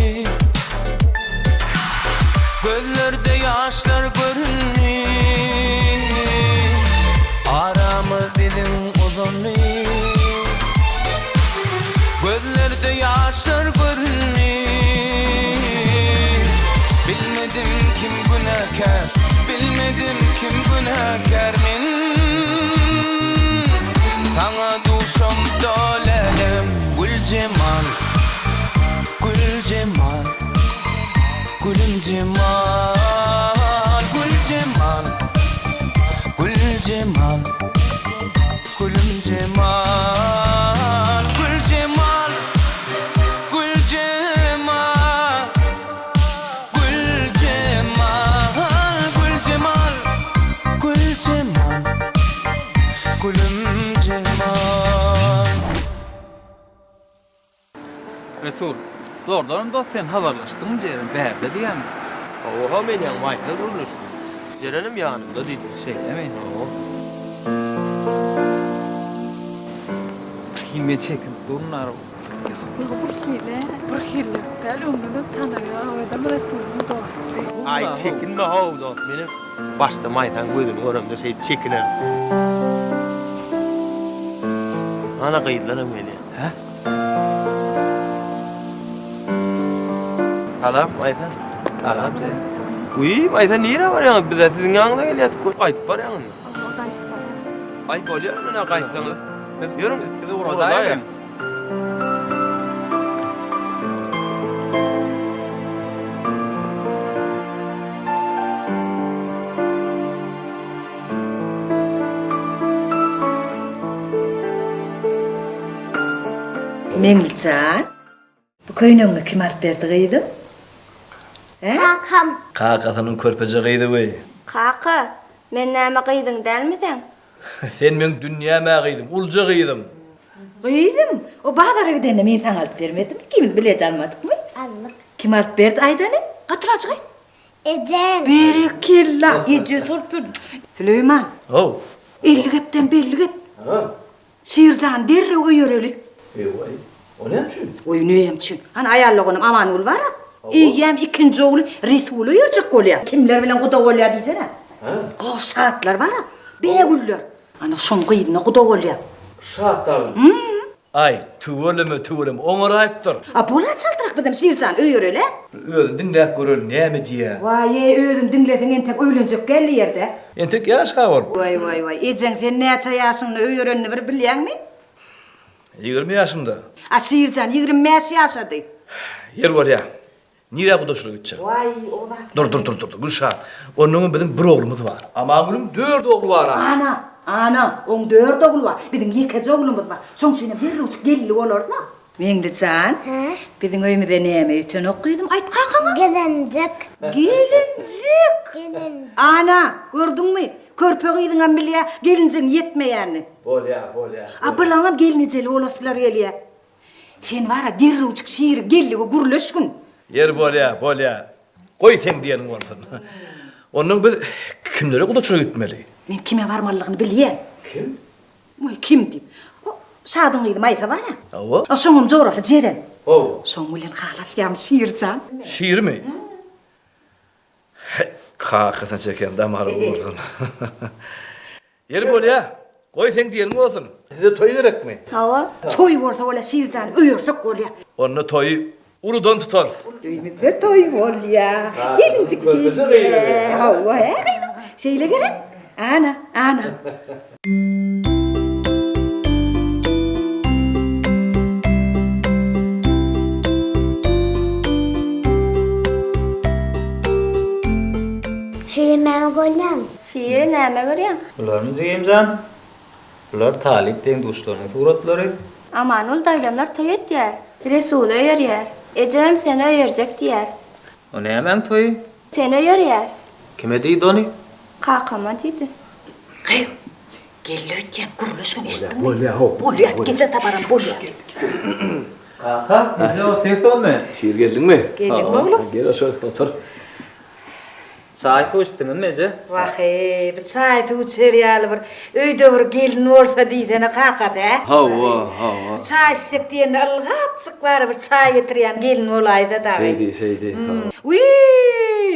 gözlerde yaşlar görünür. Aramız bizim uzanlı, gözlerde yaşlar görünür. Bilmedim kim günahkar, bilmedim kim günahkar min. Sana duşam dolelem Gülcemal, Gülcemal, Gülcemal, Gülcemal, Gülcemal, Gülcemal, Gülcemal, Gülcemal, Gülcemal, Gülcemal, Gülcemal, Gülcemal. Resul, zordan da sen haberleştin Ceren berde diýen. Oha men ýa Michael görüşdüm. Jerenim ýanymda diýdi. Şey demeyin. Kime çekin durnar. Bir hille. Gel ömrünü tanıya, o adam Resul'ün dostu. Ay çekin ne oldu? Benim başta maytan gözünü görümde şey çekinen. Ana kayıtlarım beni. He? Salam Aytan. Salam. Uy Aytan niye var ya? Bize sizin yanına geliyorduk. Kayıt var yanında. Ay bolyor ne kayıtsanız? Ben diyorum sizi uğradayım. Meňilçan, bu köýnüňe kim aryp berdi gyýdy? Kakam. Kakasının körpecegiydi bey. Kaka, men näme kıydın delmisen? Sen men dünyama kıydım, ulca kıydım. Kıydım. O bağdara gidene men taň alıp bermedim. Kim bile almadık mı? Anlık. Kim alıp berdi Aydany? Gatıraçyk. Ecem. Berekilla. Ece turpun. Süleyman. Oh. Elli gepten belli gep. Şiircan derre öýörelik. Vay. O ne için? Oy neyem için? Hani ayarlığınım aman ol var ha. İyiyem ikinci oğlu Resulü yürcük olya. Kimler bilen kuda olya diysene. Koş saatler var ha. Beğüller. Ana son kıyına kuda olya. Şaatlar. Ay, tüvölüm, oňarayıpdyr. A bola çaldırak bidem şiircan öýörele. Özün dinläp görün, näme diýär? Vay özüm dinlediň entek öýlenjek geldi ýerde. Entek ýaşa bor. Vay. Ejeň sen näçe ýaşyňy öýörenni bir bilýärmi? 20 ýaşymda. A şiircan 25 ýaşady. Yer var ya. Nire kudaşlık gitçek. Vay ola. Dur. Gülşah. Onun bizim bir oğlumuz var. Ama gülüm 4 oğlu var. Ana, on 4 oğlu var. Bizim 2 oğlumuz var. Soň çyna bir uç gelli bolorna. Meňdiçan. Bizim öýümde näme ötün okuydum? Aýt kakana. Gelincik. Ana, gördüňmi? Körpe gyýdyňam bilýä, gelincik yetmeýärni. Bolya. A bilaňam gelinjeli olaslar gelýär. Sen wara dirruçyk şiir gelli gurleşgün. Yer bolya. Koy sen diýenim bolsun. Onun biz kimlere kudaşlyk gitmeli? Men kime barmalygyny bilýän. Kim? Oy kim diýip? O şadyň ýydy maýsa bar ya. Awa. O şoňum jografy jeren. Awa. Soň bilen halasýam şiircan. Şiir mi? Kakasına çeken damarı vurdun. Yer bolya. Koy sen diýenim bolsun. Size toy gerek mi? Hawa. Toy bolsa ola şiircan öýürsek bolýar. Onu toyu urudan tutar. Öýümizde toy bolýar. Gelincik gelýär. Hawa, şeýle gerek. Ana. Şiir näme gollan? Şiir näme görýän? Ularny diýemjan. Ular talip deň dostlaryň suratlary. Aman ol daýlamlar toy etýär. Resulü öýerýär. Ejem seni öýerjek diýär. O nämen toy? Sen öýerýäs. Kime diýdi ony? Kakama diýdi. Gel. Gelli ötýän gurleşgün eşitdiňmi? Bolya. Gece tabaram bolya. Kaka, näze o telefon me? Şiir geldin mi? Geldim oğlum. Gel aşağı otur. Çay koşdun meze? Vahe, bir çay tuçer ýaly bir öýde bir gelin bolsa diýsene kakada. Hawa. Çay içsek diýende ılgap çyklar bir çay getirýän gelin bolaýda da. Şeydi. Uy,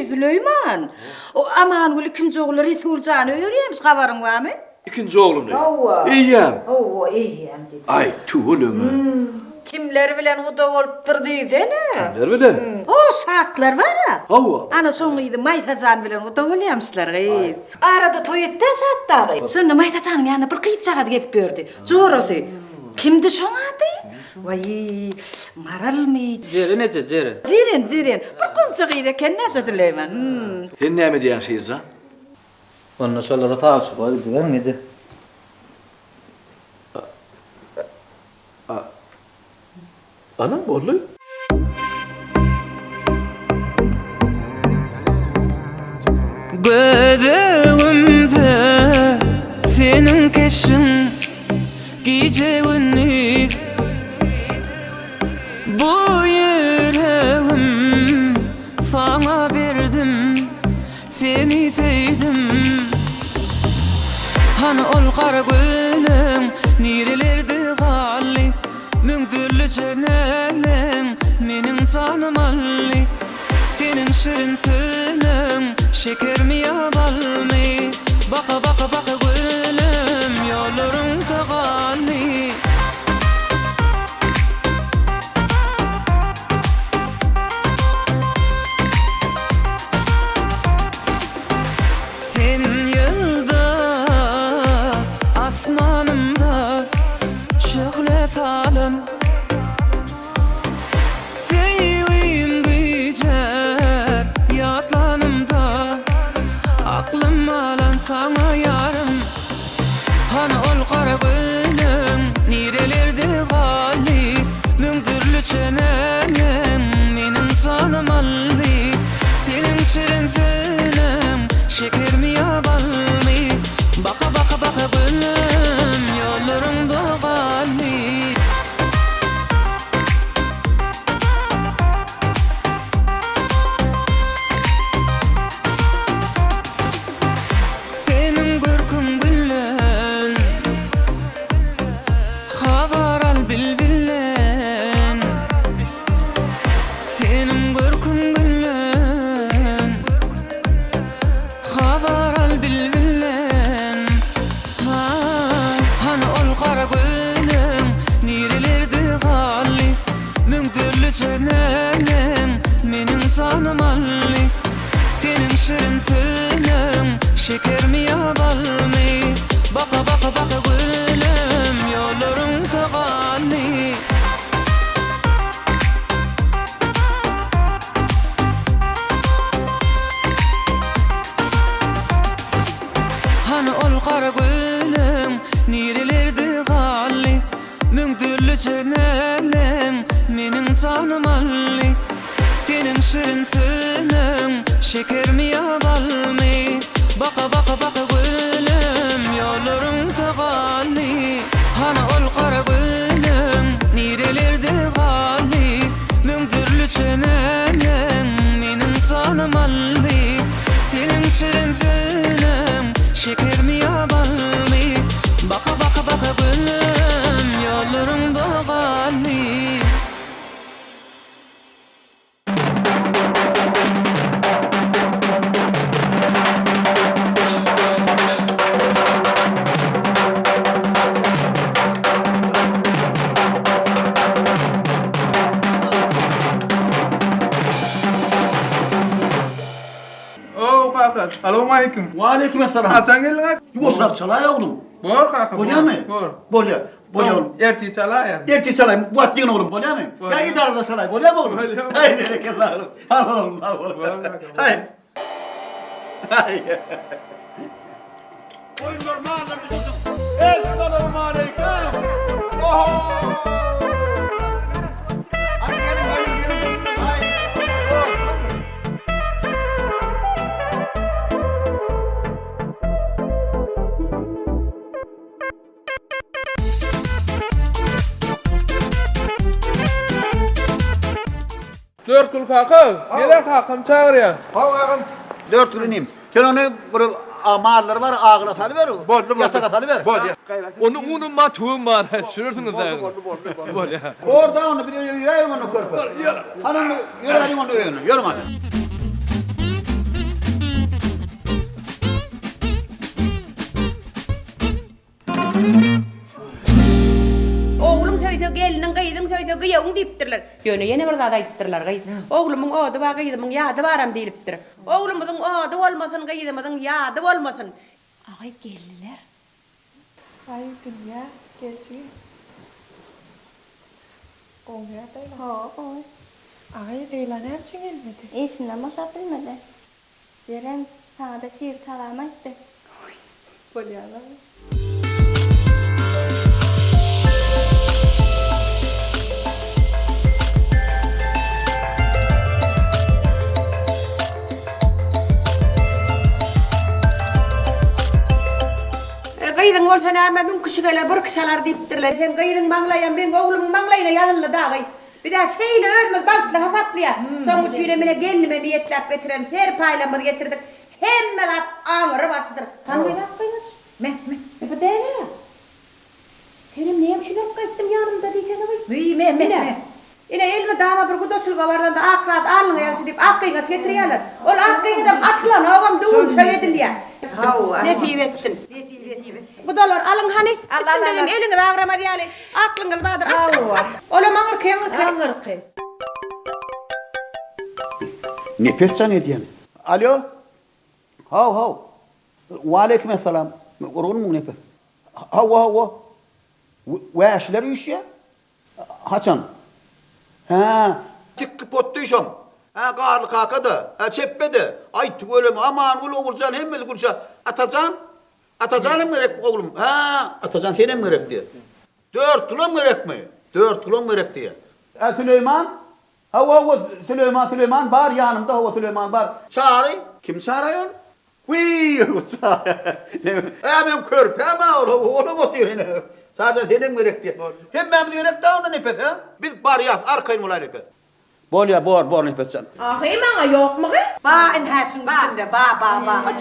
Süleyman. O aman gül ikinji oğlu Resulcan öýerýärmiş habaryň barmy? İkinci oğlum ne? Hawa. İyiyem. Hawa, iýem dedi. Ay tüvölüm. Kimler bilen huda bolupdyr diýsene. Kimler bilen? O saatlar var ha. Hawa. Ana soňydy Maýtajan bilen huda bolýamyşlar gaýt. Arada toy etdi saatda. Sonra Maýtajanyň ýanyna bir gyýçagat getip berdi. Jorasy. Kimdi şoňady? Vay, maralmy? Jere nece jere? Jiren. Bir gowçak ýydy eken näse Süleyman. Sen näme diýen şeýza? Onna şolara taýyp goýdylar nece? Anam bolly. Gözümde senin keşin gece gündüz bu yüreğim sana verdim seni sevdim hani ol kara gönlüm nerelerde galli müngdürlü çenelim menin canım alli senin şirin sözün şeker mi ya bal mi baka gönlüm yollarımda galli sen yıldız asmanımda şöyle salın sevim geçer yatlanımda aklım alan sana yarım hani ol kara gönlüm nerelerde gali müngdürlü çenelim menin canım alli şirin sinem şeker mi ya bal mi baka baka baka gülüm yollarımda galli Hani ol kara gülüm nirelerde galli müngdürlü çenelim menin canım alli senin şirin sinem şeker mi ya bal mi baka baka baka gülüm yollarımda galli Hani ol kara gülüm nirelerde galli müngdürlü çenelim menin canım alli senin şirin sinem şeker mi ya bal mi baka baka baka gülüm yollarımda galli Oo kaka, aleyküm. Ve aleykümselam. Hasan gelin. Yugoslavya çalay oğlum. Bor kaka. Bolya mı? Bor. Bolya. Bolya oğlum. Erti çalay yani. Erti çalay. Bu atıyın oğlum. Bolya mı? Ya idarada çalay. Bolya mı oğlum? Bolya. Hay berekallah oğlum. Al oğlum. Al oğlum. Hay. Hay. Oyunlar mağazam gidiyorsun. Esselamu aleyküm. Oho. Hadi gelin. Hay. Olsun. Dört kul kaka. Gelen kakam çağır ya. Dört güneyim. Sen onu böyle amarları var ağına salıver. Yatağa salıver. Onu unutma tuğum var. Çürürsünüz de. Böyle. Orada onu bir de yürüyelim onu körpe. Hani onu yürüyelim onu öğünü. Yürüm hadi. Oğlum söyle gelinin kıydın söyle kıyavun deyiptirler. Yöne yine burada da ayıptırlar kıyı. Oğlumun oğdu var kıydımun yadı varam deyiptir. Oğlumuzun oğdu olmasın kıydımızın yadı olmasın. Ağay geldiler. Ay dünya gerçi. Olmuyor da. Ha, oy. Ay Leyla ne için gelmedi? Eşinden boşa bilmedi. Ceren sana da şiir talam etti. Polyana. Kıydın olsan ama ben kuşugeler bırkışalar deyiptirler. Sen kıydın manglayan ben oğlumun manglayına yanılla da kıy. Bir daha şeyle ölmez bantla hafaklıya. Son çiğnemine gelme niyetlap getiren ser paylamını getirdik. Hemen at ağrı basıdır. Hangi laf kıydın? Mehmet. Bu değil mi? Senin neyim şu laf kayıttım yanımda diyeceğim kıy. Mehmet. Yine elime dama bir kudosulga vardan da aklat alın yakışı deyip akkıyla getiriyorlar. Ol akkıyla da atılan oğam doğum söyledin diye. Ne tiyvettin? Bu dolar alın hani. Üstünde dedim elini de ağrama diyali. Aklınız vardır aç. Ola mağır kıyın. Ne perçan ediyen? Alo? Hav. Ve aleykümselam. Orgun mu ne per? Hav. Ve eşler iş ya? Haçan? Ha, tıkkı pottuyşam. Ha, qarlı kakadı. Ha, çeppedi. Ay tügölüm aman ulu oğulcan hemmeli gülşan. Atacanım gerek oğlum. Ha, atacan senem gerek diye. 4 kilom gerek mi? 4 kilom gerek diye. Süleyman? Ha, Süleyman var yanımda. Ha, Süleyman var. Çağırayım. Kim çağırıyor? Hıy, ben körpe ama oğlum oturuyor yine. Sadece senem gerek diye. Hem ben gerek de ondan nefes ha. Biz bar yaz, arkayın olay nefes. Bol nefes can. Ahi bana yok mu? Ba en hasin içinde ba.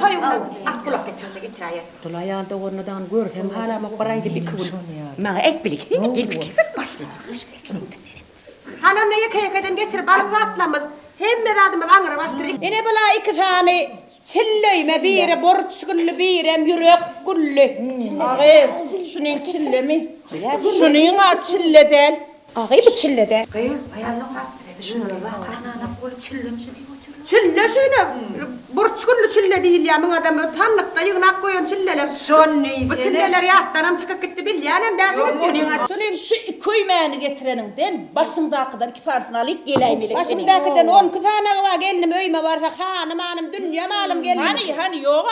Toy onu akkulak getirme getiraya. Dolayalda ondan görsem hala mı paraydı bir kıvıl. Bana ek bilik. Gel bir bas. Hanım neye keyfeden geçirip alıp atlamaz. Hem meradımız angara bastırır. Yine bala 2 tane çilleyme biri borç güllü birem yürek güllü. Ahi şunun çille mi? Şunun çille del. Ahi bu çille de. Kıyım ayağına bak. Şuna bak. Anana kolu çille mi? Çille şuna. Burçkullu çille değil ya, mın adam tanlıkta yığınak koyun çilleler. Bu çilleler yattanam çıkıp gitti bil yani dersiniz. Şu köymeni getirenimden başımda kadar 2 tanesini alıp geleyim ile. Başımdakinden 10 tane var gelinim öyme varsa hanım hanım dünya malım gelinim. Hani yoğa.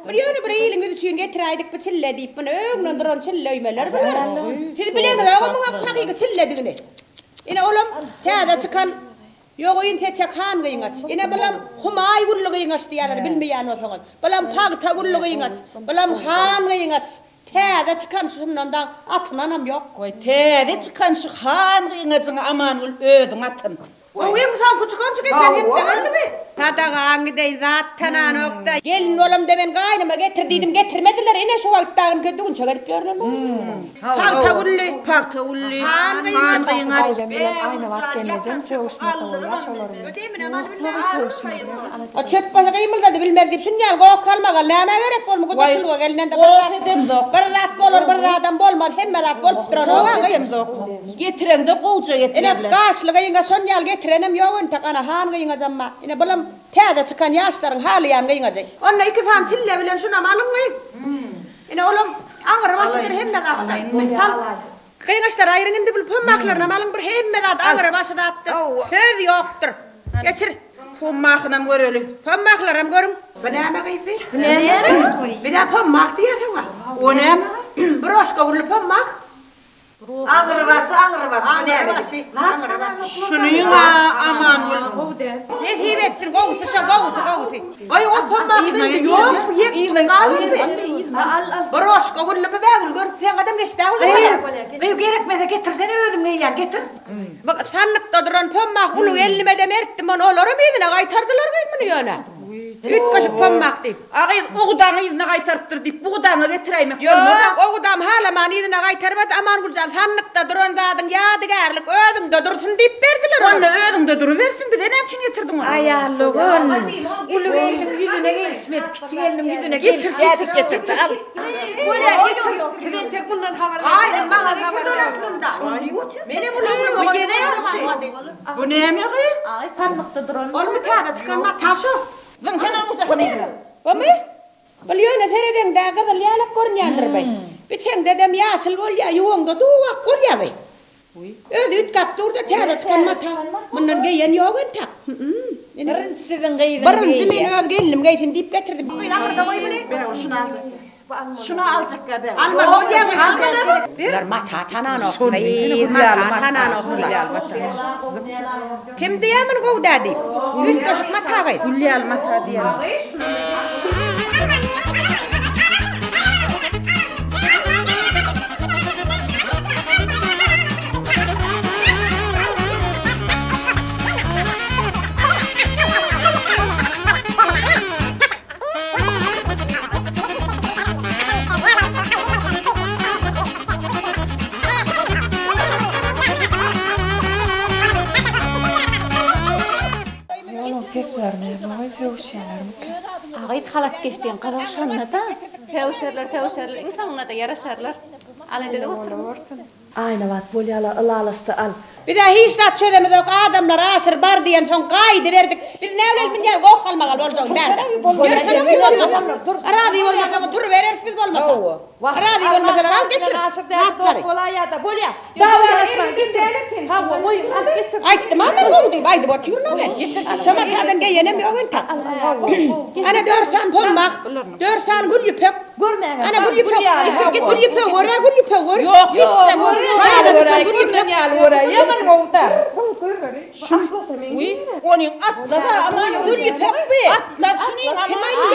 Bir yönü bir iyiliğin üdüçüyün getireydik bu çille deyip bunu öğünden duran çille öymeler bilir. Siz biliyorsunuz o bana kakıyı çille digini. Yine oğlum teada çıkan yok oyun teçek han gıyıngaç. Yine balam humay gullu gıyıngaç diyorlar bilmeyen o zaman. Balam pagta gullu gıyıngaç. Balam han gıyıngaç. Teada çıkan şundan atın anam yok. Koy teada çıkan şu han gıyıngaçın aman ol ödün atın. O yumsam küçüküm geçen hep de mi? Tadağın gidey zaten anokta. Gelin oğlum demen gaynıma getirdiydim getirmediler. Yine şu altağın kötüğün çögerip gördün mü? Pagta gullu. Pagta gullu. Han gıyıngaç. Aynı vakt geleceğim. Sevuşmak olur. O çöp başa kıymıldadı bilmezdim. Şunu gel koğuk kalmagal. Neyme gerek olma. Kudaşılığa gelinen de bir zat olur bir zatdan bolmaz. Hemme zat bolup duran. Getiren de kolca Yine karşılığa yine son gel getirenim yoğun tak ana han gıyıngaç ama. Yine balam teada çıkan yaşların hali yan gıyıngaç. Onunla 2 tane çille bilen şuna malum gıyın. Yine oğlum ağır başıdır hemme zat. Gıyıngaçlar ayrının dibül pömmaklarına malum bir hemme zat ağır başı da attır. Söz yoktur. Geçir. Pömmakınam görelim. Pömmaklarım görüm. Bu neyme gıyfi? Bir daha pömmak diyorsun ha. O ne? Broşka vurlu pömmak. Ağrıbası. Şunun aman ol. Ne hibettir govusu şu govusu. Ay o pömmak yok. Yek kalır be. Broşka vurlu bir bağıl gör. Sen adam geçti ağıl. Gerekmede getirsene ödüm ne yani getir. Bak sanlıkta duran pömmak ulu ellime de merttim onu olurum yedine kaytardılar kıymını yöne. 3 kaşık pömmak deyip. Ağayın oğudanı izine kaytarıptır deyip buğdanı getireyim. Yok oğudam halaman izine kaytarmadı aman gülcan sanlıkta duran zadın yadigarlık ödünde dursun deyip verdiler onu. Onu ödünde duruversin bir de ne için getirdin onu? Ay Allah'ım. Ulu elinin yüzüne geçmedi. Küçük elinin yüzüne geçmedi. Getir. Al. Böyle geçiyor. Tek bundan havalı. Aynen bana havalı. Benim ulu bu gene yaşı. Bu ne yemeği? Ay sanlıkta duran. Oğlum bir tane çıkanma taşı. Ben hemen uzakına gidin. Vami? Baliyona tereden da kadar yalak kornyandır bay. Biçen dedem yaşıl bol ya yuğunda duva korya bay. Öde 3 kap durda tane çıkan mata. Bundan geyen yoğun tak. Barın sizin gayidin. Barın zimin öd gelinim gayfin deyip getirdim. Yağırca koy bunu. Ben şunu alacak. Şunu alacak ya ben. Alma oraya mı? Alma mata tanan o. Mata tanan o. Kim diyemin kovda deyip. 3 kaşık mata bay. Gülyal mata diyelim. Ağayt halat geçtiğin kadaşanla da tevşerler insanına da yaraşarlar. Alın dedi oturun. Aynı vat bolyalar ılalıştı al. Bir de hiç de çödemedik adamlar aşır bar diyen son kaydı verdik. Biz ne öyle bin gel gok kalmagal olacağım nerede? Yürüsene bir olmasa. Aradı olmasa tur veririz biz olmasa. Aradı olmasa al getir. Matları. Bolya. Davalaşman getir. Ha boy al getir. Ay tamam mı bu değil? Aydı bu tür ne? Çama kadın geyenem yok tak. Ana dörsen polmak. Dörsen gül yüpek. Ana gül yüpek. Git gül yüpek var. Gül yüpek var. Yok hiç de var. Gül yüpek. Yaman kovda. Uy, onun atla da aman Gül yüpek be. atla şunu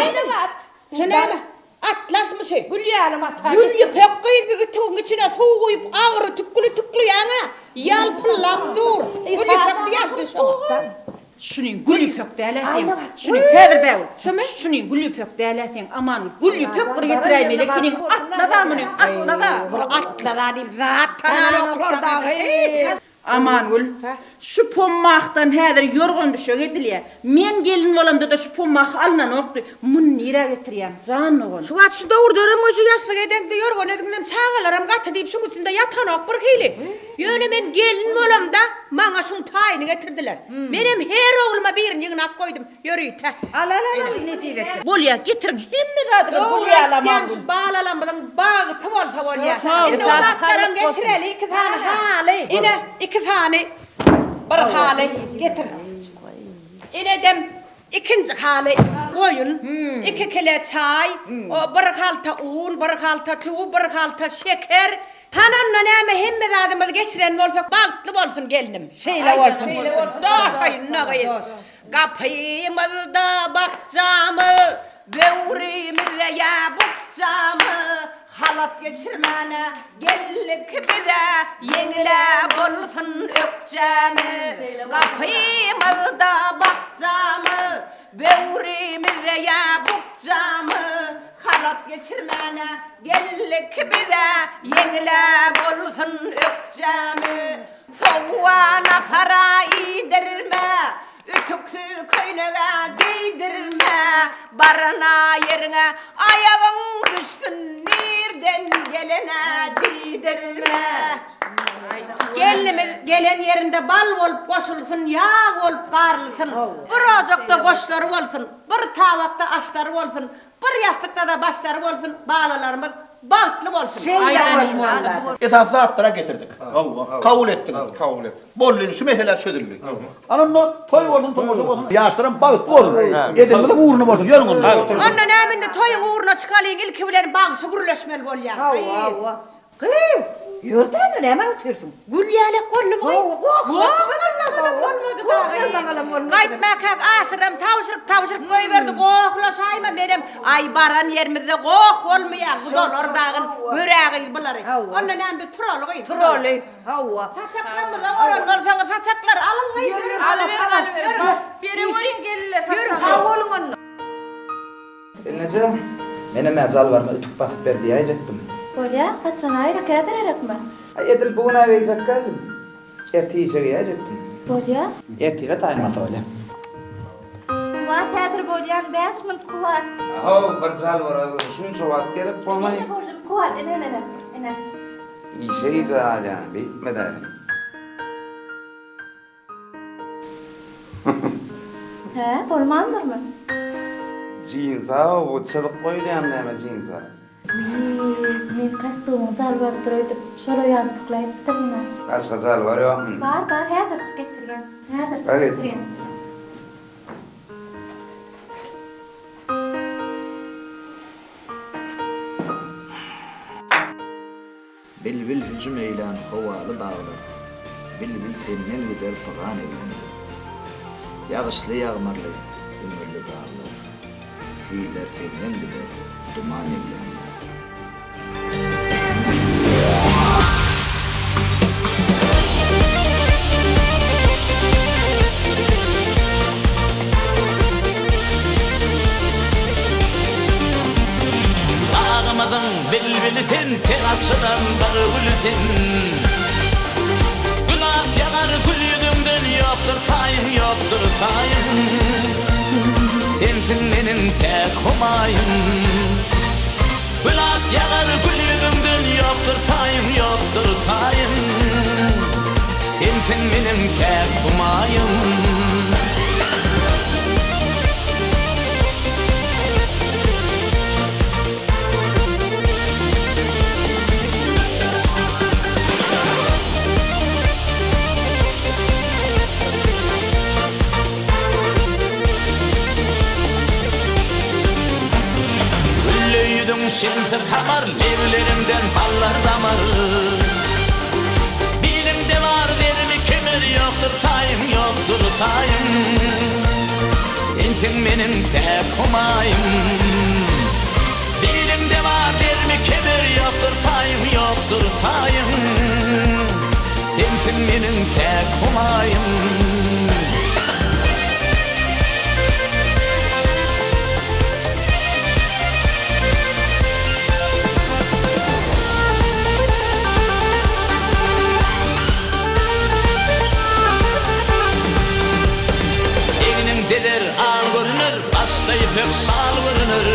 aynı at. Şuna mı? Atlas mı şey? Gülyalım atar. Gül yüpek koyup bir ütüğün içine su koyup ağrı tüklü yana. Yalpılam dur. Gül yüpek diyaz bir sana. Şunun gülü pök değerletin. Şunun pedir bev. Şunun gülü pök değerletin. Aman gülü pök kur getireyim. Lekinin atla da mı? Atla da. Atla da deyip zaten oklar da. Aman gül. şu pommaktan häzir yorgun düşüyor edilýär. Men gelin bolamda da şu pommak alınan okdy. Mun nire getirýän jan oğul. Şu at şu doğurdurum şu yastık edekde yorgun edimden çağalaram gatı deyip şunun üstünde yatan ok bir hili. Yöne men gelin bolamda maňa şun taýyny getirdiler. Menem her oğluma birini ýygynak koydum. Yürüýt. Al netibet. Bolýa getirin hemme gadyga bolýa alamam. Şu bağlalanmadan bağı tavol ya. Indi Onaklarım getireli 2 tane hali. Ine 2 tane. Bir hali getir. Ine dem ikinci hali koyun. 2 kilo çay. O bir halta un, bir halta tuğ, bir halta şeker. Hananla näme hemme zadymyzy geçiren bolsa baltly bolsun gelinim. Şeýle bolsun. Daşaýyn nagaýy. Gapymyzda bakjamy, böwrimizde ya bukjamy. Halat geçirmene gellik bize yeňile bolsun ökjämi. Gapymyzda bakjamy, böwrimizde ya bukjamy. Halat geçirmene gellik bize yeňile bolsun ökjämi. Soğana hara idirme, ütüksüz köynege giydirme. Barına yerine ayağın düşsün, nereden gelene giydirme. Gelen yerinde bal olup koşulsun, yağ olup karlısın. Bir ocakta koşları olsun, bir tavakta aşları olsun, bir yastıkta da başları olsun, bağlalarımız baltlı olsun. Esas zatlara getirdik. Kabul ettik. Kabul et. Bollun şu mesele çözüldü. Ananla toy bolsun, tomuşuk bolsun. Yaşlarım baltlı bolsun. Edilmede uğrunu bolsun. Görün onu. Ondan eminde toyun uğruna çıkalıyın ilki bilen bağısı gürleşmeli bolyan. Yurdan näme ötürsün? Gülyalek gollum. Olmadı da. Gaýtmak aşyram tawşyryp goýberdi. Gohlaşaýma menem. Ay baran yerimizde goh bolmaýar. Gudolar dagyn börägi bulary. Ondan näme turaly goý. Turaly. Hawa. Saçaklarymyza oran bolsaňyz saçaklar alınmaý. Alıver. Biri orin gelirler. Hawolun onu. Elnece, menem azal barma ütük basyp berdi aýjakdym. Bolýa, gaçan aýra käder erekmi? Edil buguna beýjak geldim. Ertiýe aýjakdym. Bolýa. Ertiýe taýmasa öyle. Wa käder bolýan 5 minut kuwat. Haw, bir zal bar, şunça wagt gerek bolmaý. Ne boldum kuwat, ene. İşe izah yani, bitmedi. He, bolmandyrmy? Jinsa, o çılıp koýulýan näme jinsa? Men kastuğum zal bar duraydyp, şola ýaly tuklaýdypdyrmy? Başga zal bar ýokmy? Bar, häzir çykypdyrgan. Evet. Bilbil hücum eylan hovalı dağlar. Bilbil senden gider pagan eylanır. Yağışlı yağmarlı, ömürlü dağlar. Fiiller senden gider duman eylanır. Ağlamadın bilbilsin, terasından bağılsın. Gülap yanar gül yüzünden yoktur tayın, yoktur tayın. Sensin benim tek humayım. Gülap yanar gül yüzünden yoktur tayın, yoktur tayın. Sensin benim tek humayım. Şemsir kamar, levlerimden ballar damar. Bilimde var derimi kemer, yoktur tayım, yoktur tayım. Sensin benim tek humayım. Bilimde var derimi kemer, yoktur tayım, yoktur tayım. Sensin benim tek humayım. Saçta ipek sal vurunur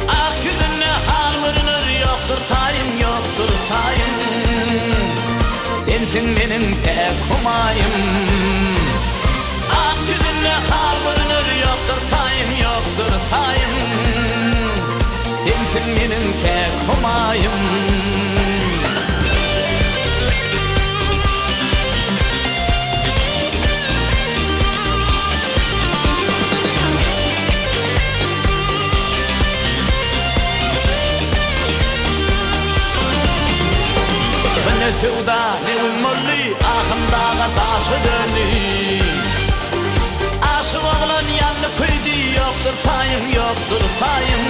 Ak yüzüne hal vurunur Yoktur tayım yoktur tayım Sensin benim tek humayım Ak yüzüne hal vurunur Yoktur tayım yoktur tayım Sensin benim tek humayım Ne sevda ne umurlu ahındağa taşı dönü Aşık oğlan yanlı kuydu yoktur tayım yoktur tayım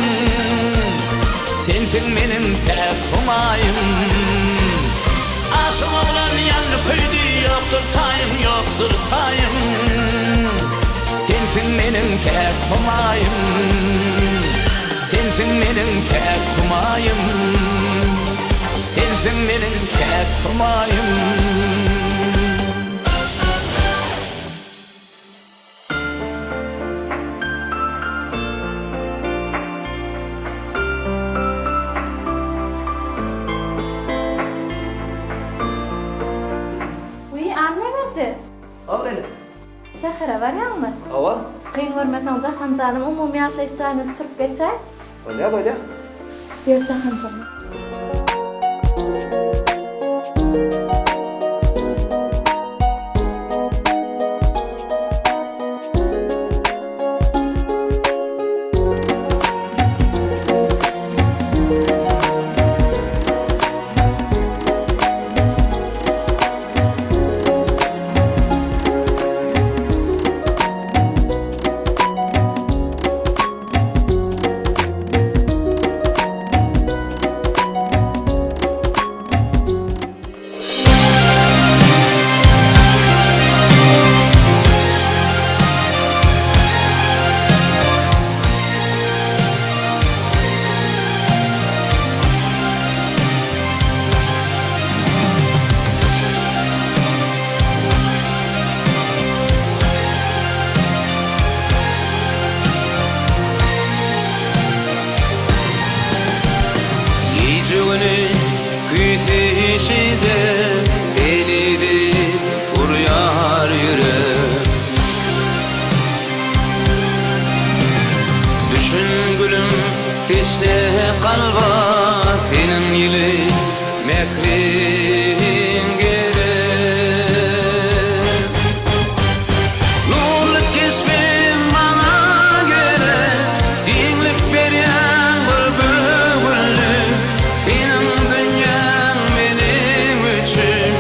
Sensin benim tek humayım Aşık oğlan yanlı kuydu yoktur tayım yoktur tayım Sensin benim tek humayım Sensin benim tek humayım Sensin benim tek humayım Uy, anne verdi. Al eli. Şehre var ya mı? Ava. Kıyın görmesen Cahan canım umum yaşayışçayını düşürüp geçer. Böyle. Bir Cahan canım. Yüzünü küsüşüde elidi uryar yürek Düşün gülüm teşne kalba senin gibi mekrin gerek Nurlu kesmem bana gerek Dinlik beryan bülbülük Senin dünyan benim için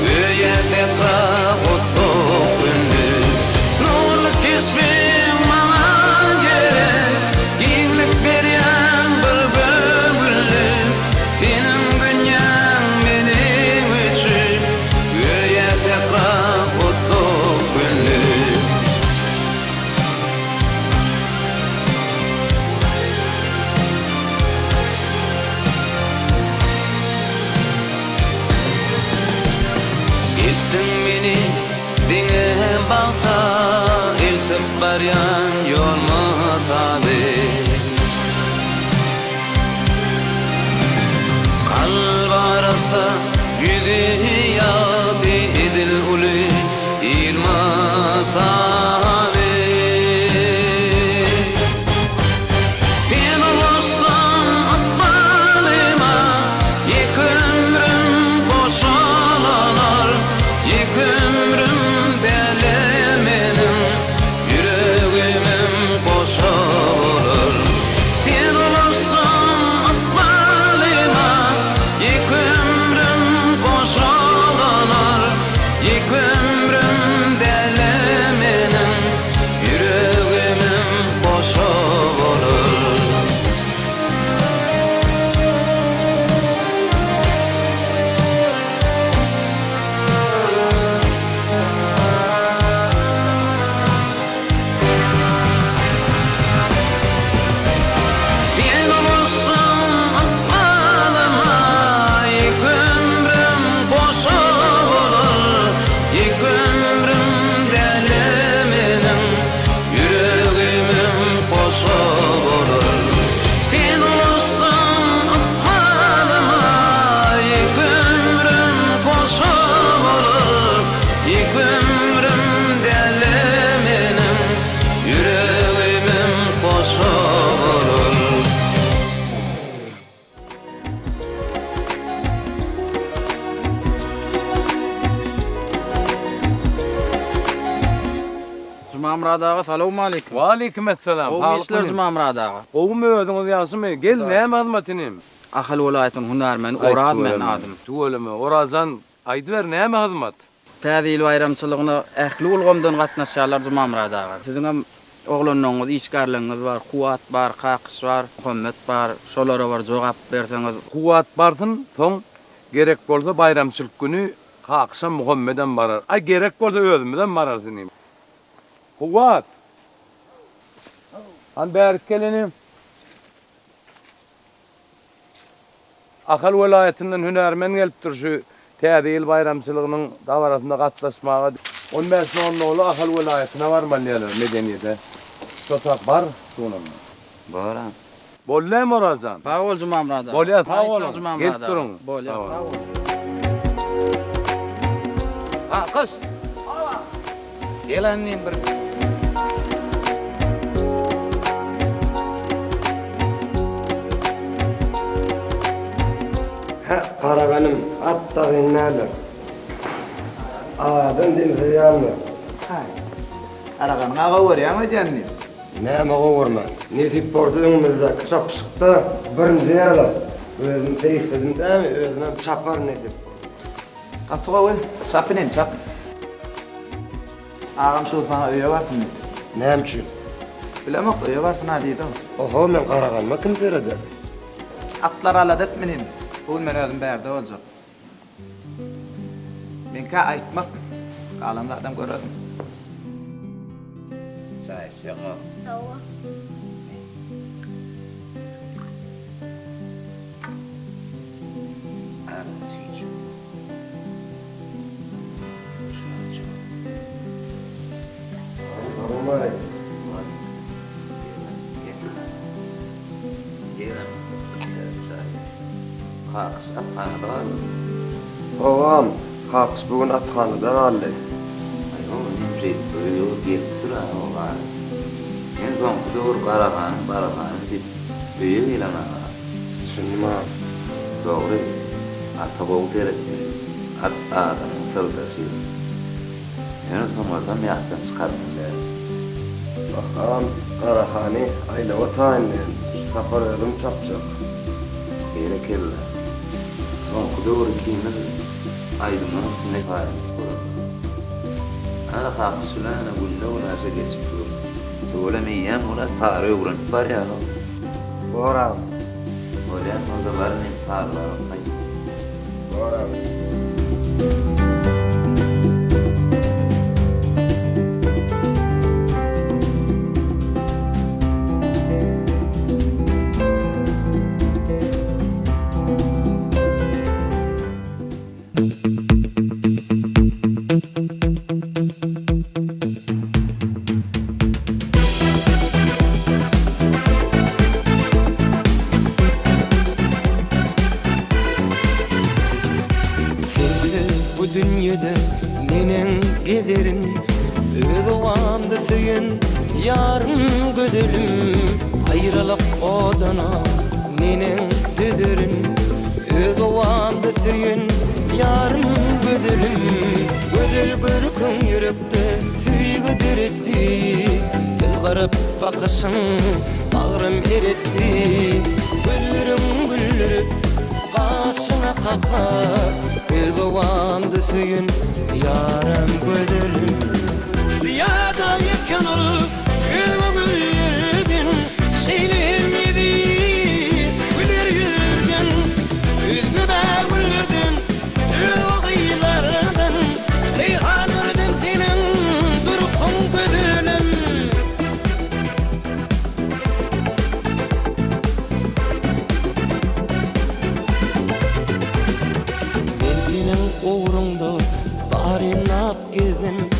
Göğe tefrak otluk günlük Nurlu kesmem bana gerek Dinlik beryan bülbülük Senin dünyan benim için Göğe tefrak otluk günlük Gittin beni dine balta iltip baryan yolma tabi Kalb arasa yüzü yadi edil ulu ilma tabi Sen olursan atmalıma yek ömrüm koşalalar Yek ömrüm delemenim yüreğimim koşalar Sen olursan atmalıma yek ömrüm koşalar Mamrad ağa, salamu aleykum. Wa aleykümselam. Oğul işler Mamrad ağa. Oğum ödüňiz ýaşymy? Gel, näme hyzmatynym? Ahal welaýatynyň hunarmeni Orad men adım. Tuweleme, Orazan aýdy ber, näme hyzmat? Täze il bayramçylygyna ähli bolgamdan gatnaşýarlar Mamrad ağa. Siziň oglanyňyz, işgarlygyňyz bar, Kuwat bar, Kakys bar, Muhammed bar, şolara bar jogap berseňiz. Kuwat bardyn, soň gerek bolsa bayramçylyk günü Kakysam Muhammeden barar. Ay gerek bolsa özümden barar dinim. Kuwat. Han berk gelenim. Ahal welaýatynyň hünärmen gelipdir şu täze il bayramçylygynyň dawarasynda gatnaşmaga. 15 onun oğlu Ahal welaýatyna barmalýarlar medeniýete. Sotak bar şunun. Bar. Bollem Orazan. Sağ ol Mamrad ağa. Bolýar, sağ olun. Gelip durun. Bolýar, sağ ol. Ha, kız. Gel annem bir. Karaganım, hatta dinlerler. Adam denize yanmıyor. Aragan ağa var ya mı canım? Näme gowurma. Netip bordyňymyzda kıçap çıktı. Birinji ýerler. Özüm seýişdim dämi? Özüme çapar netip. Kaptığa ol. Çapınem çap. Ağam şu sana öýe bartyn. Näme üçin? Bilemek öýe bartyn diýdi. Oho, men Karaganma kim seredi? Atlar alad etmenim. Bu men özüm berde boljak. Menkä aýtmak galanda adam göredim. Saýsyňa. Tawa. Kakys atxanada galdy. Ogam, Kakys bugün atxanada galdy. Aýo, nimjet öýe gelipdir aga. Men soňky dowr baragan dip öýe gelana. Düşündim ha. Dogry. Ata bol terekdir. Adamyň sövdesi. Ýöne soňlardan ýakdan çykardym. Bakam, Karahany aýla otanyň sapar özüm çapjak. Gerek elle. Soňky dowr kimir aýdymyň sine gaýry. Ana Kakys bilen gulla näse geçip dur. Tölemeýän ola tary öwrenip barýar. Boram. Bolýan onda barny tarlar. Boram. Bu dünyada menen gederin öz oğamda söyün yarım gödülüm ayrılık odana menen düdürün öz oğamda söyün yarım gödülüm gödül görkün yürekte süýgü diretti yılgarıp bakışın bağrım eretti güllürüm Kaşına kakar öz oğamda söyün yarım gödülüm Diyada yeken ol öz güllerdin şeylermedi güller yüzlerden üzgübe güllerdin öz oğaylardan reyhan ördüm senin durkun gödülüm Uğrunda barinap gezdim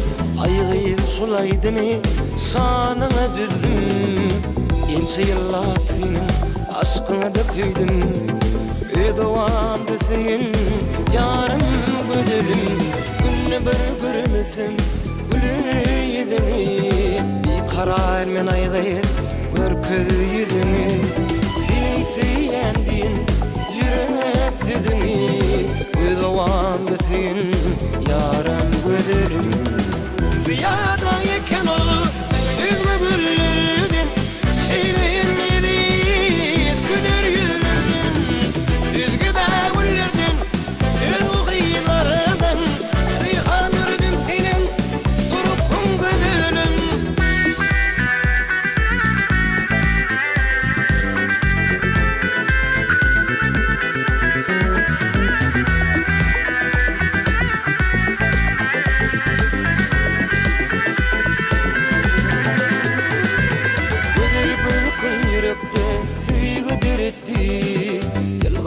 Aygıyı sulaydı mı sanına düzdüm Ençe yıllat senin aşkına döküydüm Ödoğamda seyin yarım gödülüm Günne bir görmesem gülür yüzünü Bir karar men aygıyı görkür yüzünü Senin söyendin yürek yüzünü Ödoğamda seyin yarım gödülüm Rüyada yeken ol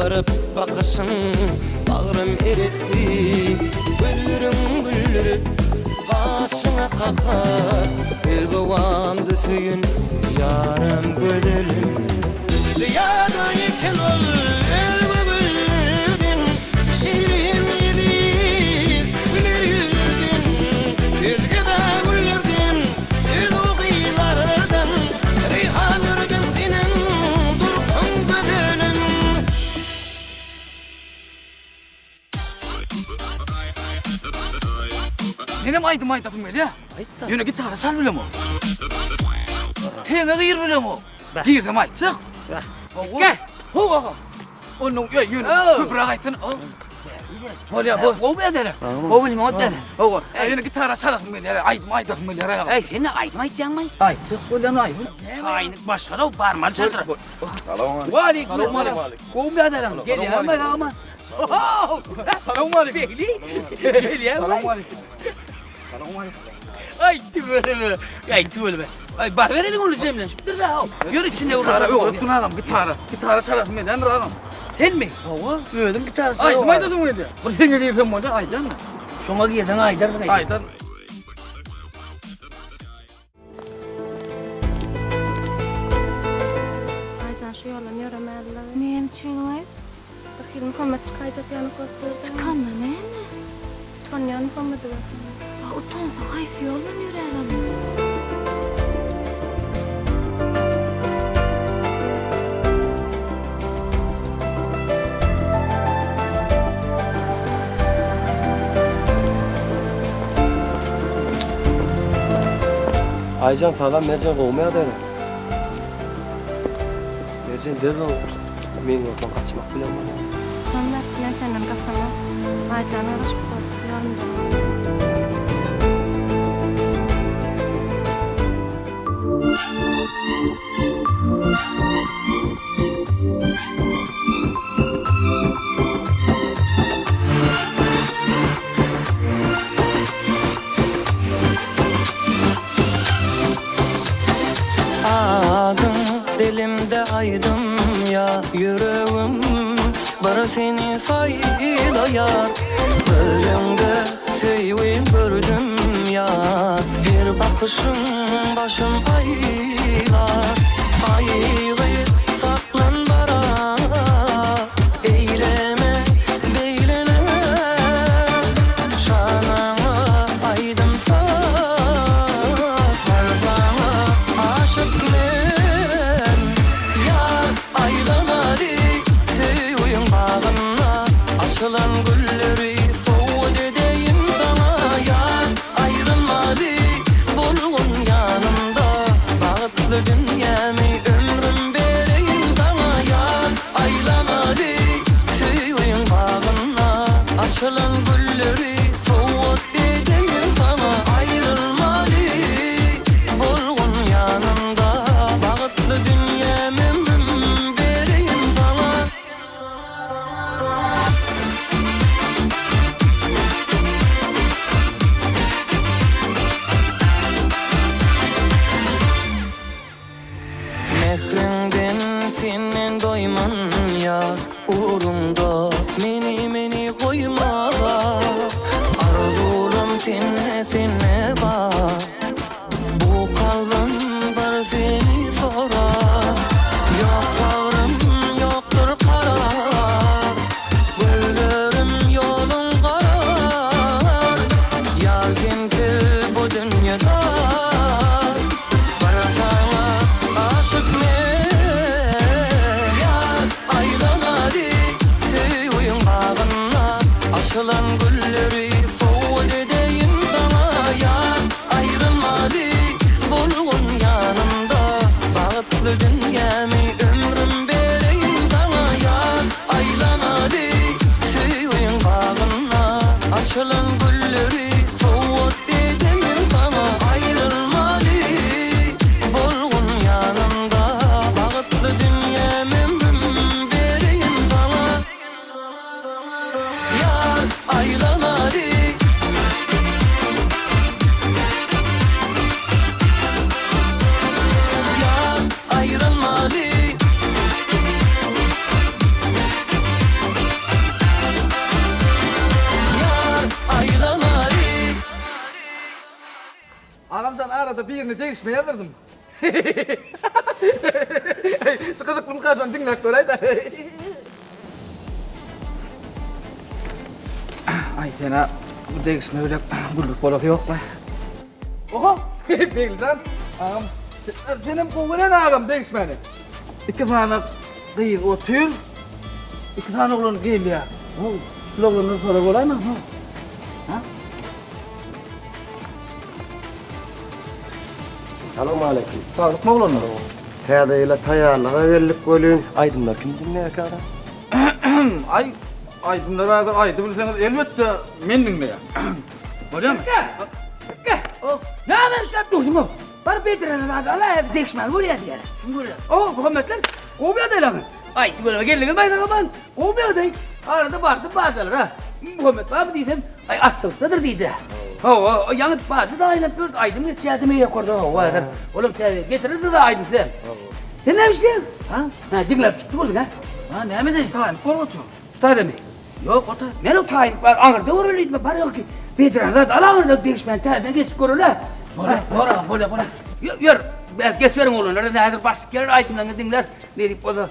garip bakışın bağrım eretti. Güllürüm başına kakar Egoğandı söyün yarım gödelim Dünyada iken ol elbe güldün Şiirim yedin güler yüzdün Üzgüde güllürdün Üz oğuylardan Reyhan ürgün senin durkun gödelim Nenem aydım aydım öyle ya. Yöne git tara sal bile mi? Henge gir bile mi? Girdim ay çık. Gel. Hova. Onun yöne köprü aytın. Olya bu. O be dere. O bilmem o dere. O. Yöne git tara sal bile. Aydım aydım bile ya. Ay sen aydım aydım ay. Ay çık ulan ay. Aynik başlara parmal çatır. Valik. O be dere. Gel ya ama. Selamünaleyküm. Gel ya. Selamünaleyküm. Ay tübele. Ay tübele. Ay bak verelim onu Cemile. Dur da. Yürü içinde uğraşalım. Yok tunalım gitar çalalım ben rağım. Sen mi? Hava. Gördüm gitar çalalım. Ay mayda dum öyle. Bu ne diyorsun moda aydan mı? Şoma girdin aydan. Aydan. Aycan şu yola ne öğrenmeliler? Niye çiğneyip? Bakayım Muhammed çıkacak yanı korktu. Çıkanla ne? Tonyan Muhammed'e bakın. Utansan haysi yolla ne öğrenelim? Aycan sağlam Mercan kovmaya derim. Mercan derhal menin ortadan kaçmak bilen bana. Muhammed ben senden kaçamam. Aycan'a uğraşıp korkuyorum da. Ağım dilimde aydım ya yüreğim Bara seni sayılayar Önümde tüyüm gördüm ya Bir bakışın başım aylar Ayğır saklan bara Eyleme beylene Şanama aydım aşık men Yar aylanari tüyün bağına Açılan gülleri soğud edeyim sana Yar ayrılmalı bulun yanımda Bağıtlı dünyamı ömrüm vereyim sana Yar aylanari tüyün bağına Açılan gülleri soğud edeyim sana Ayrılmalı bulun yanımda Bağıtlı dünyamı ömrüm vereyim sana Mehrinden senin doyman ya Uğrumda meni koyma Arzularım sene bak Bu kalbim var seni sorar Yok savrım yoktur karar Güllerim yolun karar Yar senki bu dünyada Bara sana aşık men Yar aylanari tüyün bağına Açılan gülleri soğud edeyim sana Yar ayrılmalı bulun yanımda Bağıtlı barda birini değişmeye yazırdım. Sıkıdıklım kaçan dinlek göreydi. Ay sana bu değişme öyle güllük bolak yok mu? Oha! Bilsen, ağam. Senin kovuna ne ağam değişmeni? 2 tane kıyık otur, 2 tane oğlan geliyor. Sloganını sonra kolay mı? Selamun aleyküm. Sağlık mı oğlanlar? Teyadayla tayarlığa verilip koyun. Aydınlar kim dinleye kadar? Ay bunlara kadar aydı bilseniz elbette men dinleye. Görüyor musun? Ne hemen işlep durdun o? Bana bedirene lazım. Allah değişmez. Buraya diyelim. Buraya. Oh Muhammedler. Kovmuyor değil mi? Ay böyle gelin bayda kapan. Kovmuyor değil. Arada vardı bazıları ha. Muhammed var mı dedim. Ay açılıktadır dedi. O yanıt bazı da aynen bir aydım geçerdim iyi yakordu o kadar. Oğlum getirirse de aydım sen. Sen ne yapmışsın? Ha dinlep çıktı oldun ha. Ha ne mi de? Tayin korkutu. Tayin mi? Yok o tayin. Ben o tayin var ağırda uğruluydu. Bari yok ki. Bedirene de alağırda değişmeyen tayinden geç korula. Bora. Yürü. Geç verin oğlum. Nedir başlık gelir aydımdan dinler. Ne deyip o da.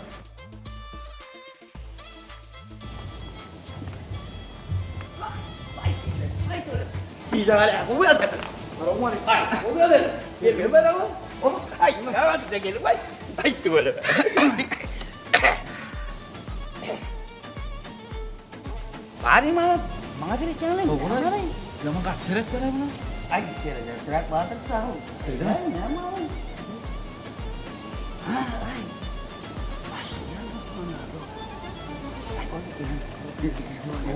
Güzel ya. Bu ya. Roman ay. Bu ya. Gel ben ama. Ay ya hadi gel bay. Ay böyle. Bari mana? Mana dire jangan. Mana? Jangan kat seret kare mana? Ay seret banget tahu. Seret mana mau? Ay. Pasnya mana tu? Ay kau ni.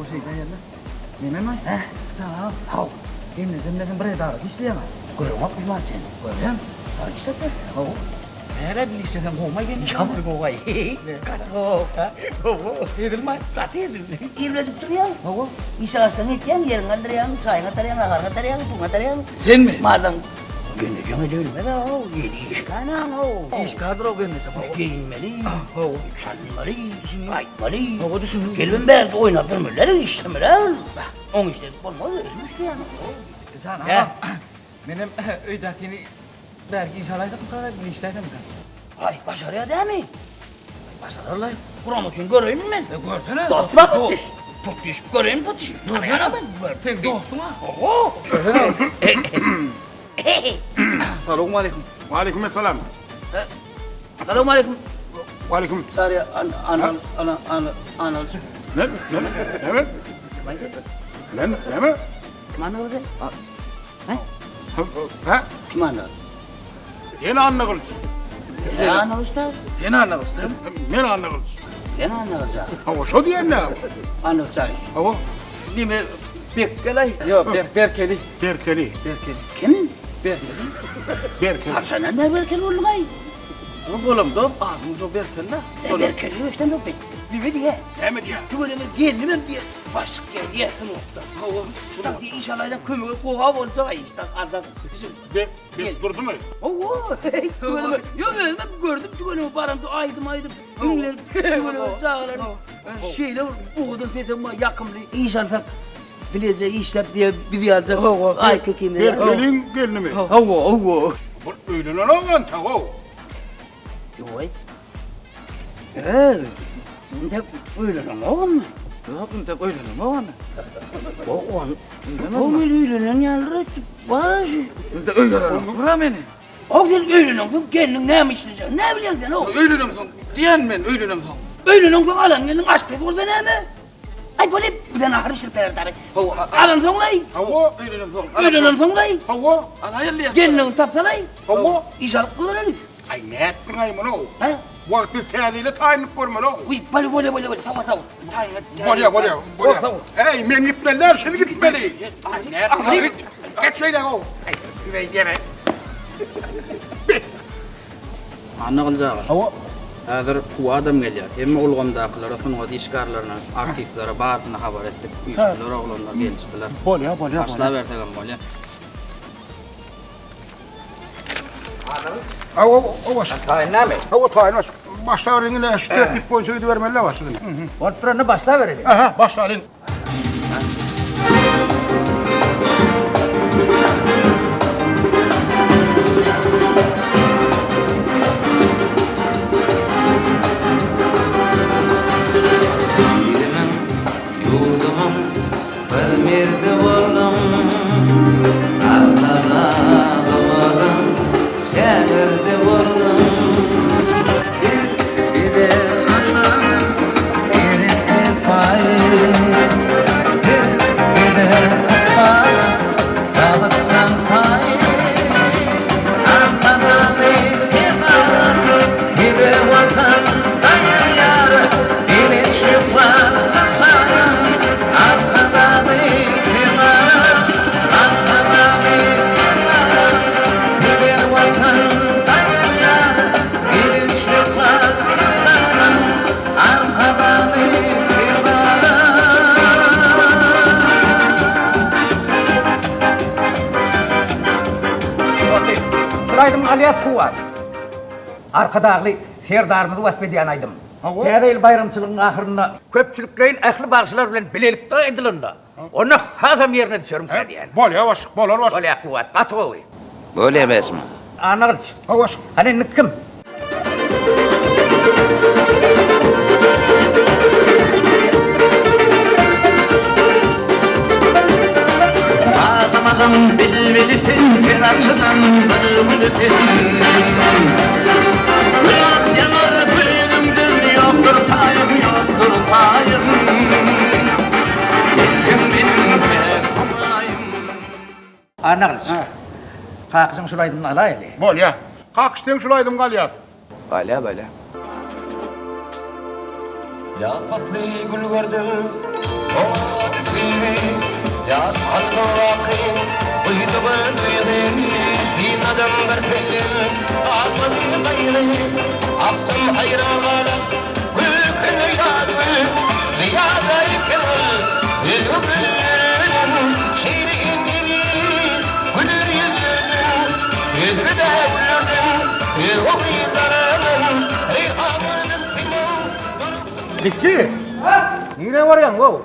Oh saya tanya lah. Ni memang. Tahu. Tahu. Ini jemnya berita. Islam. Kau rumah pemasan. Kau kan? Islam. Oh. Era bilirse sen kovma gelin. Yağmur kovayı. Kada kov. Edilmez. Zaten edilmez. İrledik duruyor. Kov. İş ağaçtan etken yerin aldırıyan, çayın atarayan, ağar atarayan, kum atarayan. Sen mi? Madem gönleceğim edilmez o. Yeni iş kaynağı o. İş kadro o gönleceğim o. Giyinmeli. O. Yükselmeli. Aytmalı. O düşünün. Gelin ben de oynatırmırlar, işlemirler. On işledik olmaz. Ölmüştü yani. Sen ağam. Benim öydekini belki inşallah bu kadar bir işlerdim ben. Ay başarıya değil mi? Başarırlar. Kur'an için göreyim mi ben? Gördün mü? Dostuma tutuş. Tutuş göreyim tutuş. Tanıyana ben. Tek dostuma. Oho. Selamun aleyküm. Aleyküm selam. Selamun aleyküm. Aleyküm. Sarı anal. Ne? Ne mi? Kim anal orada? Ha? Kim anal? Yeni anlıyoruz. Sen anal usta. Seni anlamak istedim. Ne anlıyoruz? Sen anal usta. Hava şu diyen ne? Anal usta. Hava? Değil mi? Bekkelay. Yok Berkeli. Berkeli. Kim? Berkeli. Hasan ne Berkel oğlum ay? Oğlum da ağzımız o Berkeli. Berkel işte ne pek. Bir diye. Hemen diye. Tu böyle geldi mi diye. Başka diye sınıfta. Şuradan diye inşallah kömür kova olacak işte adam. Durdu mu? Oo. Yok ben gördüm tügönü paramda aydım. Ünler tügönü çağırır. Şeyler buğdun tetem yakımlı. İnşallah bileceği işlep diye biliyacak. Ay kökümle. Berkelin gelini mi? Oo. Bu öylenen oğlan tavu. Yoy. Evet. Ne öylenen oğlan mı? Yok tek öyle mi o ana? O öylenen yerler var. Tek öyle mi? Bırak beni. O sen öylenen bu kendin ne yapmışsın? Ne biliyorsun sen o? Öyle mi son? Diyen ben öyle mi son? Öylenen son alan gelin aşk pek orada ne mi? Ay böyle bir tane harbi şirpeler tarih. Alan son lay. Hava. Öyle mi son? Öylenen son lay. Hava. Hayırlı ya. Gelin tapsalay. Hava. İşaret kıvırın. Ay ne ettin ay bunu? Ha? Vakti teyadiyle tayinlik görmeli o. Uy böyle sava. Buraya. Hey men gitmeliler seni gitmeli. Ne ettin? Geç söyle o. Ay yeme. Anna kılacak. Hava. Hazır bu adam geliyor. Hem olgamdakilara, sonra işgarlarına, aktiflere bağırtına haber ettik. İşçiler, oğlanlar geliştiler. Bolya. Başla vertelim bolya. Hava baş. Tayin ne mi? Hava tayin baş. Başla rengine şu tertip boyunca gidivermeliler başladı. Ortalarına başla verelim. Aha başla ring. Galyas Kuvat. Arkadagly serdarymyzy wasbediýan aýdym. Täze bayramçylygyň ahyrynda köpçülüklerin ähli bagşylar bilen bilelikde edilende. Onu hazam ýerine düşürüm diýen. Bolýa başyk, bolar başyk. Bolýa Kuvat, gatygy. Böyle emesmi? Anagylç. Başyk. Hani nikim? Ağlamadım bilmelisin, terasıdan bölmelisin. Murat yanar gülümdür, yoktur tayım. Sensin benim pek humayım. Anagylç. Kakşyň şulaýdym alaýly. Bolýa. Kakşdyň şulaýdym Galyas. Balya. Yapaklı gül gördüm, o adisi. Yaş halma vakı, uydu böldüğü. Zinadım bir telin, almadı gayrı. Aklım hayran kala, gül kını yadı. Riyadayken gülüm, şiirin yeri. Gülür yüzürdüm, yüzü de gülürdüm. Umidarım, reyhanım senin. Dikki. Nire varýan go?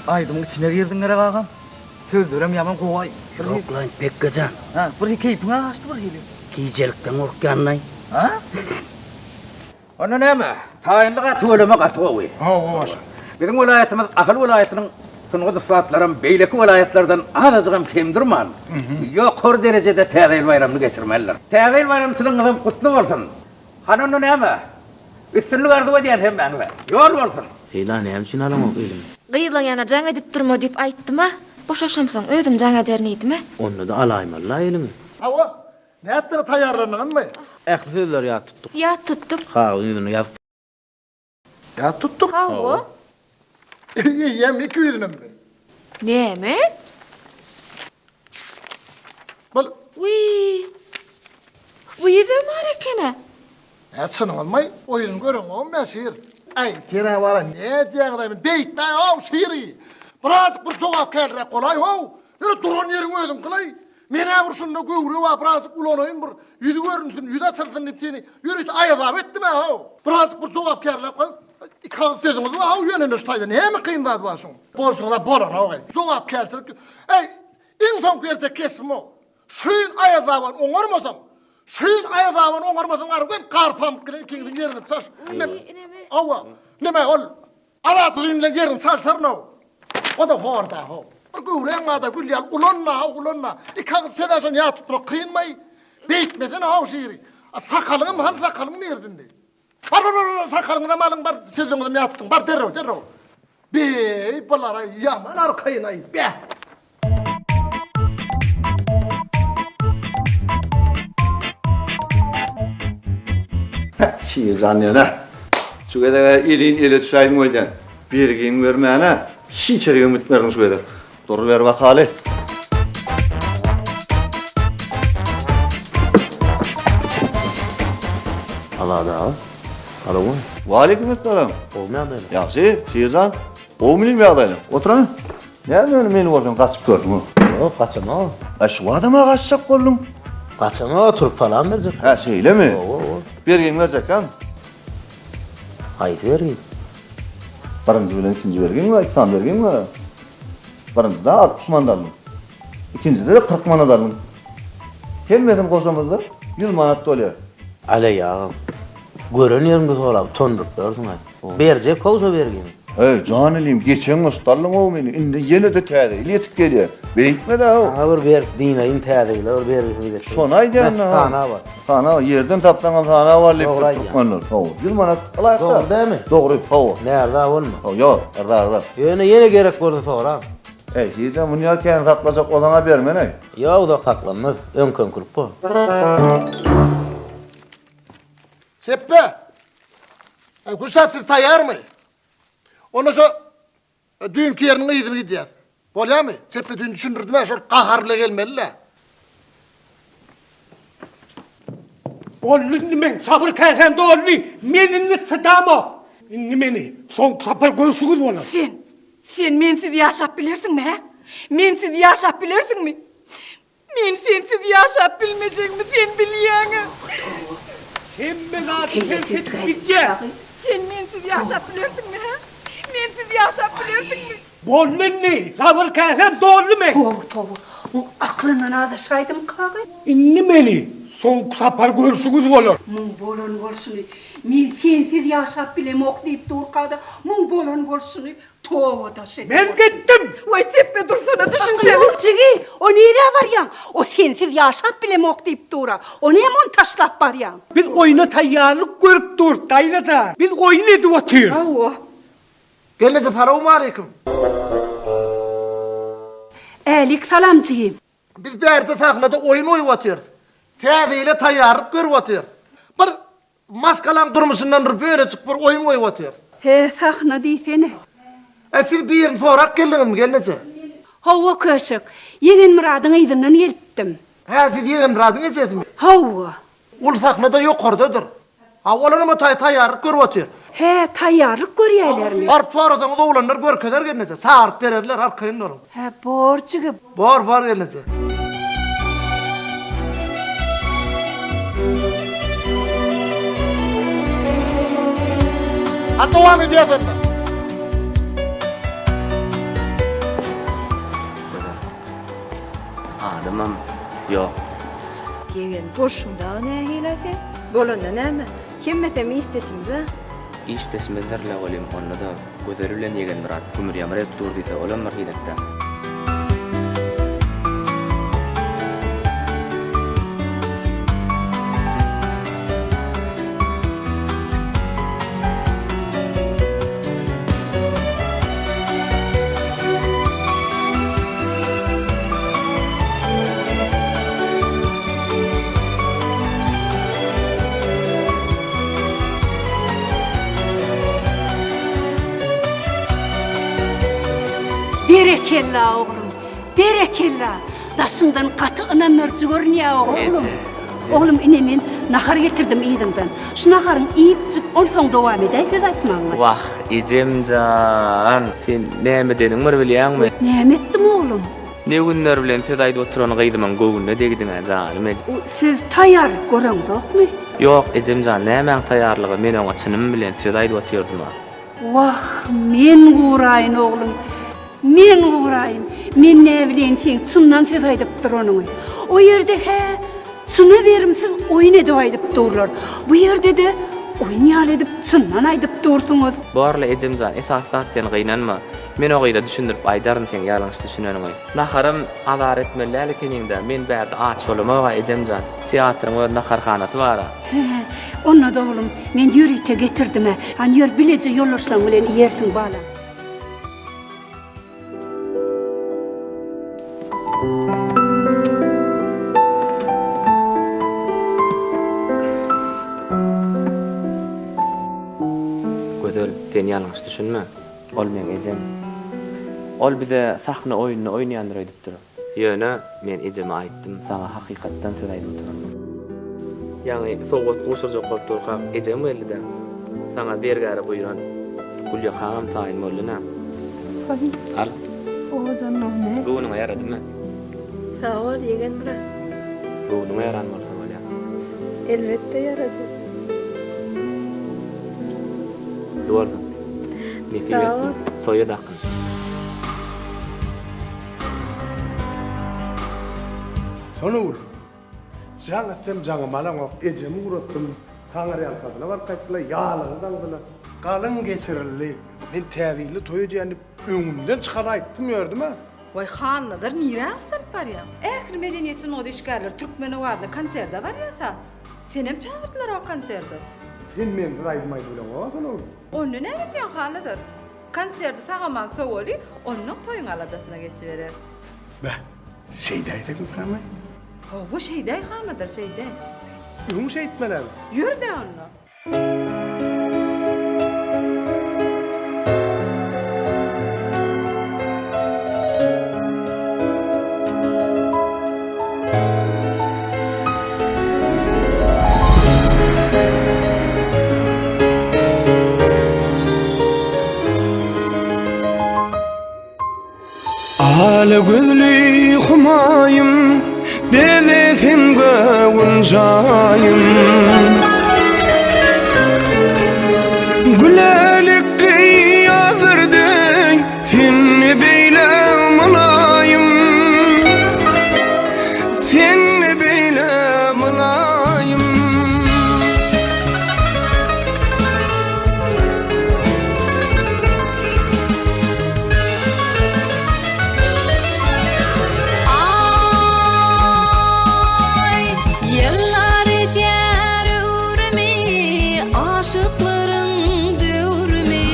Aydın içine girdin gara ağam. Sözlerem yaman kovay. Yok lan pek gacan. Ha, bir keyfine açtı bir hili. Giycelikten korkyanlay. Ha? Onu näme? Taýynly gaty öleme gaty. Başyk. Bizim vilayetimiz ahıl vilayetinin sunuğu saatlarım beyleki vilayetlerden azıcık kemdirman. Yokur derecede täze bayramını geçirmeliler. Täze bayramçılığınız kutlu olsun. Hanonu näme? Üstünlük arzu ediyen hem benle. Yol olsun. Heylan hemşin alam elim. Gyýlan ýana jaň edip durma diýip aýtdyma. Boşaşamsaň özüm jaň ederni diýdimi? Onu da alayım la elim. Hawa. Näetdir taýýarlanýan mı? Ähli sözler ýa tuttuk. Ya tuttuk. Ha, onu ýaz. Ya tuttuk. Ha o. Yem 200'ünüm. Näme? Bol. Uy. Bu ýyzym harekene. Etsin olmay, oyun görün o mesir. Ay, tene var ne diýäňdim? Beýtme o şiri. Biraz bir jogap kelrek bolay ho. Nere duran ýeriň özüm kılay. Mene bir şunda göwre wa biraz ulanaýyn bir ýüzi görünsin, ýüze çyrtyn etini. Ýürüt aýazap etdime ho. Biraz bir jogap kelrek kol. İkaz sözüňiz wa o ýönünde ştaýdan heme kyndat başyň. Bolşunda bolan ho. Jogap kelsin. Ey, iň soň bersek kesme o. Şuň aýazaban oňarmasaň. Şuň aýazaban oňarmasaň argen garpam kiňiň ýerini çaş. Awa, nime ol? Ala tuýunla ýerini salsarna. O da horda ho. Göwreň ada gülýär ulanna. İkaz söýläşen ýa tutmak kynmay. Beýtmesen ha şiri. Sakalyňym han sakalyň nerede? Bar sakalyňda malyň bar sözüňizde ýa tutun. Bar derrew. Bey bulara ýaman arkaýynay. Be. Şiir zanneýär. Şu gedä ilin ile düşäýin öýden. Bergin bermäne. Hiç ýere ümit berdiň şu gedä. Dur ber bakaly. Allah da. Alo. Wa aleykumselam. Olmaýar. Ýaxşy, şiirzan. O bilen ýagdaýlar. Oturan. Näme meni boldan gaçyp gördüň? Yok, kaçama. Şu adama gaçsak gollum. Kaçama oturup falan berjek. Ha, şeýlemi? Bergin berjek kan? Haýdy berýin. Birinci bilen ikinci bergin mi? İkisam bergin mi? Birinci da 60 man daldım. İkinci de 40 man daldım. Kelmedim koşamızda. 100 manat dolýar. Ale ya. Gören yerimde sorap tondurup dursun ay. Berjek kolsa bergin. Hey canilim geçen ustalın o meni. Indi yine de täze iletip gelýär. Beýitme de o. Ha bir ber dinaýyn täzeyle bir berýär. Şonu aýdýan. Tana var. Tana yerden taplangan tana var lep Doğru tutmanlar. Hawa 100 manat alaýar. Doğru dämi? Dogry. Hawa. Nerede bolma? Yo, arda. Yine gerek bolsa soram. Hey, sizden bunu ýa-kän saklasak odana bermen ey. Yo da saklanmaz. Öňkön kurup bu. Seppe. Kursatı tayar mı? Ondan sonra dünkü yerine gidin gideceğiz. Bolya mı? Seppe dün düşündürdüm ya şöyle kaharlı gelmeli la. Oğlum men sabır kesen doğru. Menini sıdama. Meni son sabır göğsünüz bana. Sen mensiz yaşap bilirsin mi he? Mensiz yaşap bilirsin mi? Men sensiz yaşap bilmeyecek mi sen biliyorsun? Sen beni artık gideceksin. Sen mensiz yaşap bilirsin mi he? Mensiz yaşap bilirsin mi? Oğlum ne? Sabır kesen doğru mu? Tovu. O aklından adaşaydım kağı. İnni meni son sabır göğsünüz bana. Mun bolan bolsun. Men sensiz yaşap bilemok deyip dur kağı. Mun bolan bolsun. Tovu da sen. Ben gittim. Vay ceppe dursana düşünsene. O nereye var ya? O sensiz yaşap bilemok deyip dura. O ne mon taşlap var ya? Biz oyuna tayyarlık görüp dur. Daylaca. Biz oyun edip atıyoruz. Avu. Gelinize selamun aleyküm. Elik salamcıyım. Biz bir yerde sahnada oyun oynatıyoruz. Täzeyle tayyarlık görüp atıyoruz. Bir maskalan durmuşundan böyle çıkıp bir oyun oynatıyoruz. He sahna diysene. Siz bir yerin sorak geldiniz mi gelinize? Hava köşük. Yenen muradın izinden yelttim. He siz yeğen muradın edeceğiz mi? Hava. Ul sahnada yukarıdadır. Ha olanı mı tayyarlık görüp atıyor? He tayyarlık görüyorlar mi? Arp sonradan da oğlanlar görkeder gelinize. Sağırıp verirler arkayın olun. He borcu gibi. Var gelinize. Ha devam edeceğiz onunla. Adamım yok. Yegen boşunda ne hilese? Bolanda näme? Kemmesem işteşimize? İşteşmezlerle olayım onu da gözörülen yegen murat. Kumur yamret durduysa olan marhilette. Berekella oğlum. Berekella. Daşından katı inanırcı görünüyor oğlum. Oğlum inemin nahar getirdim iyidimden. Şu naharın iyip çık, on son devam eder, söz aytmağına. Vah, icemcan. Sen näme dedin mi bilýän mi? Näme etdim oğlum? Ne günler bilen söz aýdyp oturan gaýdyman gowunda degdiň janym. Siz tayyar görüňiz okmy? Yok, icemcan näme taýarlygy men oňa çynym bilen söz aýdyp oturdum. Vah, men guraýyn oğlum. Men guraýyn. Men näme bilen teň çyndan söz aýdyp duranyň. O ýerde he, çyny berimsiz oýun edip aýdyp durlar. Bu ýerde de oýun ýaly edip çyndan aýdyp dursuňuz. Barla ecemcan esasat sen gynanma. Men o gyda düşündirip aýdarym sen ýalňyş düşünenim. Naharym azar etmeli keninde men bäde aç bolmaga ecemcan. Teatryň we naharhanasy bar. Onna da oğlum men ýürüýte getirdim. Han ýör bileje ýollaşlaň bilen ýersiň bala. Gözöl sen ýalňyş düşünme. Ol men ejem. Ol bize sahna oýunyny oýnaýandyr edipdir. Ýöne men ejeme aýtdym, sana hakykatdan söz aýdyp oturdum. Ýani soňat goşur jokap durkap ejem welide. Sana bergäri buýran. Gulya xanam taýyn bolduna. Al. Odan ne? Buňa ýaradymy? Sağ ol yegen bilen. Buňa ýaran bolsa bolýar. Elbette yaradı. Doğru. Ne fiyorsun? Toya dakın. Sonur. Can ettim canım malan o ecemi uğrattım. Tanrı yakadına var kayıtla yağlanı dalgıla. Kalın geçirildi. Ben tevhili toyu diyenip öňümden çıkar ayttım gördüm ha. Vay hanlıdır nire asap var ya. Ähir medeniyetin o işgärler Türkmeni wadly konserde var ya. Sen hem çağırdılar o konserde. Sen men zayıfmayı bilen o sana. Onu ne edýän hanlıdır? Konserde sagaman sowoli, onun toyun aladasına geçiverer. Be, şeydeydik mi kamay? Bu şeyde hanlıdır şeyde. Yumuş etmeler. Yür de onu. Ala gözlü humayım Bedesin gövünsayım Gülelikli yazırdın Seni beyle mulayım Seni beyle mulayım Yıllar eder ömrümü, aşıkların dövrümü.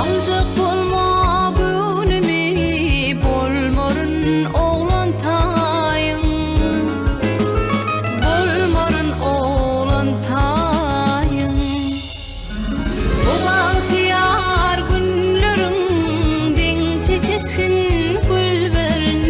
Alcak bolma gönlümü, bolmarın oğlan tayın. Bolmarın oğlan tayın. Bu bahtiyar günlerin, den çekişkin gülberin.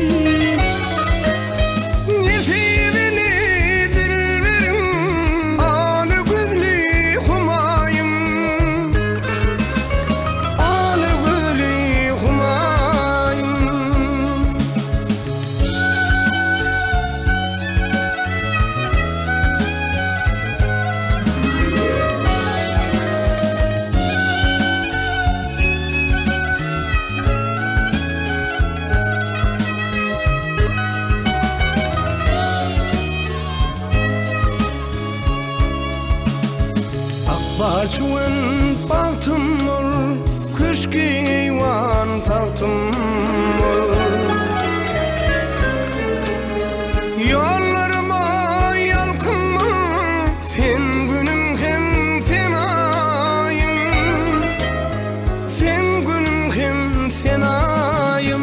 Bahçıvan bahtım ol, kış giyvan tahtım ol. Yollarıma yalkın ol, sen günüm hem sen ayım. Sen günüm hem sen ayım.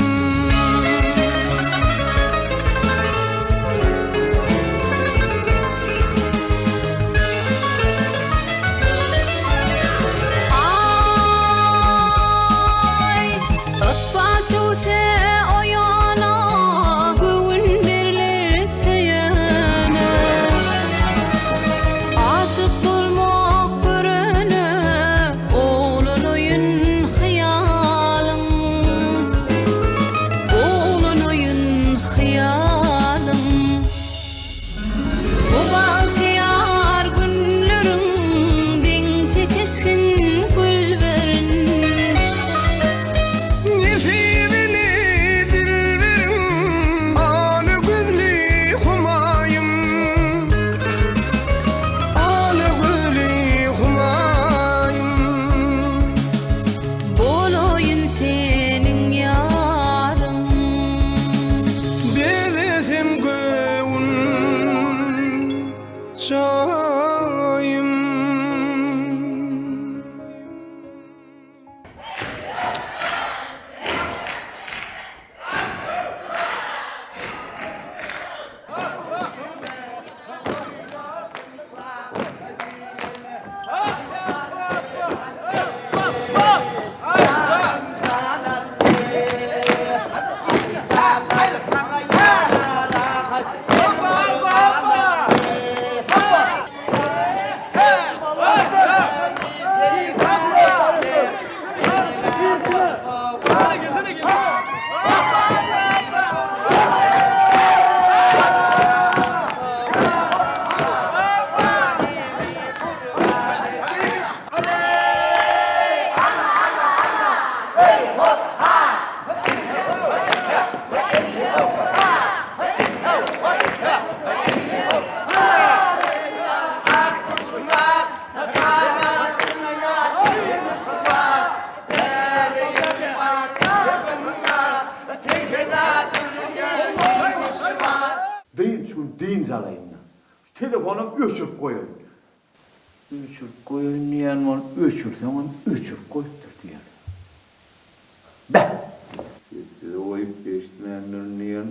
telefonu öçürüp koyun. Öçürüp koyun diyen onu öçürsen onu öçürüp koyuptur diyen. Ben. Size oyup eşitmeyenlerin diyen.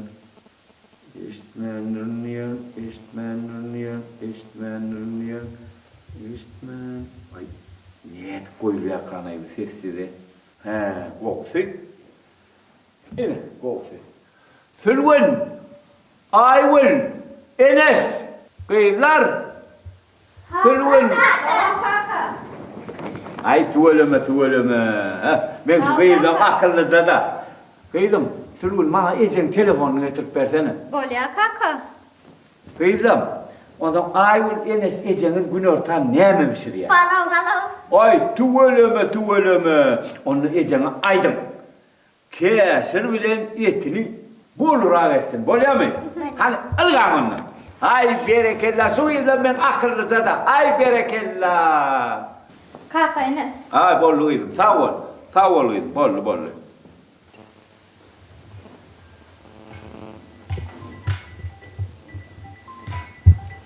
Eşitmeyenlerin diyen. Eşitmeyenlerin diyen. Eşitmeyenlerin diyen. Eşitmeyen. Ay. Niyet koyuluyor kanayı sessize. He, koksu. Evet, koksu. Sülgün, Aygül, Enes, kıyımlar. Sülgün. Ay tuvalama. Ben şu kıyımdan akıllı zada. Kıyım, Sülgün bana ezen telefonunu getirip versene. Bolya kaka. Kıyım, ondan Aygül, Enes ezeniz gün ortadan ne pişir ya? Palav. Ay tuvalama. Onu ezene aydım. Kesir bilen etini bolura versin. Bolya mı? Hani ılgan onu. Ay berekella. Şu yüzden ben akıllı zada. Ay berekella. Kaka ene. Ay bollu idim. Sağ ol. Sağ ol idim. Bollu.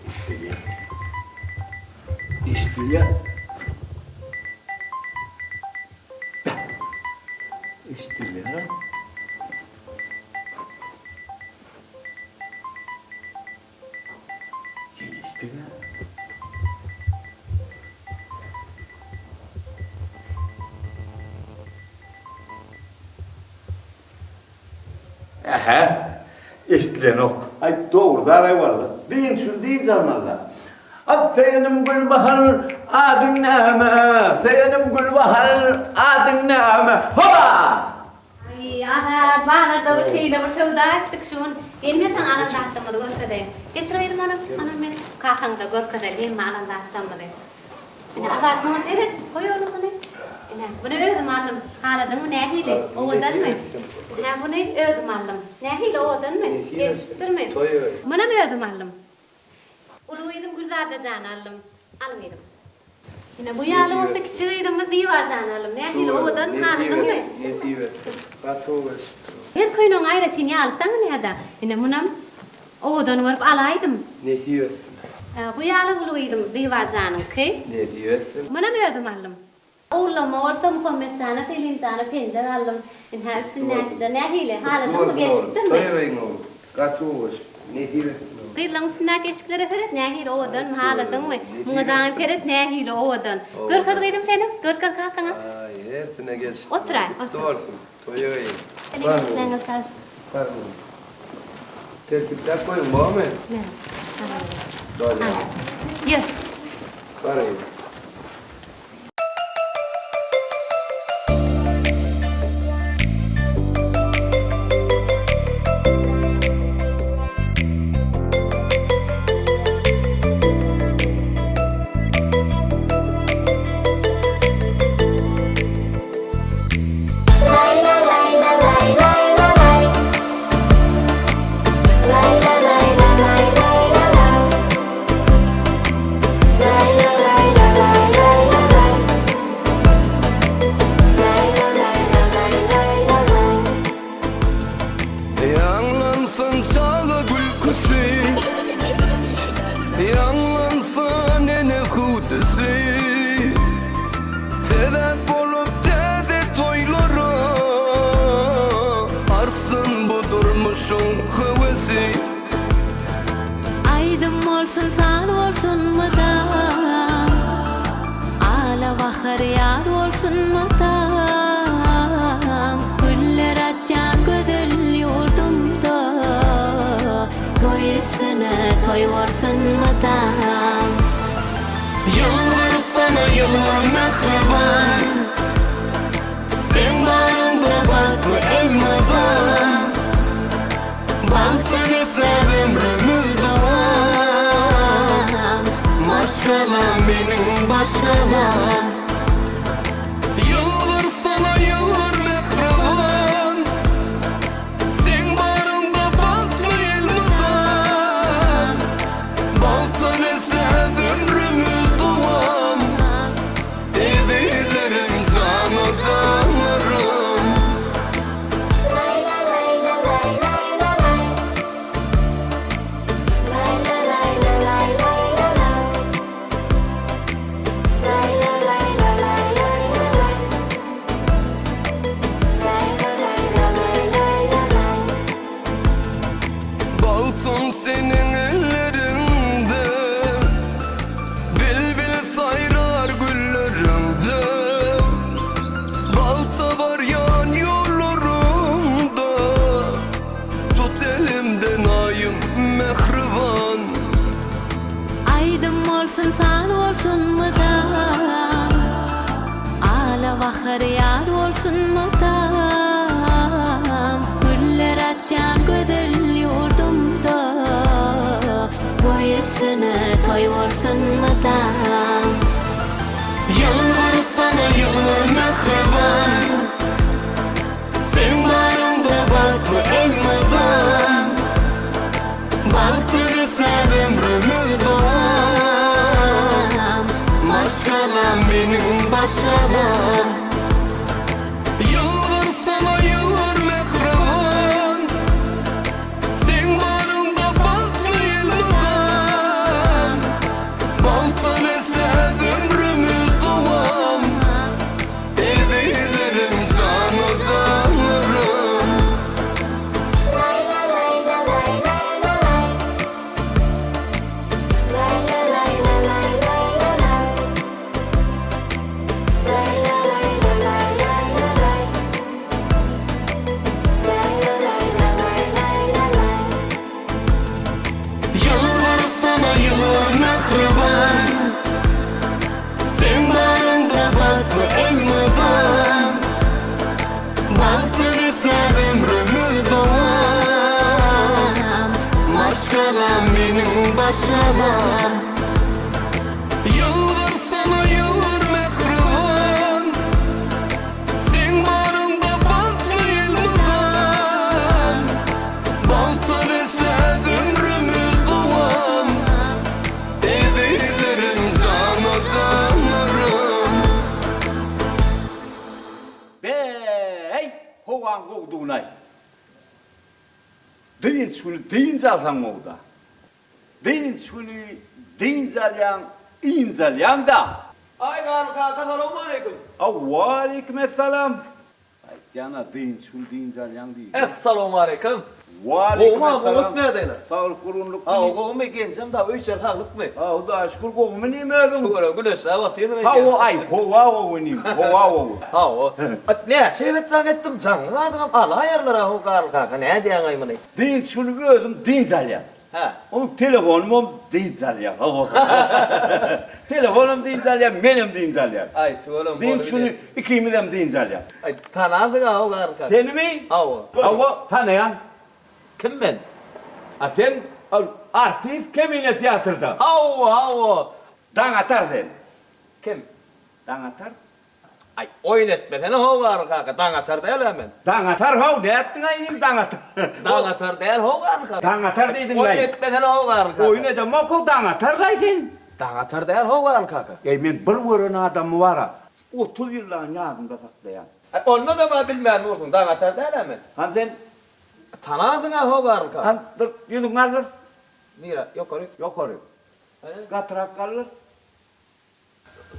İşte ya. İşte ya. İşte ya. İşte ok. Ay doğru da aray varlar. Deyin şunu deyin canlarla. Seyenim Gülbahar adın nâme. Seyenim Gülbahar adın nâme. Hopa! Ay ana bana da bir şeyle bir sevda ettik şun. Elme sen alan dağıttamadı görkede. Geçireydim anam ben kakan da görkede elme alan dağıttamadı. Yine azatma seyret koyuyorum bunu. Yine bunu özüm aldım. Haladın mı nehiyle oğuldan mı? Bunu özüm aldım. Nehiyle oğuldan mı? Geçtirme. Buna mı özüm aldım? Uluydım güzelde can aldım. Almaydım. Yine bu yağlı olsa küçüğüydüm mü diva can aldım. Nehiyle oğuldan haladın mı? Her köyünün ayretin yağlıktan mı ya da? Yine bunam oğuldan görüp alaydım. Ne diyorsun? Bu yağlı uluydım diva canım ki. Ne diyorsun? Buna mı özüm aldım? Oğlum ortam komet sana, selim sana, pencere aldım. İnha üstüne nehiyle haladın mı geçtin mi? Katılmış. Ne diyorsun? Kıyılan sinak eşikleri feret nehiyle oğudan haladın mı? Mıngıdağın feret nehiyle oğudan. Görkad kıydım senin, görkad kalkana. Ay, ertine geçti. Otur ay, otur. Doğrusun. Toyayım. Var mı? Var mı? Terkipler koyun, var mı? Ne? Doğru. Yürü. Var mı? Yanlansın çağı gülküsü, yanlansın ene kudüsü. Sebep olup dede toylara, arsın bu durmuşun kıvısı. Aydım olsun sal olsun mata, ala bahar yar olsun mata. Güller açan güzel yurdumda, toy üstüne toy olsun mata. Yıllar sana yıllar mehriban, sen barında baktı elmadan. Baktın izledim ömür devam, maşallah benim başkalam. Yıllar sana yıllar mehriban, sen barında baktı elmadan. Baktın izledim ömür devam, edilerim canı canlarım. Lay lay lay lay lay lay lay lay. bolsun san bolsun madam ala bahar yar bolsun madam güller açan gödel yurdumda toyasına toy bolsun madam yıllar sana yıllar mehriban sen barında baklı elmadan baktır istedim rümüdan maşkalam benim başkalam yıllar sana yıllar mehriban sen barında baklı elmadan baktır istedim rümüdan edilerim canı canırım yıllar sana yıllar mehriban sen barında baklı elmadan baktır istedim rümüdan maşkalam benim başkalam yıllar sana yıllar mehriban sen barında baklı elmadan baktır istedim rümüdan edilerim canı canırım Bey, hovan kovduğunay. Deyin şunu, deyin zalsan oldu. Deyin şunu, deyin zalyan, in zalyan da. Ay kaka, selamun aleyküm. Aleykümselam. Ay cana deyin şunu, deyin zalyan değil. Esselamu aleyküm. Aleykümselam. Kovma neredeyler? Sağ ol, kurunluk. Ha, o kovma gensem da üç erkaklık mı? Ha, o da şükür kovma ne meğdim? Şöyle güneş, evet yedim. Ha, o ay, hova oynayayım, hova oynayayım. Ha, o. Ne, seyretsen ettim canım. Adam al ayarlara o kaka, ne diyen aymını? Deyin şunu gördüm, deyin zalyan. Ha. Onun telefonum deyin zalyan. Telefonum deyin zalyan, benim deyin zalyan. Ay tuğalım. Deyin şunu, ikimizden deyin zalyan. Ay tanıdın ha o kaka. Seni mi? Ha o. Hava tanıyan. Kim ben? Ha sen artist kemine tiyatroda. Ha o. Danatar sen. Kim? Danatar. Ay oynatma seni o kaka. Danatar değil hemen. Danatar hav ne ettin aynim danatar. Danatar değil o kaka. Danatar deydin lan. Oynatma seni o kaka. Oynadım mı o danatar zaydın. Danatar değil o kaka. Ya men bir vurun adamı var ha. 30 yılların yadında saklayan. Ay onu da mı bilmeyen olsun. Danatar değil hemen. Han sen Tanıdın ha o kaka. han yudun alır. Nira yukarı. Yukarı. Katrak kalır.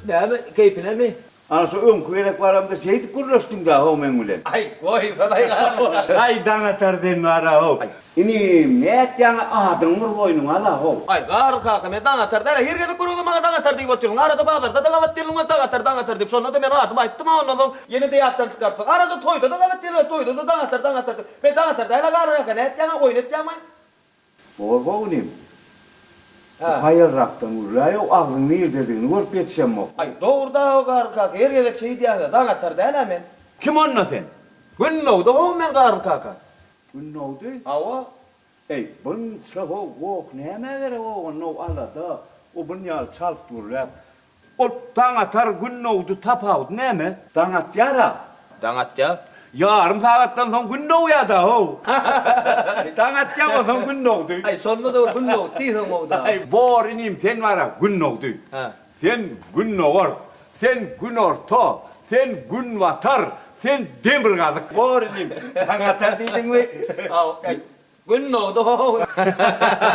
Ne mi? Keyfine mi? Ana şu ön kuyerek varamda şeydi kurlaştın da o mengulen. Ay koy sana kaka. Ay danatar den var ha o. İni met yana adamır boynun ala o. Ay kaka me danatar değil. Her gene kuruldu bana danatar deyip oturuyorsun. Arada bağırdı. Danavat dilin danatar deyip sonra da ben adım ayttım ha ondan yeni de yattan çıkarttık. Arada toydu danavat dilin toydu da danatar. Ve danatar değil kaka ne et yana oynat yana. Boğunim. Hayır raktan uraya o ağzın neyir dediğini görüp yetişem o. Ay doğruda o kaka. Her yere şey diye danatar değil hemen. Kim onunla sen? Gün oldu o men kaka. Gün oldu? Ava. Ey bun saho gok ne megere o no ala da o bun yal çalt durlar. O danatar gün oldu tapavut ne mi? Danat yara. Danat ya. Yarım saatten son gün ya da o. Danat ya o son gün oldu. Ay sonra da gün oldu. Tihim oldu. Ay bor inim sen var ha gün oldu. Sen gün olur. Sen gün orta. Sen gün vatar. Sen demir gazık. Bor inim. Danatar dedin mi? Ay gün oldu.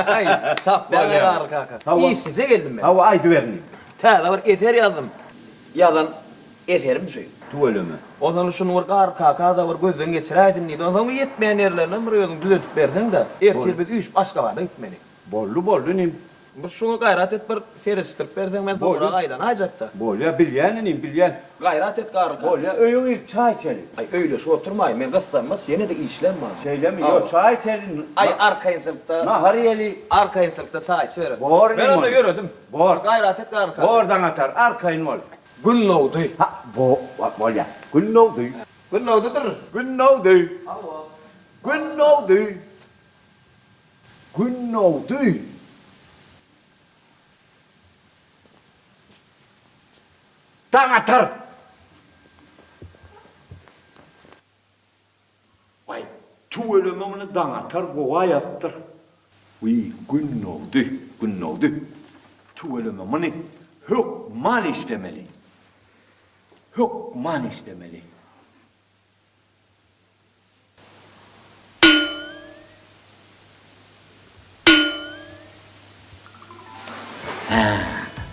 Ay tap var kaka. İyi size geldim ben. Hava aydı verni. Tala var eser yazdım. Yazan eserim şey. Tuvalı mı? Ondan şunu var kaka da var gözden geçiraydım neydi. Ondan yetmeyen yerlerden buraya düzeltip verdin de. Ertir bir üç başka var da gitmeli. Bollu nim. Bu şunu gayret et bir serestirip bersen men sonra qaydan hajatda. Bolya bilýäniň bilýän. Gayret et garı. Bolya öýüň çay içelim. Ay öyle şu oturmay men gyssanmaz ýene de işlenmez. Seylemi yo çay içelim. Ay arkayın sınıfta. Nahar yeli. Arkayın sınıfta çay içerim. Bor Ben onda yürüdüm. Bor. Gayret et garı. Bordan atar arkayın ol. Gün oldu. Ha bolya. Gün oldu. Gün oldudur. Gün oldu. Gün oldu. Gün oldu. Taň atar. Vay, tu ölümüňni daň atar gowa ýatyr. Gün oldu, gün oldu. Tu ölümüňni hukman işlemeli. Hukman işlemeli.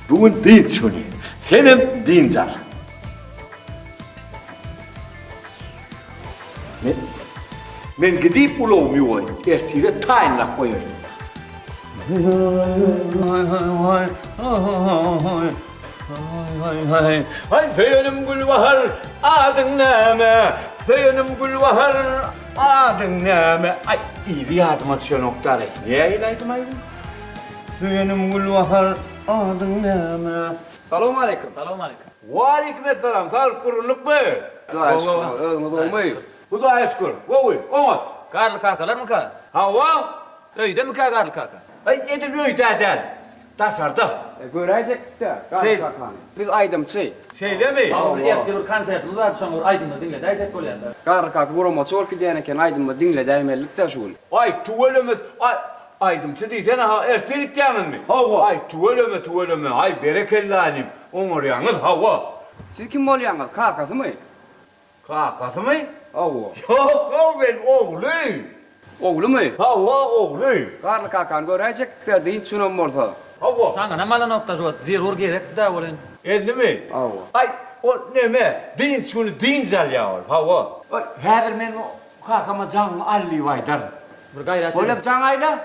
Bugün din şunu. Senem dincar. Men gidip ulağım yuva. Ertire tayinla koyayım. Hay söylenim Gülbahar adın neme? Söylenim Gülbahar adın neme? Ay iyi yadıma düşen oktarı. Niye ilaydım aydın? Söylenim Gülbahar adın neme? Salamu aleyküm. Salamu aleyküm. Wa aleykümselam. Sağ kuruluk mu? Dua şükür. Öğünüz olmayı. Bu da şükür. Oy, oy. Karlı kakalar mı ka? Hava? Öyde mi ka karlı kaka? Ay ediliyor eder. Tasarda. Görecektik de. Şey, Biz aydımçı. Şeyle mi? Ağır yaptırır konsertimiz var şu an aydımda dinle diyecek oluyor. Karlı kaka vurma çok gidiyorken aydımda dinle değmellik de şuul. Ay tuvalımı aydımçı değilsen ha ertelik yanın mı? Hava. Ay tuvalımı. Ay berekellanim. Onur yalnız hava. Siz kim oluyorsunuz? Kakası mı? Kakası mı? Hava. Yok ben oğlu. Oğlu mu? Hava oğlu. Karlı kakan görecek de değil şunun morsa. Hava. Sana ne malın nokta şu zirur gerekti de olun. Elli mi? Hava. Ay o ne mi? Din şunu dincal ya. Hava. Ay her men kakama can alli vaydar. Bir gayret. Öyle can ayla.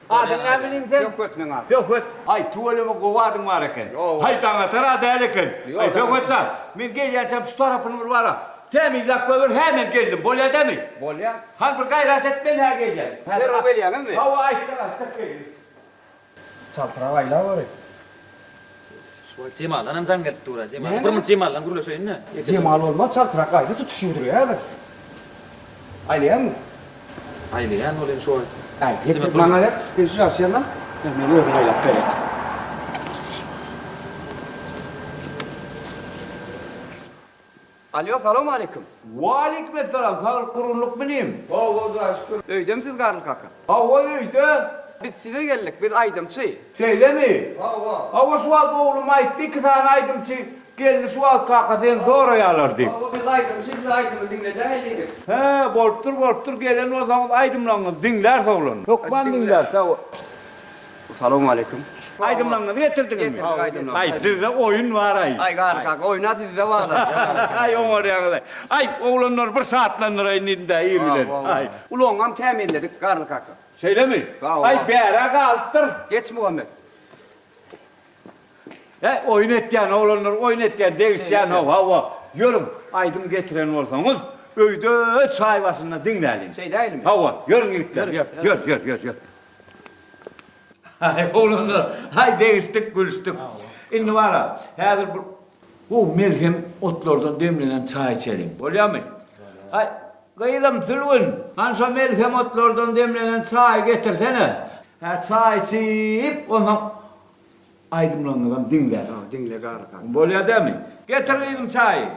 Adın ne bileyim sen? Yok etmen abi. Yok. Ay tuvalımı kovadım var eken. Hay tana tara değiliken. Ay yok sen. Men geleceğim şu tarafını var ha. Temizlik koyur hemen geldim. Bolya değil mi? Bolya. Han bir gayret etmen ha geleceğim. Ver o geliyorsun mi? Hava açacak geldim. Çaltıra ayla var. Şu Cemal'dan hem zanget tura Cemal. Bir mi Cemal'dan kurulu şeyin ne? Cemal olmaz çaltıra kaydı tutuşuyor ya. Aylıya mı? Aylıyan olun şu an. Ay, getir bana hep. Geçiş Asya'dan. Ben öyle yaptım. Alo, selamun aleyküm. Wa aleykümselam. Sağ kuruluk benim. Hava şükür. Öydüm siz Karlı kaka. Hava öyle. Biz size geldik, biz aydımçı. Şeyle mi? Hava. Hava şu an oğlum ayıttı. 2 tane aydımçı. Geldi şu an kakasını sonra yalardı. Hava biz aydımçı, biz aydımı dinleyeceğiz. He, bolptur gelen o zaman aydımlanız dinler oğlum. Yok ben dinler sağ ol. Selamun aleyküm. Aydımlanız getirdiniz mi? Getirdik aydımlanız. Ay sizde oyun var ay. Ay Karlı kaka, oynadı size var. Ay omar yanında. Ay oğlanlar bir saatlenir ayında iyi bilen. Ay. Ulan teminledik Karlı kaka. Şeyle mi? Hava. Ay bera kalktır. Geç Muhammed. He oyun et yani oğlanlar oyun et yani değişen hava. Yorum aydım getiren olsanız öyde çay başında dinleyelim. Şey değil mi? Hava yürün gitler. Yür. Ay oğlanlar hay değiştik gülüştük. İndi var ha. Hazır bu melhem otlardan demlenen çay içelim. Oluyor mu? Ay kıyıdım sülün. Hanşa melhem otlardan demlenen çay getirsene. Ha çay içip ondan aydımlanıyorum dinler. Dinle Karlı kaka. Bolya değil mi? Getireyim çayı.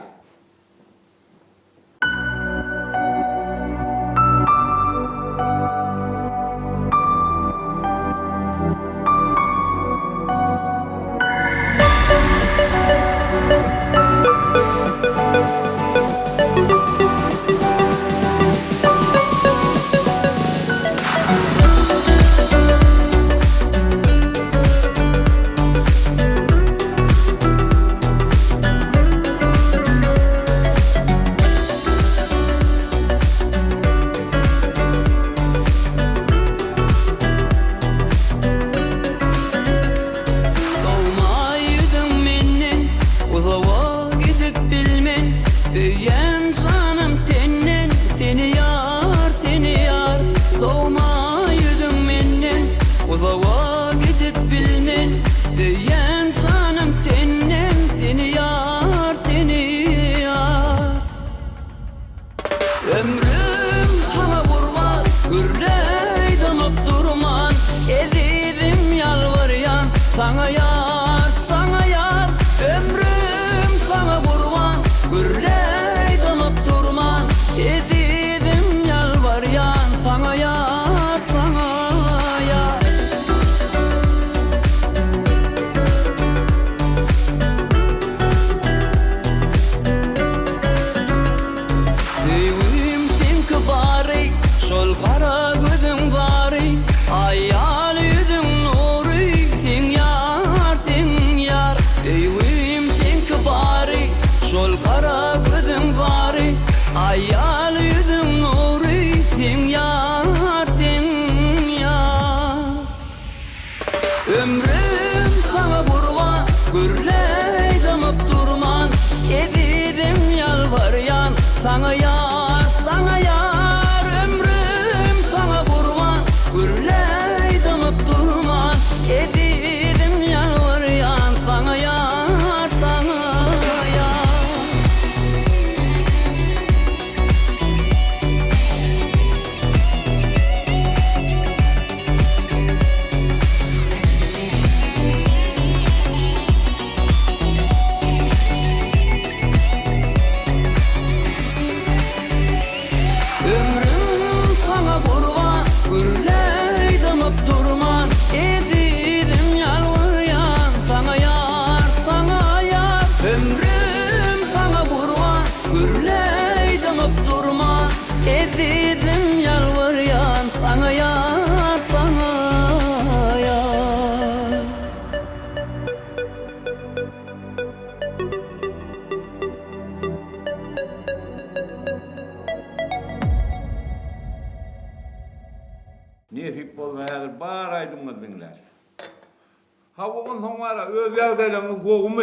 ondan var ya, öz yağdayla koğumu.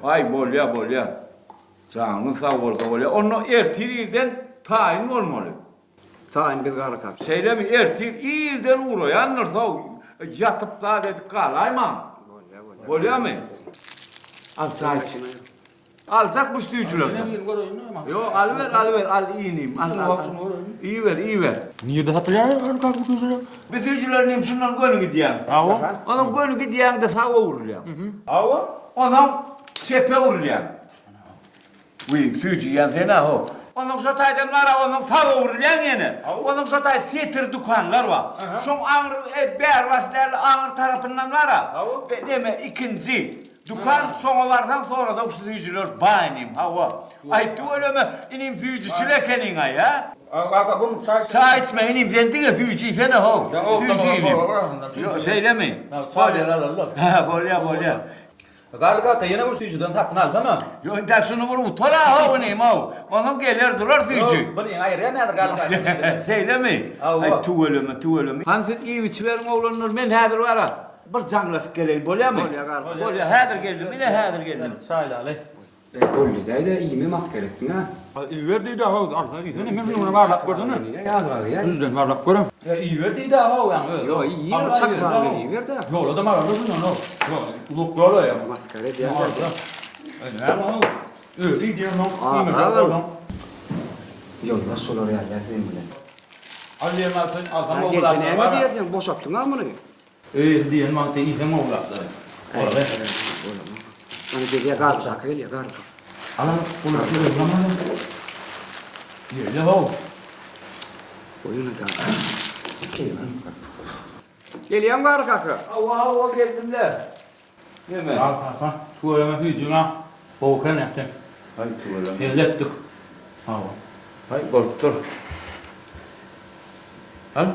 Ay bolya. Canın sağ bolya. Onu ertirden tayin olmalı. Tayin bir garı kak. Şeyle mi ertir, iyiden uğra, yanırsa yatıp da dedik kalayman. Bolya mı? Al çay iç. Alacak bu stüyücülerden. Yo, al ver, al iyiyim. Al. İyi ver. Niye de hatırlayın kalk bu kızı? Biz stüyücülerin şundan gönü gidiyen. Awo. Onun gönü gidiyen de sağa uğurlayan. Ondan çepe uğurlayan. Uy, stüyücü yan sena ho. Onun sataydan var, onun sağa uğurlayan yine. Onun satay fitir dükkanlar var. Son ağır, bervaslarla ağır tarafından var. Deme ikinci. Dükkan sonra varsan sonra da stüyücüler baynim. Hava. Ay tu öyle mi? İnim stüyücüsüyle kendin ay ha? Çay içme inim sen dine stüyücü sen ho. Stüyücü inim. Yok şeyle mi? Bolya. Galiba yine bu stüdyodan taktın alsana. Yo inda şunu vur tora ho ne mo. Onun gelir durar stüyücü. Bani hayır ya nedir galiba? Şeyle mi? Ay tu öyle mi? Hansit iyi içverin oğlanlar men hadır var. Bir canglas gelin bolya mı? Bolya hadır geldim. Çayla alay. Bolya da iyi mi masker ettin ha? İyi verdi de ha. Arkadaşlar ne memnun varlık gördün mü? Ya var ya. Yüzden varlık görüm. Ya iyi verdi de ha yani. Yo iyi çakra iyi verdi. Yo da var gördün mü? Yo uluk yola ya. Masker et ya. Ne ama? Öyle diyor lan. İyi mi lan? Yo nasıl olur ya verdim bile. Al yerim altın altan Ne diyeceksin boşalttın ha bunu? Diyelim altın iyi hem oğlaklar. Orada. Hani geriye garka geliyor garka. Ana bunu zaman. Ye ho. Oyunu garka. Geliyorum garka. Allah geldim de. Yeme. Al ha. Şu öyle hücuna. Bokan yaptım. Hay tu öyle. Ellettik. Ha. Hay korktur. Al.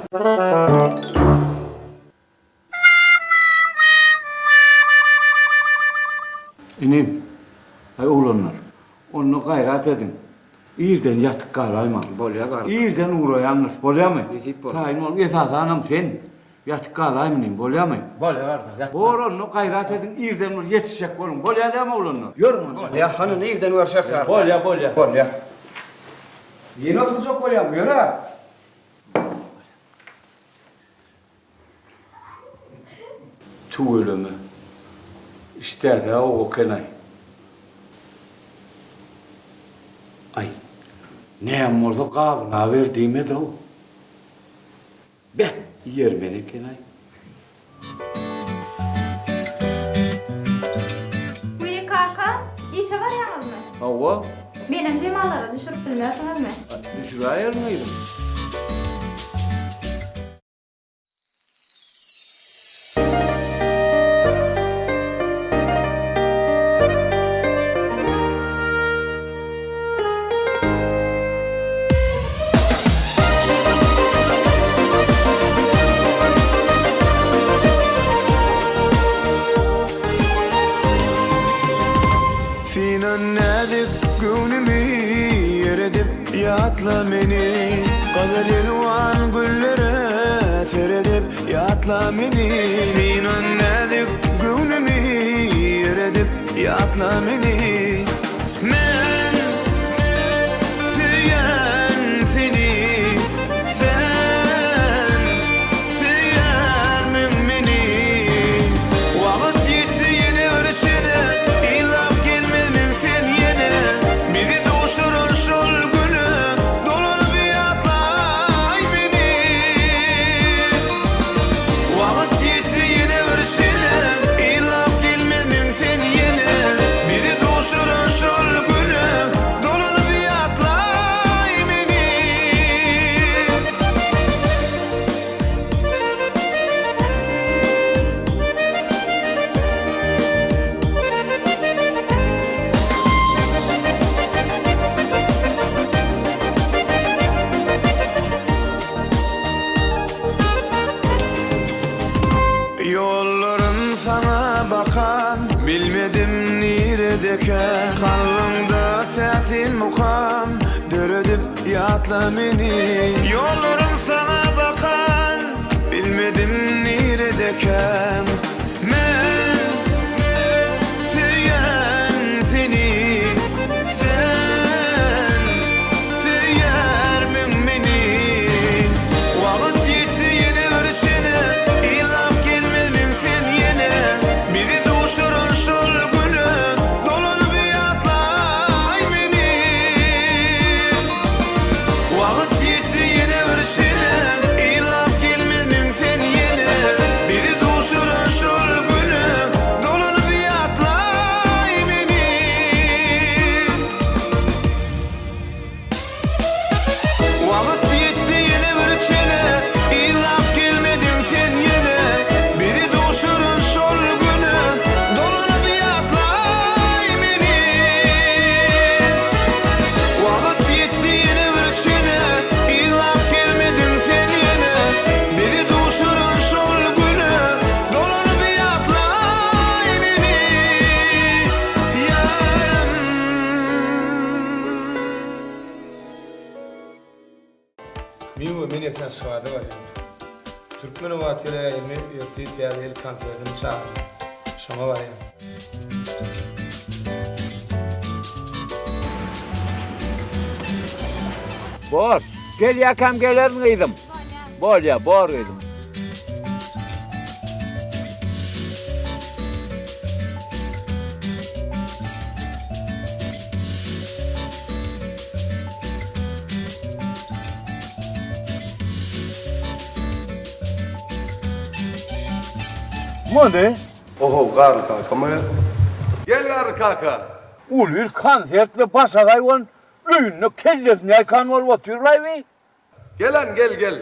İnim. Hay oğlanlar. Onu gayret edin. İyiden yatık kalayman. Bolya garka. İyiden uğrayanız. Bolya mı? Yetip bol. Tayin ol. Esas anam sen. Yatık kalaymanım. Bolya mı? Bolya var da. Onu gayret edin. İyiden yetişecek olun. Bolya deme oğlanlar. Yorma. Ya hanı nereden uğraşırsa? Bolya. Yeni oturacak bolya mı? Yürü. Tu öyle mi? İşte de o kenay. Ay. Ne yağmurda kavuna verdiğime de o. Be, yer beni kenay. Uyu kaka, işe var yalnız mı? Hava, Benim cemallara düşürüp bilmiyorsunuz mu? şuraya yermeydim. نادك كونمي يردب يعطل مني قبل الوان قلرة ثردب يعطل مني فينا نادك كونمي يردب يعطل مني من ثيان ثني ثان ثيان من مني وقت يدين ورشنا Yolların sana bakan bilmedim neredeki kalbimde tehsin mukam döredip yatla beni Yolların sana bakan bilmedim neredeki Aynen suadı var yani. Türkmen Ovatıyla ilmi yurtiyet ya değil kanserden çağırdı. Şoma var yani. Bor. Gel yakam gelerin kıydım. Bor ya, bor kıydım. Bu ne? Oho, garlı kaka mı? Gel garlı kaka. Ulur konsertle başa hayvan öyünü kellesini aykan olup oturuyor mi? Gel lan gel.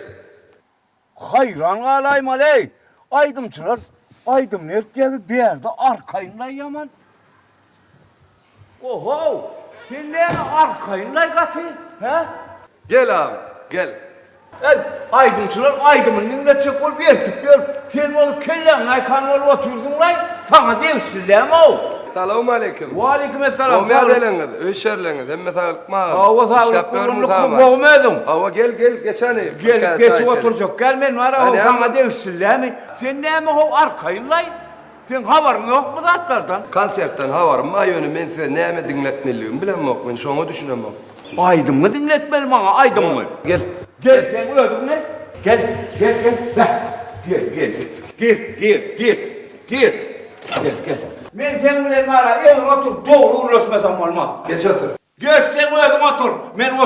Hayran alayım aley. Aydımçılar, aydım nerede bir yerde arkayınla yaman. Oho, sen ne arkayınla katı? He? Gel abi, gel. Aydımçılar, aydımın nünletecek ol bir ertikler. Sen olup kellen aykan olup oturdun lan. Sana değiştirlem o. Selamun aleyküm. Ve aleykümselam. O medeleniz, öşerleniz. Hem sağlık mı? Hava sağlık kuruluk mu kovmadım. Hava gel geçeni. Geçip oturacak. Gelmen var o sana değiştirlem mi? Sen ne mi o arkayın lan? Sen havarın yok mu zatlardan? Konsertten havarım ma yönü ben size neyme dinletmeliyim bilen yok ben şunu düşünemem. Aydın mı dinletmeli bana aydın mı? Gel. Gel sen öldün ne? Gel. Gel. Ben sen bilen ara evin otur doğru uğraşmasam olmaz. Geç otur. Geç sen öldün otur. Ben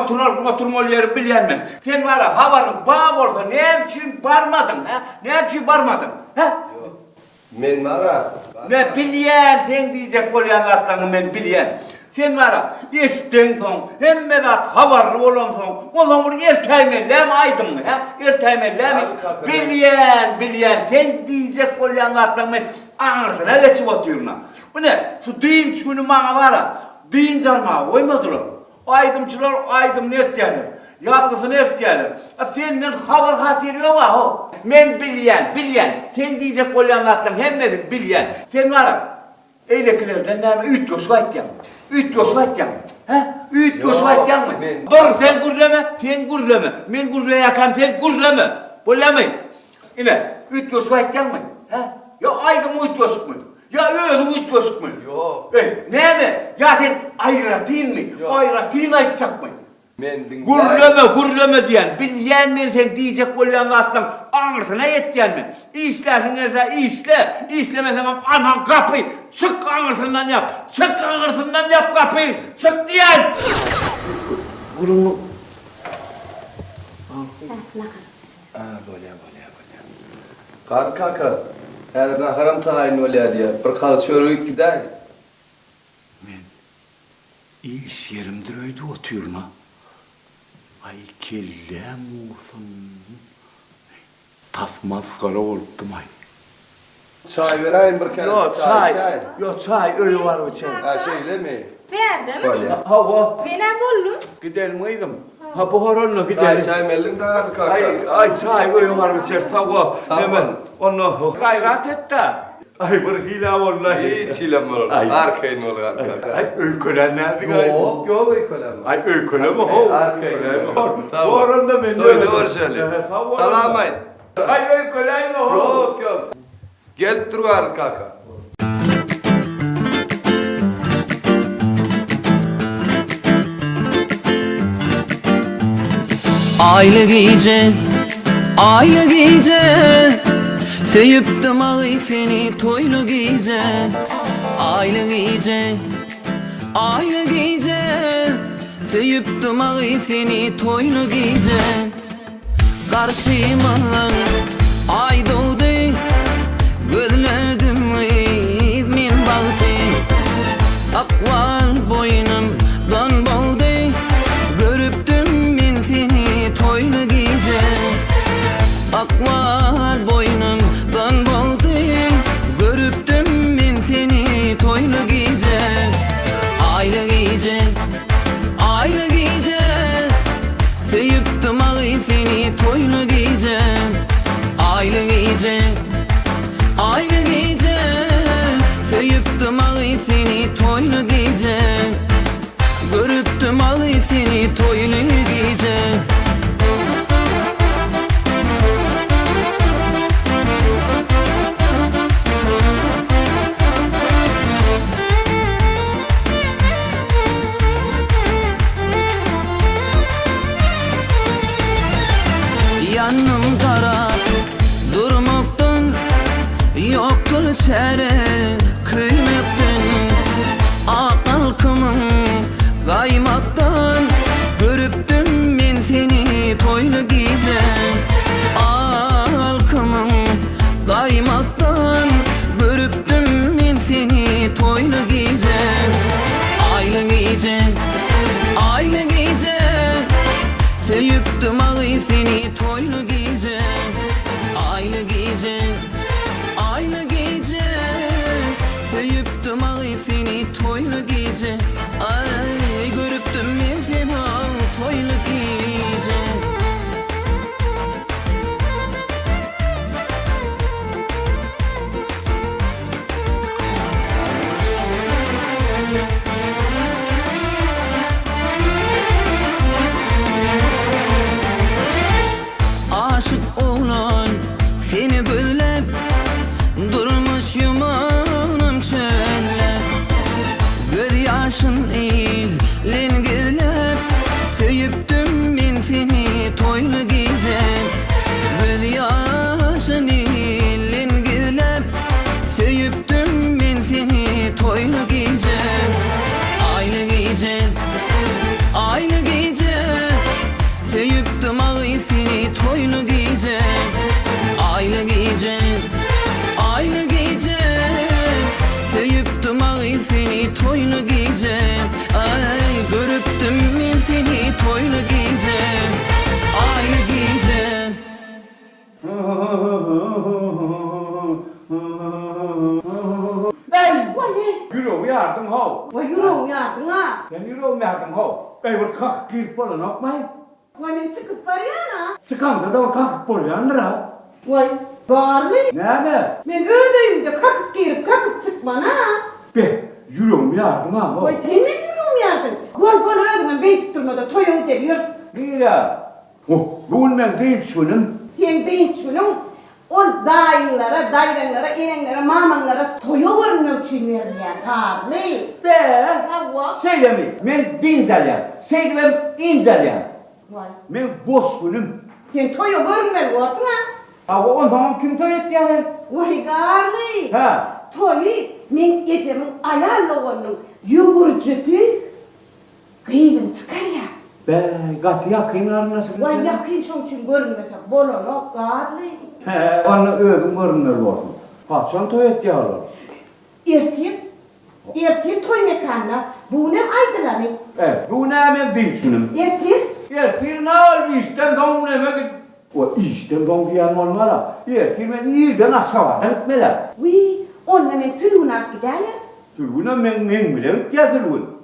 oturmalı yeri bilemem. Sen ara havarın bağ olsa ne için barmadın ha? Ne için barmadın ha? Men mara. Ne bilyen sen diyecek olyan atlanı ben bilyen. Sen ara işten son hemme de havarlı olan son o zaman erteymellem aydın mı ha? Erteymellem bilyen sen diyecek olyan atlanı ben ağrısına geçip oturuyorum. Bu ne? Şu düğün günü bana var ha. Düğün canmağı koymadılar. Aydımçılar aydım nertdiyelim. Yargısını ertdiyelim. Senden haber hatiri yok ha o. Men bilyen. Sen diyecek olyan atlan hemmedim bilyen. Sen var ha. Eylekilerden neyme? Üt yoşu aytyan. Ha? Üt yoşu aytyan mı? Doğru sen gürleme. Men gürleyakan sen gürleme. Bolyamı. İle. Üt yoşu aytyan mı? Ha? Ya aydım üt yoşuk mu? Ya öyle üt yoşuk mu? Yok. Ne? Ya sen ayratın mı? Yok. Ayratın aytacak mı? Men din. Gürleme diyen. Bilyen men sen diyecek olyan atlan ağrısına yetdiyen mi? İşlersin else işle. İşlemesen anan kapıyı. Çık ağrısından yap. Kapıyı. Çık diyen. Gurunu. Böyle. Garlı kaka. Her haram tayin öyle diye. Bir kal çörük gider. İş yerimdir öyle oturuyorum ha. Ay kellem olsun. Tasmaz kara oldum ay. Çay vereyim bir kere. Yok çay öyle var mı çay? Ha şeyle mi? Nerede mi? Böyle. Hava. Benim oğlum. Gidelim miydim? Ha bu horonla gidelim. Çay mellin de garlı kaka. Ay çay öyle var mı çay? Sağ Hemen. Onu gayret et de. Ay bir hile vallahi. Hiç hilem olur. Arkayın olur kaka. Ay öykülen nerede gayret? Yok öykülen. Ay öyküle mi o? Arkayın olur. Bu horonla ben Doğru söyle. Salamayın. Ay öykülen mi o? Yok. Gelip dur garlı kaka. Aile giyce Seyiptim ağay seni toylu giyce Aile giyce Seyiptim ağay seni toylu giyce Karşıma ay doğdu Gözledim min baktı Akval boynumdan boğdu Görüptüm min seni toylu giyce Akval boynumdan boğdu Görüptüm min seni toylu giyce Aile giyce Seyiptim ağay seni toylu giyce Aile giyce Seyiptim ağay seni toylu giyce Görüptüm ağay seni toylu giyce toylu giyeceğim. Aylı giyeceğim, aylı giyeceğim. Seviptim ağıyı seni toylu giyeceğim. Aylı giyeceğim, aylı giyeceğim. Seviptim ağıyı seni toylu giyeceğim. Ay görüptüm ben seni toylu giyeceğim. Aşık oğlan seni gözlep durmuş yumanım çöllep. Göz yaşın eğilin gizlep seviptim ben seni toylu giyeceğim. Göz yaşın eğilin gizlep seviptim ben seni toylu giyeceğim. Aylı giyeceğim, aylı giyeceğim. Seviptim ağıyı seni toylu giyeceğim. Aylı giyeceğim, aylı giyeceğim. Seviptim ağıyı seni toylu giyeceğim. Ay görüptüm ben seni toylu giyeceğim. Aylı giyeceğim. Hey! Yüreğimi yardın ho. Vay yüreğim yardın ha. Sen yüreğimi yardın ho. Ey bir kalk girip bana nokmay. Vay men çıkıp var ya ana. Sıkan da kalkıp boluyandır ha. Vay bağırlı. Ne? Men öldeyim de kalkıp girip kalkıp çıkma ha. Be, yüreğimi yardın ha ho. Vay sen ne yüreğim yardın? Gol öldüm ben tutturmada toyun diyor. Mira. Oh, bu ben değil şunun. Sen değil şunun. O dayınlara, dayranlara, erenlere, mamanlara toyu görünmek için verirler. Bağırlı. Be. Bravo. Söylemi. Ben dinceliyim. Söylemem inceliyim. Vay. Ben boş günüm. Sen toyu görünmek gördün ha? Ama o zaman kim toy etti yani? Vay garlı. Ha. Toyu men gecemin ayarlı onun yumurcusu kıyın çıkar ya. Be, gatı yakın nasıl? Vay yakın çok için görünmek bolonu garlı. He, onu öğün görünür olsun. Kaçan toy etti yalar. Ertir toy mekanına bu ne aydılanı? Evet, bu ne hemen değil şunun. Ertir ne ol işten son ne mi? O işten son diyen olmalı. Ertir ben iyiden aşağı etmeler. Vay, onunla men sülüğün ak gider ya. Sülüğüne men bile gittiya sülüğün.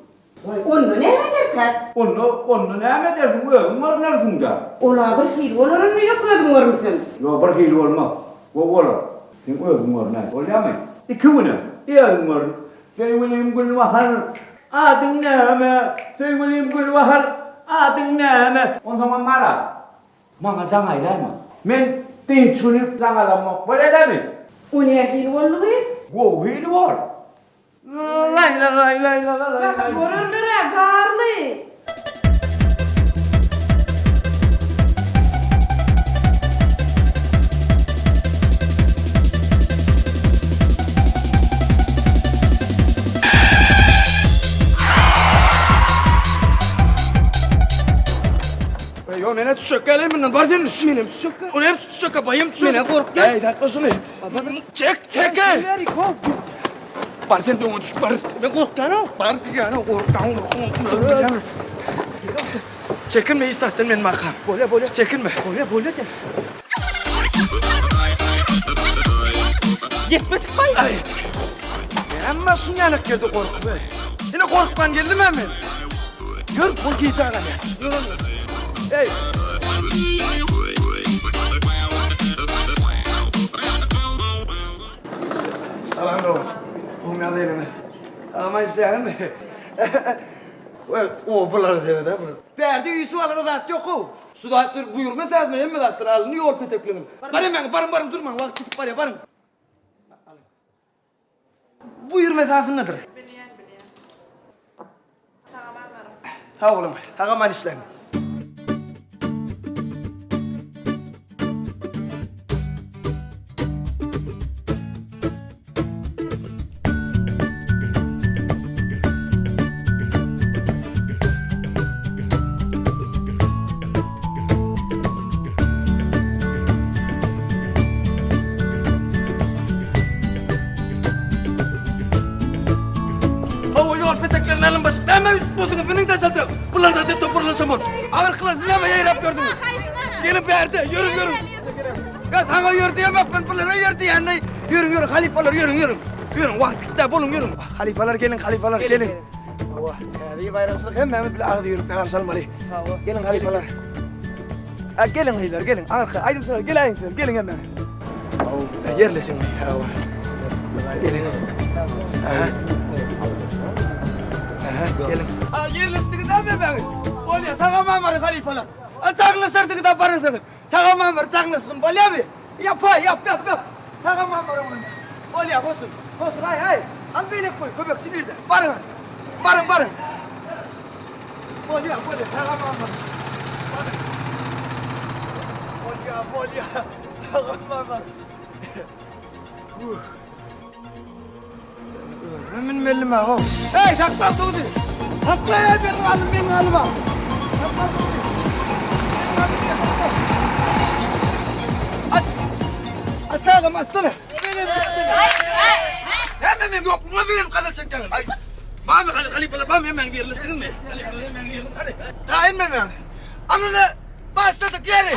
Onu ne ederler? Onu ne edersin? Öğün görünürsün da. Ola bir hil olur onu yok ödüm görünsün. Yok bir hil olmaz. O olur. Sen öğün görünür. Oluyor mu? İki bunu. Öğün görünür. Sevgilim Gülbahar, adın neme? Sevgilim Gülbahar, adın neme? O zaman mara. Bana can aylayma. Men din çürüp canalamak böyle de mi? O ne hil olur? O hil var. Lay lay lay lay lay lay. Bak görürler ya garlı. Yo mene tuşak geleminden var senin şiinim tuşak. O ne tuşak bayım tuşak. Mene kork ya. Ey dakika şunu. Çek. Var sen de onu tuşak var. Ne kork ya no? Var ya no kork. Çekinme istahtın men makam. Böyle. Çekinme. Böyle de. Gitmedik bay. Ay. Ama şun yanık geldi korku be. Yine korkman geldi mi hemen? Gör korku içe ağabey. Yürü. Hey. Salam da var. Olmayan değil mi? Ama işte mi? O bular değil de bunu. Berdi yüzü alır da yok o. Su da buyurma sen mi? Hem de attır alını yol peteklenin. Barın durma. Vakit tutup var ya barın. Buyur mesafın nedir? Biliyen. Sağ olun. Sağaman işleyin. Hava yol peteklerini alın başı. Hemen üst bozunu benim de saldı. Bunlar da toparlasam ol. Ağır kılasın ama yayrap gördünüz. Gelin bir yerde yürü. Ya sana yürü diyemem ben bunlara yürü diyen ne? Yürü halifalar yürü. Yürü vakitte bulun yürü. Halifalar gelin. Allah. İyi bayramçılık hem bile ağdı yürü. Karşılalım Ali. Gelin halifalar. Gelin heyler gelin. Arka aydım sana gelin hemen. Yerleşin. Gelin. Gelin. Yerleştiniz abi ben. Olya tamam var halifalar. Çağla sırtını da barınsınız. Tamam var çağlasın. Olya abi. Yap. Tamam var onu. Olya olsun. Hay. Al bile koy. Köpek sinirde. Barın. Olya tamam var. Olya. Tamam var. Min mellime ho. Hey sakla tuğdu. Sakla ya benim alıma. Sakla tuğdu. Açalım aslanı. Hemen yok mu benim kadar çekeceğim. Bana halifalar bana hemen gelirsin mi? Hadi. Tayin mi ben? Anını başladık yeri.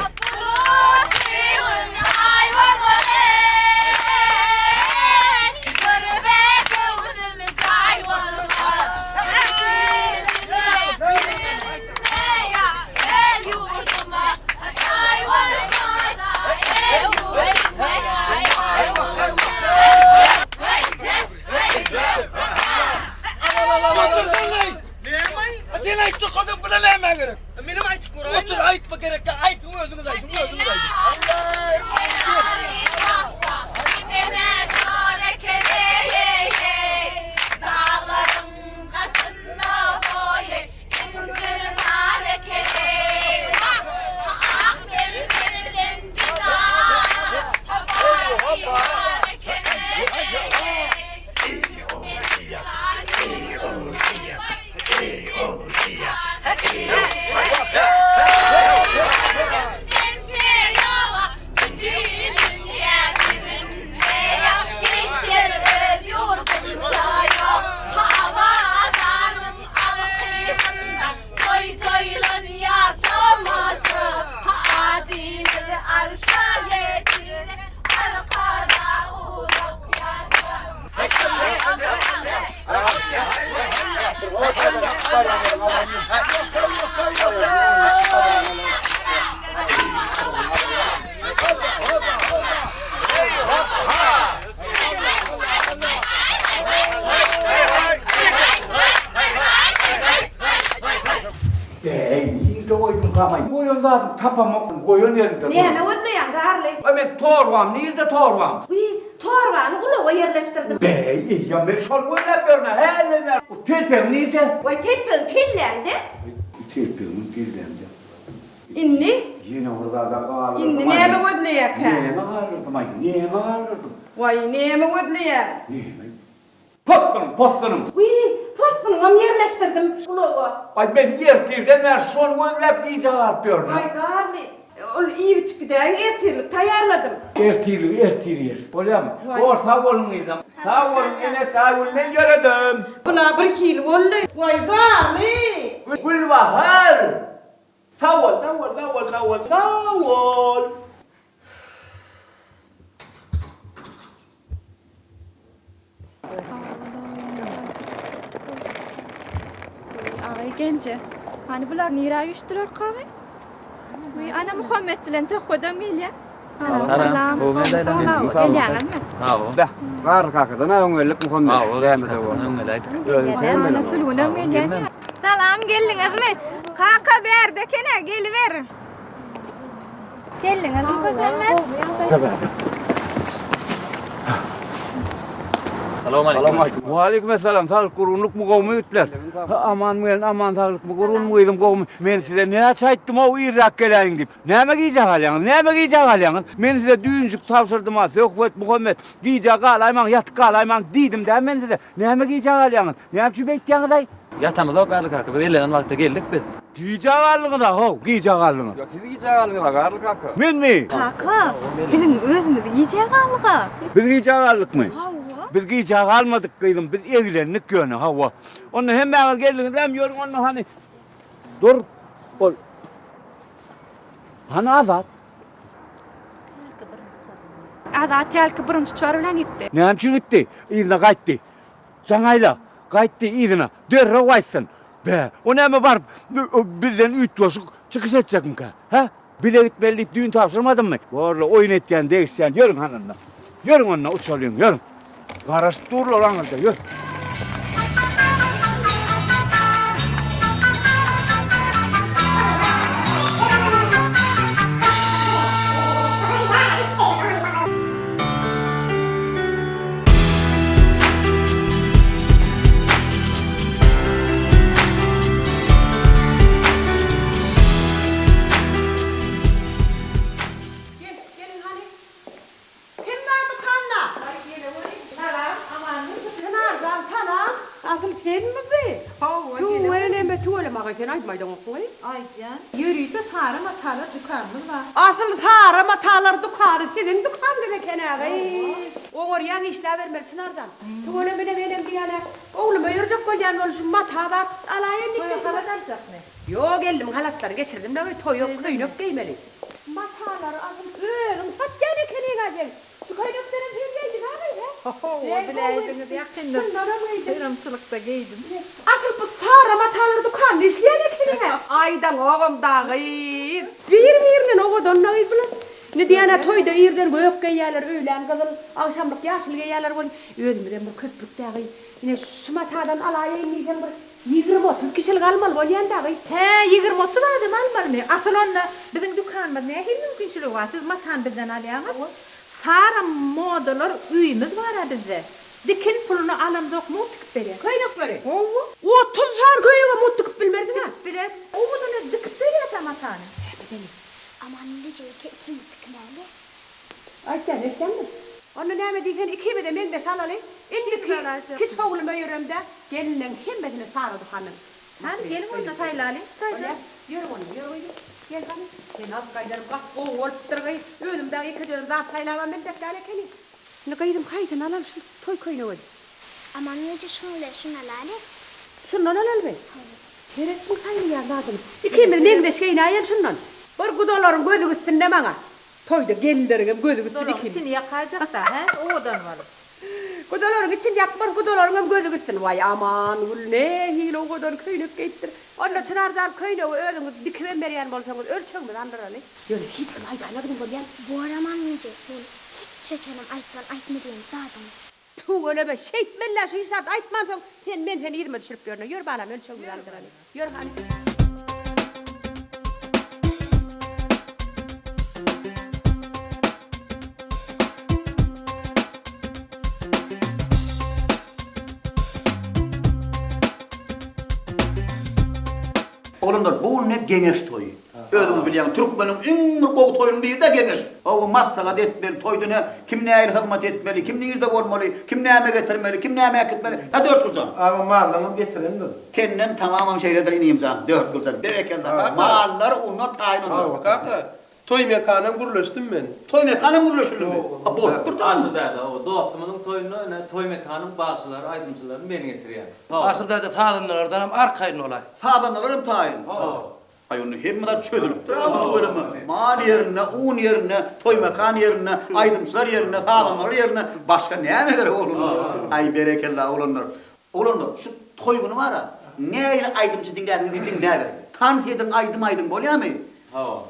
Koyun da tapamak koyun yerinde. Neme ödleyen garly. Ben torvam, nerede torvam? Torvanı uluğa yerleştirdim. Ya ben şol böyle görme, hele ver. O telpen nerede? Vay telpen kirlendi. Telpenin kirlendi. İnni? Yine orada da bağırırdım. İnni neme ödleyek ha? Neme ağırırdım. Vay neme ödleyek? Postunum. Postunu yerleştirdim uluğa. Ay ben yertirden ben şol böyle iyice ağırpıyorum. Vay garly. Ol iyi çıkıdan ertirlik tayarladım. Ertir. Öyle mi? Sağ olun izam. Sağ olun yine sağ olun ben gördüm. Buna bir hil oldu. Vay garly. Gülbahar. Sağ ol. Ay gence. Hani bular nira uyuşturur kahve? Ana Muhammed bilen tökködöm gelýär. Selam. Bu medaydan gelýärmi? Var kakadan öňellik Muhammed. Ana sulunam gelýär. Salam geldiňizmi? Kaka berde kene geliver. Geldiňizmi közelmez? Wa aleykümselam. Sağlık kurunluk mu gowmy ütlet? Aman sağlık mu kurun mu edim gowmy? Men size ne açaytdım o Irak geleýin dip. Näme giyjek? Men size düýünjük tawşyrdım ha. Söhbet Muhammed. Giyjek alaýman, ýatyk alaýman diýdim da men size. Näme giyjek alaýan? Näme şu beýtýäňiz? Ýatamy da garly kaka. Berilen wagtda geldik biz. Giyjek alygy da ho, giyjek alygy. Ya siz giyjek alygy da garly kaka. Men mi? Kaka, bizim özümüz giyjek alygy. Biz giyjek alyk mı? Hawa. Biz giyecek almadık kıydım. Biz ilgilendik gönü hava. Onu hemen geldiğinde hem yorum onu hani. Dur. Ol. Hani azat. Ada telki birinci çöre bilen gitti. Ne için gitti? İzine kayıttı. Canayla kayıttı izine. Derre vaysın. Be, o ne mi var? Bizden 3 doşuk çıkış edecek mi ki? Ha? Bile gitmeli düğün tavsırmadın mı? Vallahi oyun etken değişsen yürün hanımla. Yürün onunla uçalıyın yürün. Karışık durur olan halde yürü. Gelin hani. Kim vardı kanla? Çınardan tanam. Asıl sen mi be? Tu öyle tuğle mağaken aytmaydan okuy. Aycan. Yürüyse tarım atalar dükkanımız var. Asıl tarım atalar dukarı sizin dukan dedi kenarı. Oğur yan işler vermeli Çınar'dan. Tu öyle benim diyene. Oğlum yürüyecek koyan oluşum matada alayen Toya kadar alacak ne? Yo geldim halatları geçirdim de toy yok kıyın yok giymeli. Matalar asıl ölüm satacağını kelin acel. Şu kaynakların bir geldi abi ya. O bileydiniz yakındır. Kırımçılıkta giydim. Asıl bu sarı matalar dukan işleyen kelin. Aydan oğum dağı. Bir o kadar ne bilen. Ne diyene toyda irden gök giyerler öğlen kızıl akşamlık yaşlı giyerler var. Özümden bu köprük dağı. Yine şu matadan alayın neyden bir 20-30 kişilik almalı var yan dağı. He 20-30 adım almalı mı? Asıl onunla bizim dükkanımız ne hem mümkünçülük var. Siz matan bizden alıyorsunuz. Sarı modalar üyümüz var bize. Dikin pulunu alım yok mu tıkıp veriyor. Kaynakları. Ovu. 30 sar köyüne mutlu bilmerdin ha. Birer. Ovu da ne dıkıp veriyor da matanı. Aman nece kim tıknali? Ayten eşten mi? Onu ne mi diyken iki mi de men de şalalı. İlk ki çoğulma yürümde gelin hem bedine sarı dukanım. Hani gelin onunla taylali. Öyle. Yürü onu yürü. Gel bana. Ben az kaydarım bak o ortırgayı önümden yıkıyorum zaten saylamam ben ceklale keni. Ne kaydım kaydım alalım şu toy koyunu öyle. Aman nece şuna lale? Şundan alalım ben. Gereksin saylı ya zaten. İkimiz men de şeyini ayır şundan. Bir kudoların gözü üstünde bana. Toyda gelinlerin gözü üstünde Dolabın ikimiz. içini yakacak da he odan var. Kudoların için yakmar kudoların gözü üstünde. Vay aman ul ne hile o kadar köynük gittir. Onunla çınarcan köyüne ödünüz dikven beriyen bolsanız ölçün mü andıralı? Yöne hiç mi aytanladın bolyan? Bu araman nece? Hiç çekenem ayttan aytmadığım zaten. Tu öyle be şeytmenler şu işat aytman son. Ben seni yerime düşürüp görüne. Yürü bana ölçün mü andıralı? Yürü hani. Oğlumlar bu ne genç toyu. Ödüm bilen Türkmenin en koğu toyunun bir de genç. O maslahat etmeli, toydunu kim ne ayrı hizmet etmeli, kim nerede olmalı, kim ne yemek getirmeli, kim ne yemek etmeli. Ha 4 kılcan. Ama malını getirin dur. Kendin tamamen şeylerden ineyim can. 4 kılcan. Bereken de. Mallar onunla tayin olur. Kaka. Toy mekanım kuruluştum ben. Toy mekanım kuruluştum ben. Ha bol. Aslında o dostumuzun toyunu ne toy mekanın başçıları, aydınçılarını beni getiriyor. Asırda da sağdanlardan hem arkayın olay. Sağdanlarım tayin. Ay onu hem de çödülüp duran bölümü. Mal yerine, un yerine, toy mekan yerine, aydınçılar yerine, sağdanlar yerine başka ne yemeler oğlunlar. Ay berekellah oğlunlar. Oğlunlar şu toy günü var ha. Neyle aydınçı dinledin dedin ne ver? Tanfiyedin aydım bol ya mı?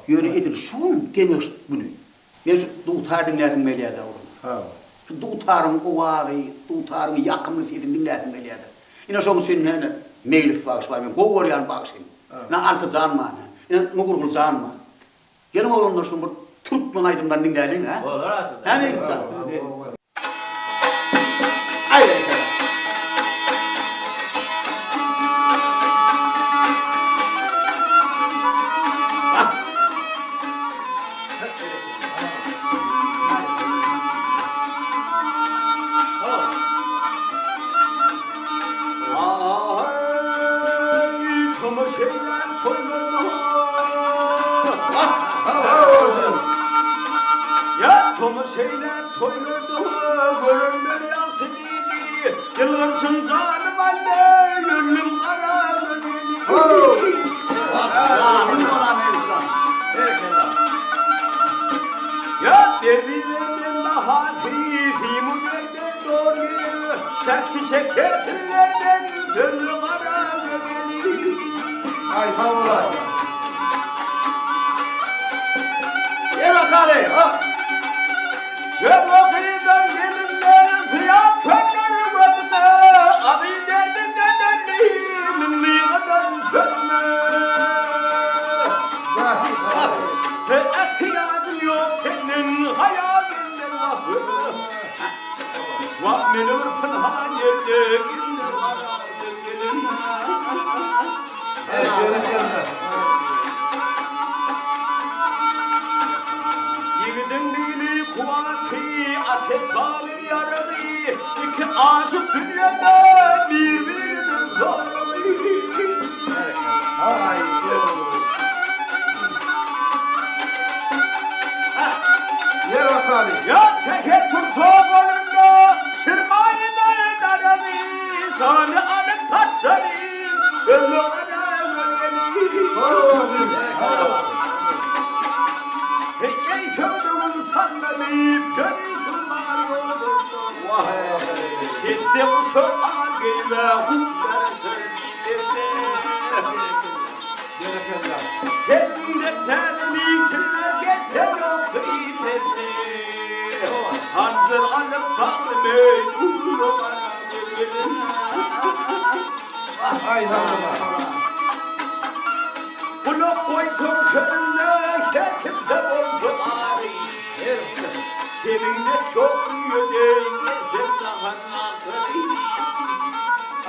Yöne edil şun genç bunu. Ben şu dutar dinledim meliyada oğlum. Şu dutarım ovağı, dutarım yakımlı sesim dinledim meliyada. Yine şunu senin meylis bağış var, ben kovur yan bağışayım. Ne altı canma, ne nugurgul canma. Gelin oğlumlar şunu bu Türkmen aydımdan dinledin ha? Olur aslında. Ha ne güzel. Ay berekellah. Ya Thomas şeyler toylarda şekerlerden gönlü kara gönlü. Ay havla. Gel bakalım. Ha. Gel bakıyordum yeminlerim fiyat kökleri gözüme. Abi derdinden ölmeyim mi kadar sözüme. Ehtiyacım yok senin hayalinden vahı. Vah benim pınhan yerde günler ara gönlüm. Evet, yönetmenler. Yiğidin dili kuvveti ateş bağlı yaralı. İki aşık dünyada birbirinin zorluğu. Ay yer bakalım. Ya teker tuttuğum önünde sırmayın darabı. Sana alıp tasarı ölümüne ölgeni. Ey kördüğün sanmayıp dönüşüm var olursun. Gitti kuşu ağabeyime hukuklara söyleyirdi. Kendine terliğin kirler getir yok kıymetli. Hazır alıp bakmayın uğruna gönlüne. Ay havla. Kulak koydum könlüne kimse oldu ağrı. Seninle çok yüzeyin zevlahanla kırı.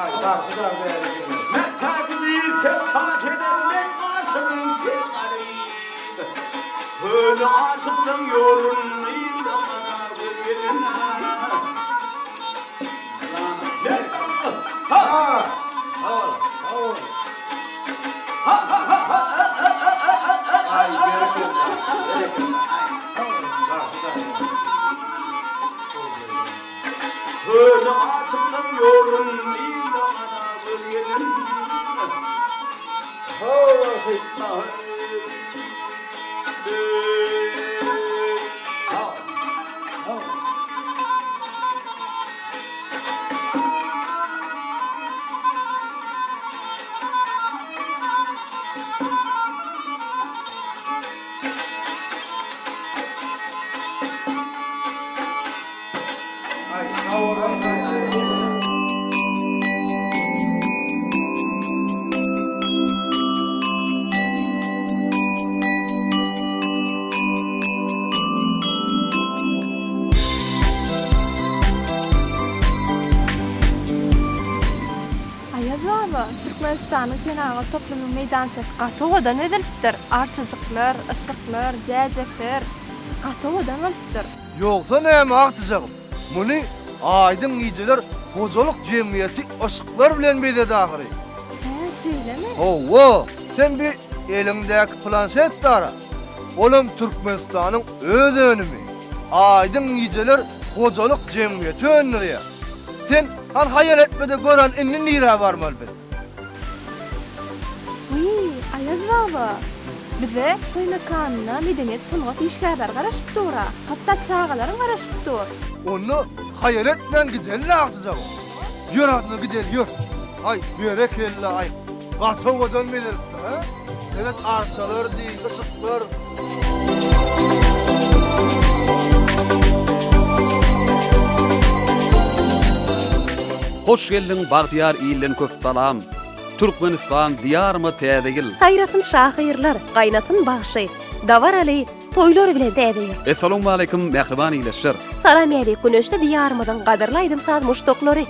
Ay karşıdan değerli. Mertacını fesat ederler aşığın kenarı. Böyle aşıktan yorulmayın da bana gönlüne. Ha! Ha! Ay gerekirler. Böyle aşıktan yorulmayın da bana gönlüne. Ay havla. Ayaz baba, Türkmenistan'ın kenağı toplumun meydançası Qatovadan edilipdir. Arçacıklar, ışıklar, cäjekler Qatovadan edilipdir. Yoksa näme agtyjagym? Muny aýdyň ýyjylar hojuluk jemgyýeti aşyklar bilen bezedi ahyry. Şeýlemi? Owa, sen bir elingdäki planşet dara. Olam Türkmenistanyň öz önümi. Aýdyň ýyjylar hojuluk jemgyýeti önüne. Sen han hayal etmede gören inni nira barmal be. Uy, Ayaz baba. Bize Toymakanına medeniyet sungat işlerler garaşıp dura. Hatta çağaların garaşıp dur. Onu hayal etmen giderle agtyjagym. Ýör adyna gider, ýör. Ay, bere kelle ay. Qatowadan bilir, ha? Evet, arçalar diýip, ışyklar. Hoş geldin Bagtyar iýlen köp salam. Türkmenistan diyarmy täzegil. Haýratyn şahyrlar, gaýnatyn bagşy. Davar ali, toýlar bilen täzegil. Assalamu alaykum mehriban iýleşler. Salam alaykum güneşde diyarmydan gaderlaýdym saz muşdoklary.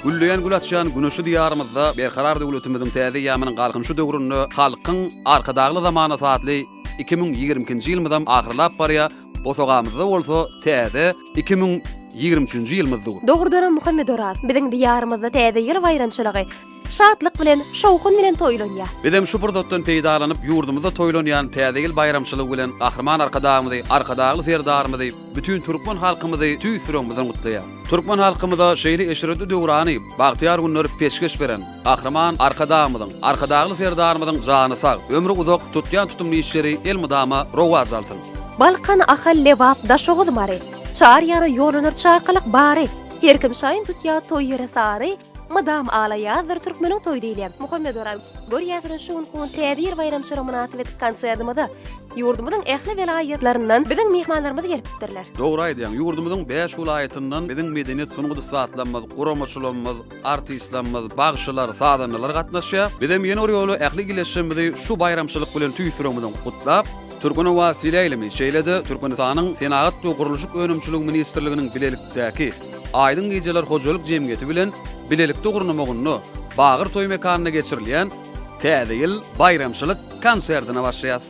Güllüyen gülatşan güneşli diyarımızda berkarar döwletimiziň täze ýamynyň galkynşy döwründe halkyň arkadagly zamana saatly 2022-nji ýylmydan ahyrlap barýa bosagamyzda bolsa täze 2023-nji ýylmyzdyr. Dogrudan Muhammed Oral, biziň diyarymyzda täze ýyl bayramçylygy şatlyk bilen, şowkun bilen toýlanýar. Bizem şu purdotdan peýdalanyp ýurdumyzda toýlanýan täze ýyl bayramçylygy bilen gahrman arkadagly ferdarymyzy, bütün Türkmen halkymyzy tüýsürüňizden gutlaýar. Türkmen halkymyza şeýle eşredi döwrany, bagtyar günleri peşkeş beren, gahrman arkadagly ferdarymyzyň jany sag, ömrü uzak tutýan tutumly işleri el mudama rowaz altyn. Balkan ahal lebap da şogud mary. Çar ýara ýolunur çaqalyk bary. Her kim şaýyn tutýa toý ýere sary, madam alaýazdyr türkmeniň toý diýilýär. Muhammed Orad, görýärsiň şuň kun täzir bayramçylyk münasibet konserdymyzda ýurdumyzyň ähli welaýatlaryndan biziň mehmanlarymyz gelipdirler. Dogry aýdýan, ýurdumyzyň 5 welaýatyndan biziň medeniýet sunugy saatlanmaz, guramaçylarymyz, artistlarymyz, bagşylar, sadanlar gatnaşýar. Bizim ýene ýoly ähli gileşimizi şu bayramçylyk bilen tüýsüremizden gutlap, Türkmeniň wasileýlemi şeýledi Türkmenistanyň Senagat we Guruluşyk Önümçilik Ministrliginiň bilelikdäki Aýdyň Gejeler hojalyk jemgyýeti bilen bilelikde gurulmagyny Bagyr toý mekanyna geçirilýän täze ýyl bayramçylyk konserdine başlaýar.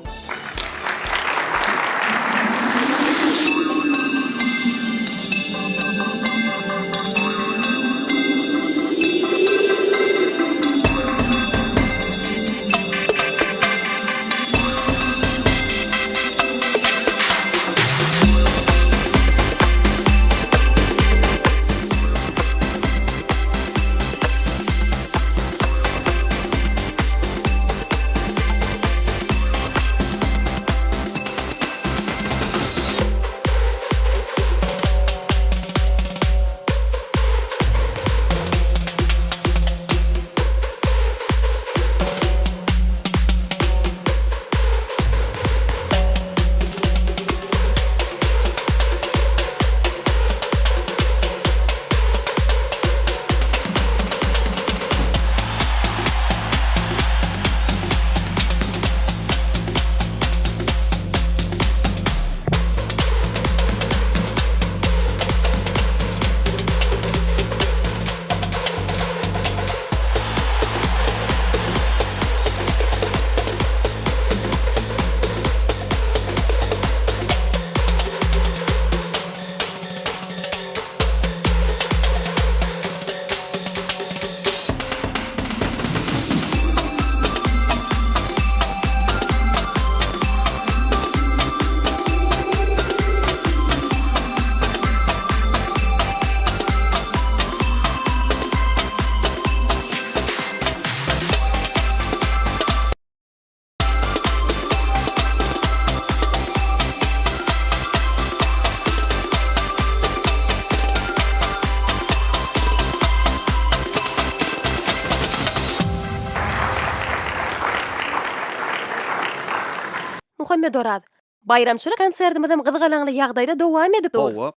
Muhammed Orad, bayramçylyk konserdimizden gyzgalaňly ýagdaýda dowam edip dur.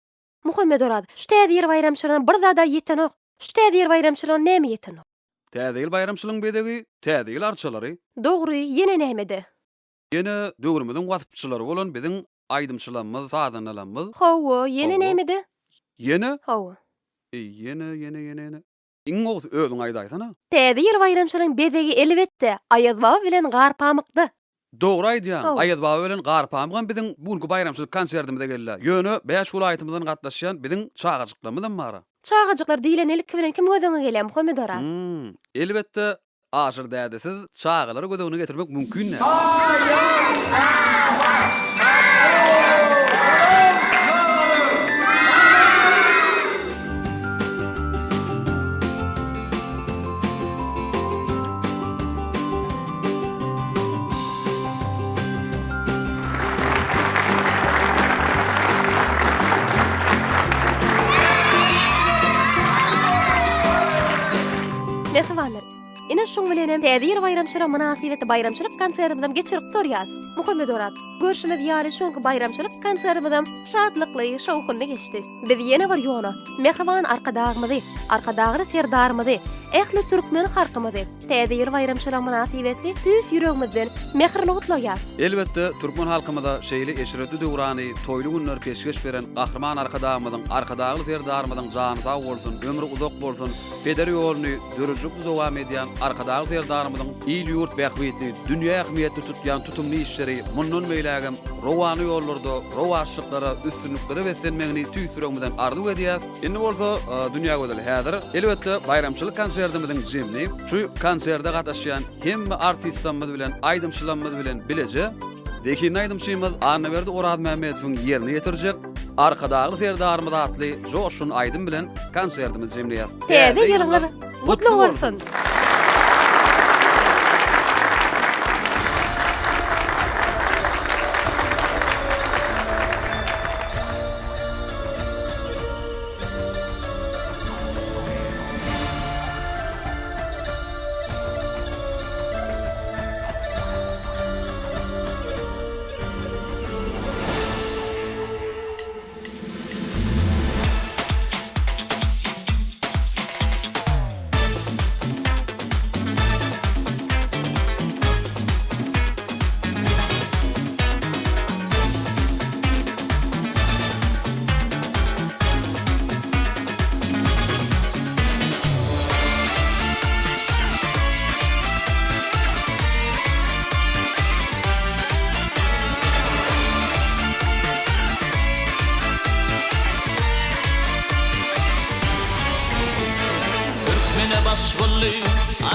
Muhammed Orad, şu täzir bayramçylygyň bir zada ýetenok. Şu täzir bayramçylygyň näme ýetenok? Täze ýyl bayramçylygyň bedegi, täze ýyl arçalary. Dogry, ýene nämede? Ýene döwürmüziň wasypçylary bolan biziň aýdymçylarymyz, sadanlarymyz. Hawa, ýene nämede? Ýene? Hawa. Ýene. Iň oňy özüň aýdaýsana. Täze ýyl bayramçylygyň bedegi elbetde aýazba bilen garpamykdy. Dogry aýdýan. Aýat baba bilen garpamyň biziň bugünkü bayramçylyk konserdimizde geldiler. Ýöne 5 welaýatymyzdan gatnaşýan biziň çağajyklarymyzdan mara. Çağajyklar diýilen ilk bilen kim gözüňe gelýär Muhammed Orad? Elbetde aşyr dädesiz çağalary gözüňe getirmek mümkin. Mehmanlar, ine şoň bilenem täzir bayramçylyk münasibeti bayramçylyk konserdimizden geçirip durýar. Muhammed Orad, görüşimiz ýaly şoňky bayramçylyk konserdimizden şadlykly, şowkunly geçdi. Biz ýene bir ýola mehriban arkadagymyzy, arkadagly serdarymyzy, ähli türkmen halkymyzy täzir bayramçylyk münasibeti düz ýüregimizden mehrini gutlaýar. Elbetde türkmen halkymyza şeýle eşreti döwrany, toýly günler peşkeş beren gahrman arkadagymyzyň, arkadagly serdarymyzyň jany sag bolsun, ömrü uzak bolsun, pederi ýoluny dürüjüp dowam edýän arkadagy serdarymyzyň il ýurt bähwetli, dünýä ähmiýetli tutýan tutumly işleri, mundan beýlägem rowany ýollarda, rowaşlyklara, üstünliklere beslenmegini tüýsüremizden arzu edýär. Indi bolsa dünýä gözel häzir elbetde bayramçylyk konserdimiziň jemli şu konserde gatnaşýan hemme artistlarymyz bilen, aýdymçylarymyz bilen bilece. Dekin aýdymçymyz Annaberdi Orad Mehmetowyň ýerine ýetirjek. Arkadagy serdarymyz atly Joşun Aydym bilen konserdimiz jemleýär. Täze ýylyňyz gutly bolsun.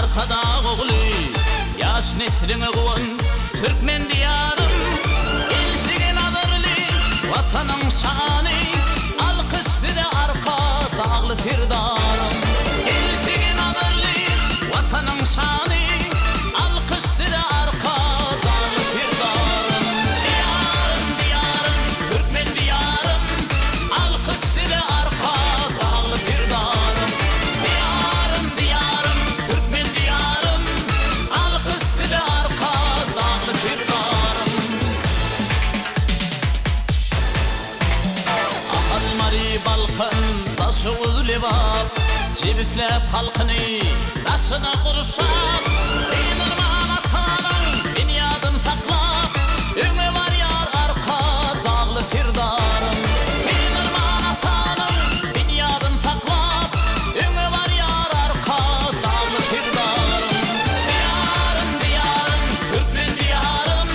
arkada oğlu yaş nesline kovan Türkmen diyarım elsigin adırlı vatanın şanı alkışlı da arka dağlı firdarım elsigin adırlı vatanın şanı alkışlı da arka dağlı firdarım diyarım diyarım Türkmen diyarım alkışlı da arka dağlı firdarım diyarım diyarım Türkmen diyarım alkışlı da arka dağlı firdarım Ahal-mari balkın taşı uzlevap Cibiflep halkını taşına kuruşap Seynirman atanın dünyadın saklap Üme var yar arka dağlı firdarım Seynirman atanın dünyadın saklap Üme var yar arka dağlı firdarım Diyarım diyarım Türkmen diyarım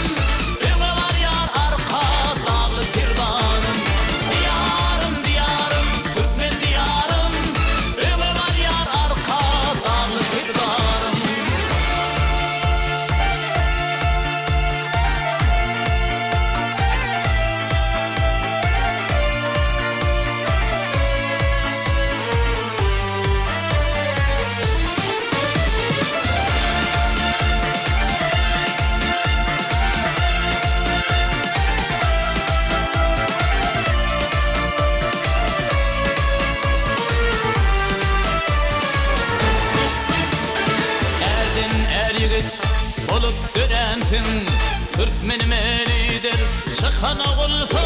Üme var yar arka dağlı firdarım Diyarım diyarım Türkmen diyarım Üme var yar arka dağlı firdarım Erdin er yigit olup dörensin Türkmenim elidir çıkan oğulsun